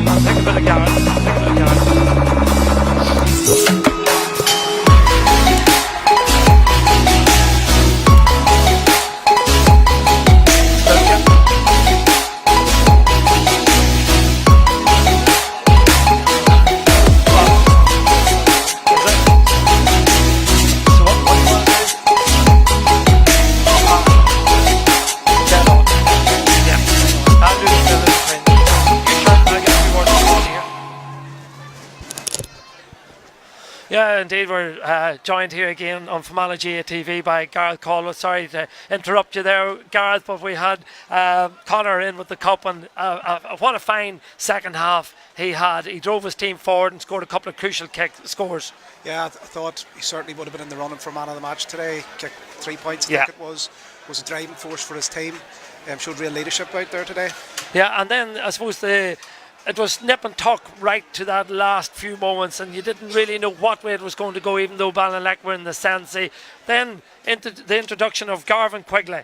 I'll take a bit of Gareth. indeed. We're joined here again on Fermanagh GA TV by Gareth Caldwell. Sorry to interrupt you there, Gareth, but we had Connor in with the cup, and what a fine second half he had. He drove his team forward and scored a couple of crucial scores. Yeah, I thought he certainly would have been in the running for man of the match today. Kicked 3 points, I think it was a driving force for his team. Showed real leadership out there today. Yeah, and then I suppose it was nip and tuck right to that last few moments, and you didn't really know what way it was going to go, even though Belnaleck were in the ascendancy. Then into the introduction of Garvin Quigley.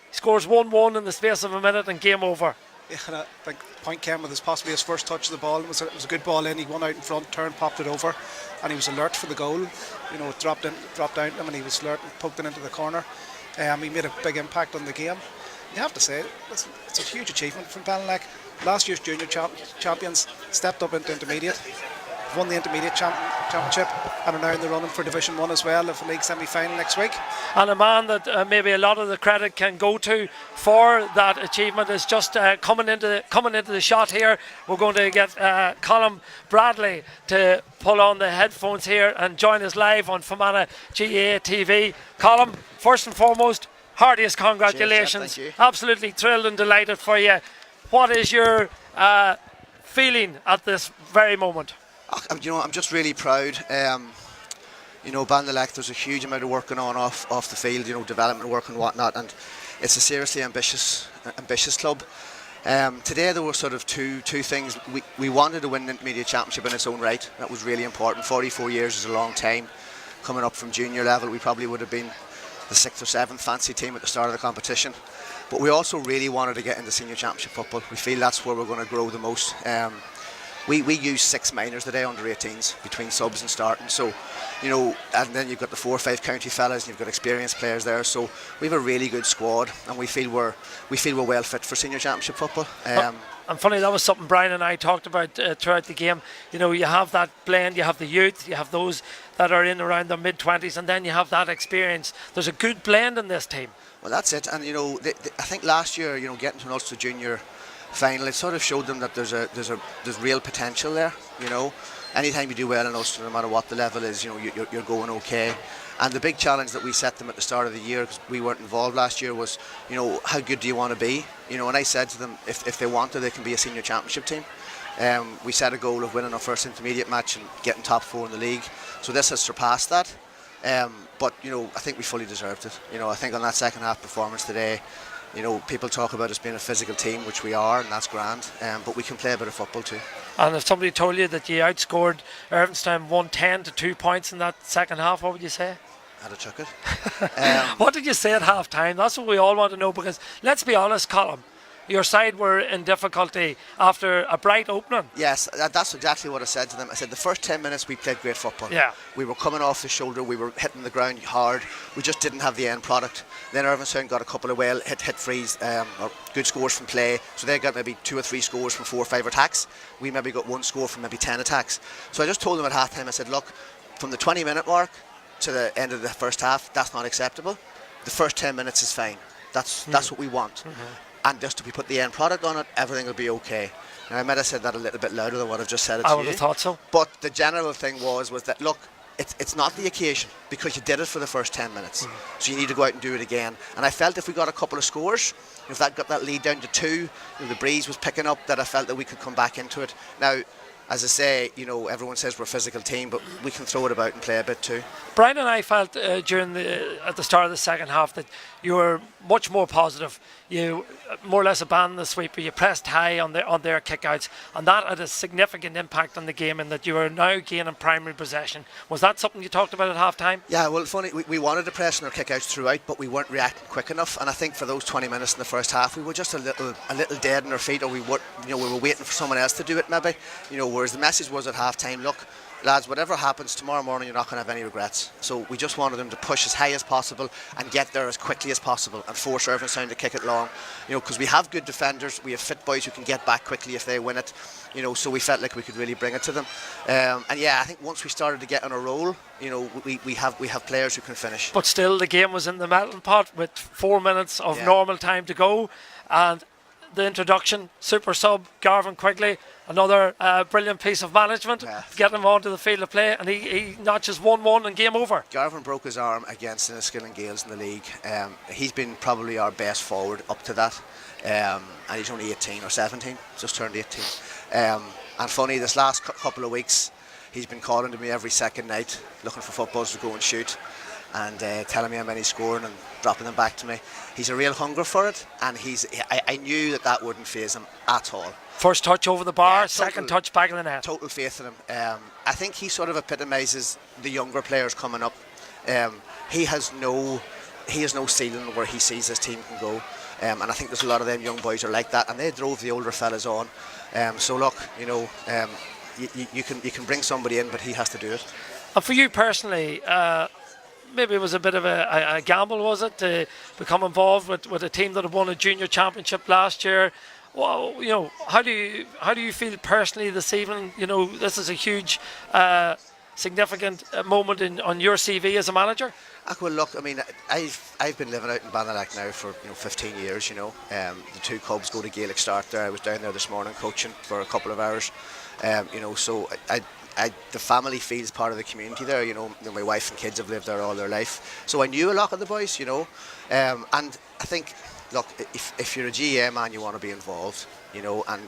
He scores 1-1 in the space of a minute and game over. Yeah, and I think the point came with possibly his first touch of the ball. It was a good ball in. He won out in front, turned, popped it over, and he was alert for the goal. It dropped down to him, and he was alert and poked it into the corner. He made a big impact on the game. You have to say, it's a huge achievement from Belnaleck. Last year's junior champions stepped up into intermediate, won the intermediate championship, and are now in the running for Division 1 as well, of a league semi-final next week. And a man that maybe a lot of the credit can go to for that achievement is just coming into the shot here. We're going to get Colm Bradley to pull on the headphones here and join us live on Fermanagh GA TV. Colm, first and foremost, heartiest congratulations. Cheers, absolutely thrilled and delighted for you. What is your feeling at this very moment? I'm just really proud. Belnaleck, there's a huge amount of work going on off the field, development work and whatnot, and it's a seriously ambitious club. Today there were sort of two things. We wanted to win the intermediate championship in its own right. That was really important. 44 years is a long time. Coming up from junior level, we probably would have been the 6th or 7th fancy team at the start of the competition. But we also really wanted to get into senior championship football. We feel that's where we're going to grow the most. We use 6 minors today, under 18s, between subs and starting. So, and then you've got the 4 or 5 county fellas, and you've got experienced players there. So we have a really good squad, and we feel we're well fit for senior championship football. And funny, that was something Brian and I talked about throughout the game. You have that blend, you have the youth, you have those that are in around their mid-20s, and then you have that experience. There's a good blend in this team. Well, that's it. And I think last year, getting to an Ulster Junior final, it sort of showed them that there's real potential there. Anytime you do well in Ulster, no matter what the level is, you're going okay. And the big challenge that we set them at the start of the year, because we weren't involved last year, was how good do you want to be? And I said to them, if they want to, they can be a senior championship team. We set a goal of winning our first intermediate match and getting top 4 in the league. So this has surpassed that. But I think we fully deserved it. I think on that second half performance today, people talk about us being a physical team, which we are, and that's grand. But we can play a bit of football too. And if somebody told you that you outscored Irvinestown 110 to 2 points in that second half, what would you say? I'd have took it. What did you say at half time? That's what we all want to know, because let's be honest, Colm, your side were in difficulty after a bright opening. Yes, that's exactly what I said to them. I said the first 10 minutes we played great football. Yeah. We were coming off the shoulder, we were hitting the ground hard, we just didn't have the end product. Then Irvinestown got a couple of hit frees, or good scores from play, so they got maybe 2 or 3 scores from 4 or 5 attacks. We maybe got 1 score from maybe 10 attacks. So I just told them at half time, I said, look, from the 20-minute mark to the end of the first half, that's not acceptable. The first 10 minutes is fine. That's what we want. Mm-hmm. And just if we put the end product on it, everything will be okay. Now, I might have said that a little bit louder than what I've just said it to you. I would have thought so. But the general thing was that, look, it's not the occasion, because you did it for the first 10 minutes. Mm-hmm. So you need to go out and do it again. And I felt if we got a couple of scores, if that got that lead down to 2, the breeze was picking up, that I felt that we could come back into it. Now, as I say, everyone says we're a physical team, but we can throw it about and play a bit too. Brian and I felt at the start of the second half that you were much more positive. You more or less abandoned the sweep, but you pressed high on their kickouts, and that had a significant impact on the game, in that you are now gaining primary possession. Was that something you talked about at half time? Yeah, well, funny, we wanted to press on our kickouts throughout, but we weren't reacting quick enough. And I think for those 20 minutes in the first half, we were just a little dead on our feet, or we were waiting for someone else to do it maybe. Whereas the message was at half time, look, lads, whatever happens tomorrow morning, you're not going to have any regrets. So we just wanted them to push as high as possible and get there as quickly as possible and force Irvinestown to kick it long. Because we have good defenders, we have fit boys who can get back quickly if they win it. So we felt like we could really bring it to them. And yeah, I think once we started to get on a roll, we have players who can finish. But still, the game was in the melting pot with 4 minutes of normal time to go, and the introduction, super sub Garvin Quigley, another brilliant piece of management, getting him onto the field of play, and he notches 1-1 and game over. Garvin broke his arm against Enniskillen Gales in the league. He's been probably our best forward up to that, and he's only 18 or 17, just turned 18. And funny, this last couple of weeks, he's been calling to me every second night, looking for footballs to go and shoot, and telling me how many he's scoring and dropping them back to me. He's a real hunger for it, and I knew that wouldn't faze him at all. First touch over the bar, Yeah, second touch back in the net. Total faith in him. I think he sort of epitomises the younger players coming up. He has no ceiling where he sees his team can go, and I think there's a lot of them young boys are like that, and they drove the older fellas on. So look, you know, you can bring somebody in, but he has to do it. And for you personally, maybe it was a bit of a gamble, was it, to become involved with a team that had won a junior championship last year? Well, you know, how do you feel personally this evening? You know, this is a huge, significant moment on your CV as a manager. Well, look, I mean, I've been living out in Belnaleck now for 15 years. You know, the two clubs go to Gaelic start there. I was down there this morning coaching for a couple of hours. You know, so the family feels part of the community there. You know, my wife and kids have lived there all their life, so I knew a lot of the boys. You know, and I think, look, if you're a GA man, you want to be involved. You know, and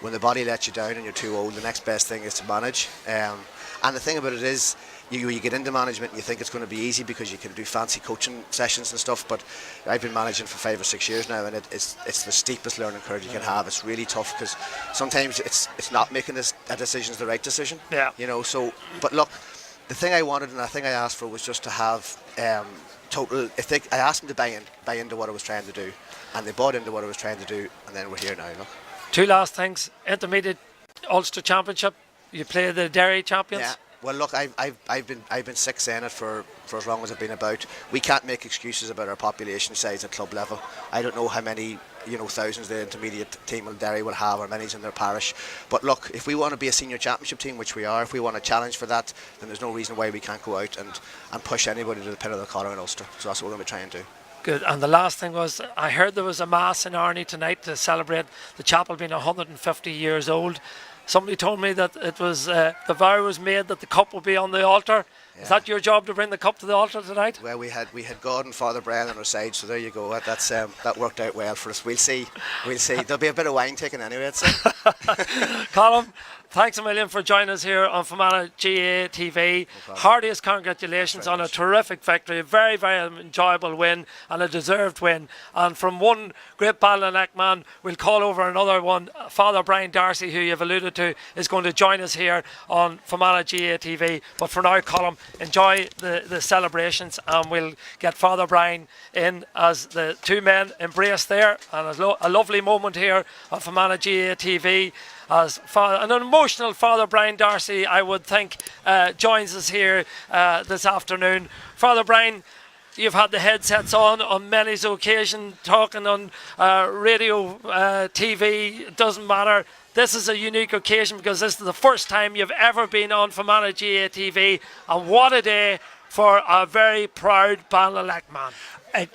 when the body lets you down and you're too old, the next best thing is to manage. And the thing about it is, you get into management and you think it's going to be easy because you can do fancy coaching sessions and stuff, but I've been managing for 5 or 6 years now, and it's the steepest learning curve you can have. It's really tough because sometimes it's not making a decision is the right decision. Yeah. You know, so, but look, the thing I wanted and the thing I asked for was just to have total. I asked them to buy into what I was trying to do, and they bought into what I was trying to do, and then we're here now. Look. Two last things: intermediate Ulster Championship. You play the Derry champions. Yeah. Well, look, I've been sick saying it for as long as I've been about. We can't make excuses about our population size at club level. I don't know how many thousands the intermediate team in Derry will have, or many's in their parish. But look, if we want to be a senior championship team, which we are, if we want to challenge for that, then there's no reason why we can't go out and push anybody to the pin of the collar in Ulster. So that's what we're going to try and do. Good. And the last thing was, I heard there was a mass in Arnie tonight to celebrate the chapel being 150 years old. Somebody told me that it was the vow was made that the cup will be on the altar. Yeah. Is that your job to bring the cup to the altar tonight? Well, we had God and Father Brian on our side, so there you go. That worked out well for us. We'll see. There'll be a bit of wine taken anyway, I'd say. Colin, thanks a million for joining us here on Fermanagh GA TV. No, heartiest congratulations on a terrific victory, a very, very enjoyable win and a deserved win. And from one great Belnaleck man, we'll call over another one. Father Brian Darcy, who you've alluded to, is going to join us here on Fermanagh GA TV. But for now, Colin, enjoy the celebrations, and we'll get Father Brian in as the two men embrace there, and a lovely moment here on Fermanagh GA TV. As an emotional Father Brian Darcy, I would think, joins us here this afternoon. Father Brian, you've had the headsets on many occasions, talking on radio, TV, it doesn't matter. This is a unique occasion because this is the first time you've ever been on Fermanagh GA TV, and what a day for a very proud Belnaleck man.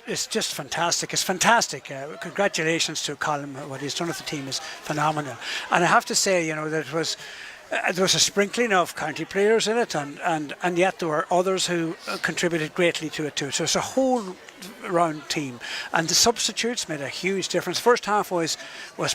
It's just fantastic. It's fantastic. Congratulations to Colin. What he's done with the team is phenomenal. And I have to say, that there was a sprinkling of county players in it, and yet there were others who contributed greatly to it too. So it's a whole round team, and the substitutes made a huge difference. First half was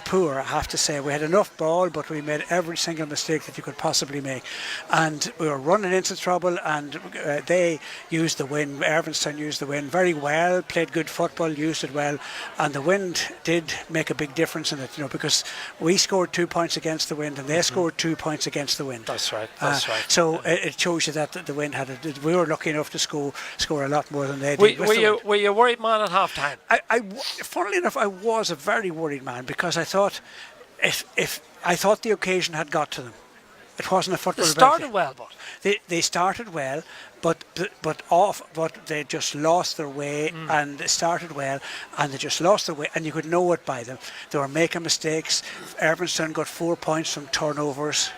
poor, I have to say. We had enough ball, but we made every single mistake that you could possibly make, and we were running into trouble, and they used the wind. Irvinestown used the wind very well, played good football, used it well, and the wind did make a big difference in it, because we scored 2 points against the wind and they scored 2 points against the wind. That's right. So it shows you that the wind we were lucky enough to score a lot more than they did. Were you worried man at half time? Funnily enough, I was a very worried man, because I thought if I thought the occasion had got to them. It wasn't a football. They started well, but they started well, but they just lost their way, and they started well, and they just lost their way, and you could know it by them. They were making mistakes. Irvinestown got 4 points from turnovers.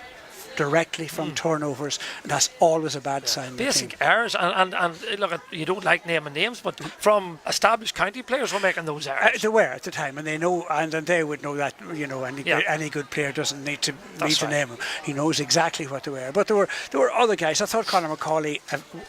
directly from turnovers, and that's always a bad sign. Basic errors, and look, you don't like naming names, but from established county players were making those errors. They were at the time, and they know, and they would know that, any good player doesn't need to name them. He knows exactly what they were. But there were other guys. I thought Conor Macauley,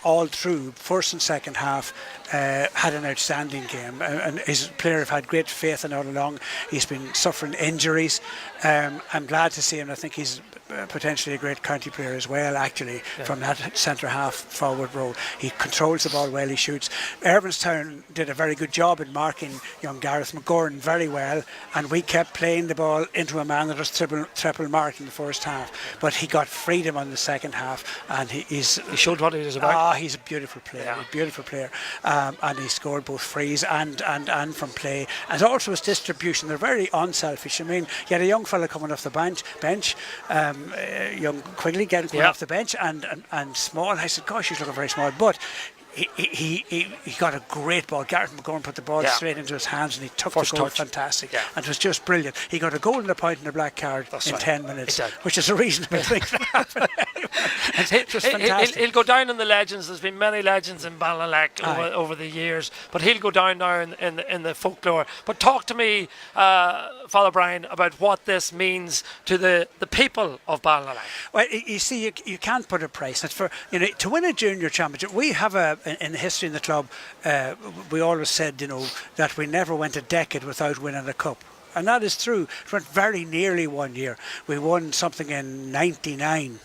all through first and second half, had an outstanding game, and his player have had great faith in all along. He's been suffering injuries. I'm glad to see him. I think he's potentially a great county player as well, actually, from that centre half forward role. He controls the ball well, he shoots. Irvinestown did a very good job in marking young Gareth McGorn very well, and we kept playing the ball into a man that was triple marked in the first half, but he got freedom on the second half, and he showed what he was about. He's a beautiful player, and he scored both frees and from play, and also his distribution. They're very unselfish. I mean, you had a young fella coming off the bench, young Quigley going off the bench, and small. I said, gosh, he's looking very small, but he got a great ball. Gareth McGorn put the ball straight into his hands, and he took the goal fantastic. And it was just brilliant. He got a goal and a point and a black card in 10 minutes, which is a reasonable thing to happen. It was fantastic. He'll go down in the legends. There's been many legends in Belnaleck over the years, but he'll go down now in the folklore. But talk to me, Father Brian, about what this means to the people of Belnaleck. Well, you see, you can't put a price. It's for to win a junior championship. We have in the history in the club, we always said, that we never went a decade without winning a cup. And that is true. It went very nearly one year. We won something in 99,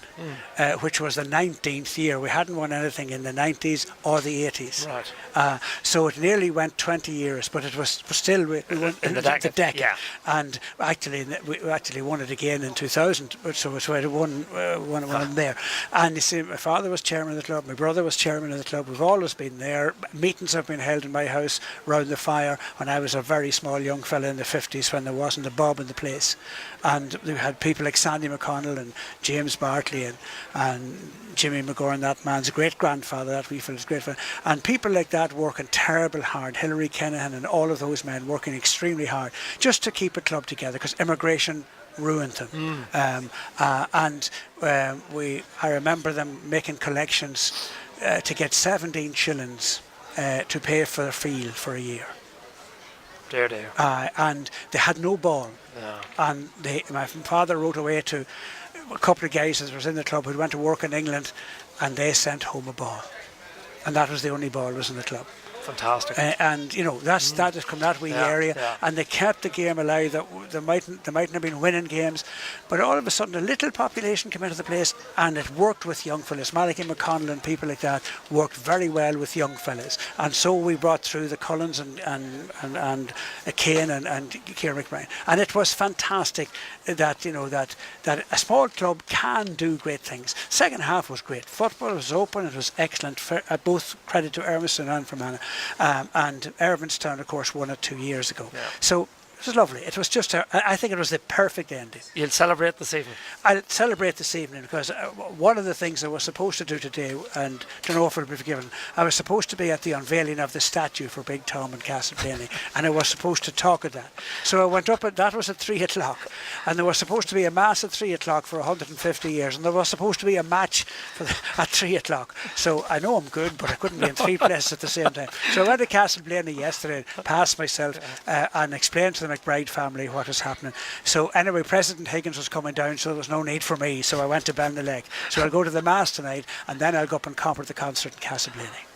which was the 19th year. We hadn't won anything in the 90s or the 80s. Right. So it nearly went 20 years, but it was still we won in the decade. Yeah. And we actually won it again in 2000. So we had won there. And you see, my father was chairman of the club. My brother was chairman of the club. We've always been there. Meetings have been held in my house round the fire when I was a very small young fella in the 50s, when there wasn't a bob in the place, and we had people like Sandy McConnell and James Bartley and Jimmy McGorn, that man's great grandfather, that wee fella's great friend, and people like that working terrible hard. Hilary Kinahan and all of those men working extremely hard just to keep a club together, because immigration ruined them. I remember them making collections to get 17 shillings to pay for their field for a year. Dear. And they had no ball. And my father wrote away to a couple of guys that was in the club who went to work in England, and they sent home a ball. And that was the only ball that was in the club. Fantastic. And that is from that wee area, and they kept the game alive. That they mightn't have been winning games, but all of a sudden a little population came into the place, and it worked with young fellas. Malachy McConnell and people like that worked very well with young fellas, and so we brought through the Cullens and Kane and Ger McBride, and it was fantastic that that a small club can do great things. Second half was great. Football was open. It was excellent. Both credit to Irvinestown and Fermanagh. And Irvinestown, of course, won it 2 years ago. So it was lovely. It was just I think it was the perfect ending. You'll celebrate this evening? I'll celebrate this evening, because one of the things I was supposed to do today, and don't know if it'll be forgiven, I was supposed to be at the unveiling of the statue for Big Tom in Castleblaney, and I was supposed to talk at that. So I went up, that was at 3 o'clock, and there was supposed to be a mass at 3 o'clock for 150 years, and there was supposed to be a match at 3 o'clock. So I know I'm good, but I couldn't be in three places at the same time. So I went to Castleblaney yesterday, passed myself, and explained to the McBride family what was happening. So anyway, President Higgins was coming down, so there was no need for me, so I went to Belnaleck. So I'll go to the Mass tonight, and then I'll go up and comp the concert in Castleblaney.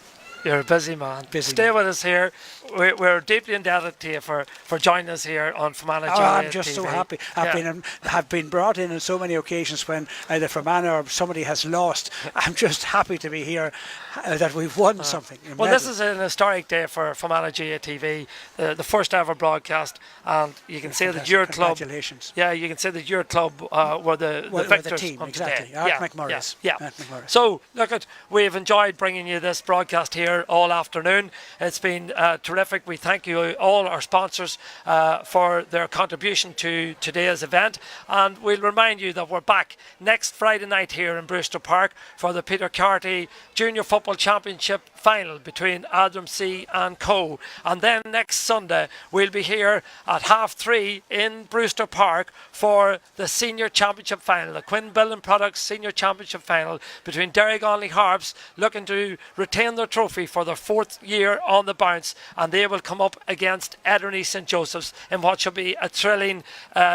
You're a busy man. Stay with us here. We're deeply indebted to you for joining us here on Fermanagh GAA I'm just TV. so happy. I've been brought in on so many occasions when either Fermanagh or somebody has lost. I'm just happy to be here, that we've won something. Well, this is an historic day for Fermanagh GAA TV, the first ever broadcast, and you can say that your club. Congratulations. Yeah, you can say that your club were the victors. The team, on exactly. Today. Art McMurroughs. Yeah. Art McMurroughs. So, look, we've enjoyed bringing you this broadcast here here all afternoon. It's been terrific. We thank you all our sponsors for their contribution to today's event, and we'll remind you that we're back next Friday night here in Brewster Park for the Peter Carty Junior Football Championship final between Adamsea and Co. And then next Sunday we'll be here at 3:30 in Brewster Park for the Senior Championship final, the Quinn Building Products Senior Championship final between Derrygonley Harps, looking to retain their trophy for their 4th year on the bounce, and they will come up against Ederney St Joseph's in what should be a thrilling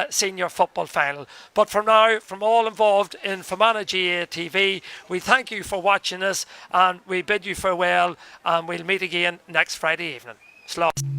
senior football final. But for now, from all involved in Fermanagh GA TV, we thank you for watching us and we bid you farewell, and we'll meet again next Friday evening. Slán.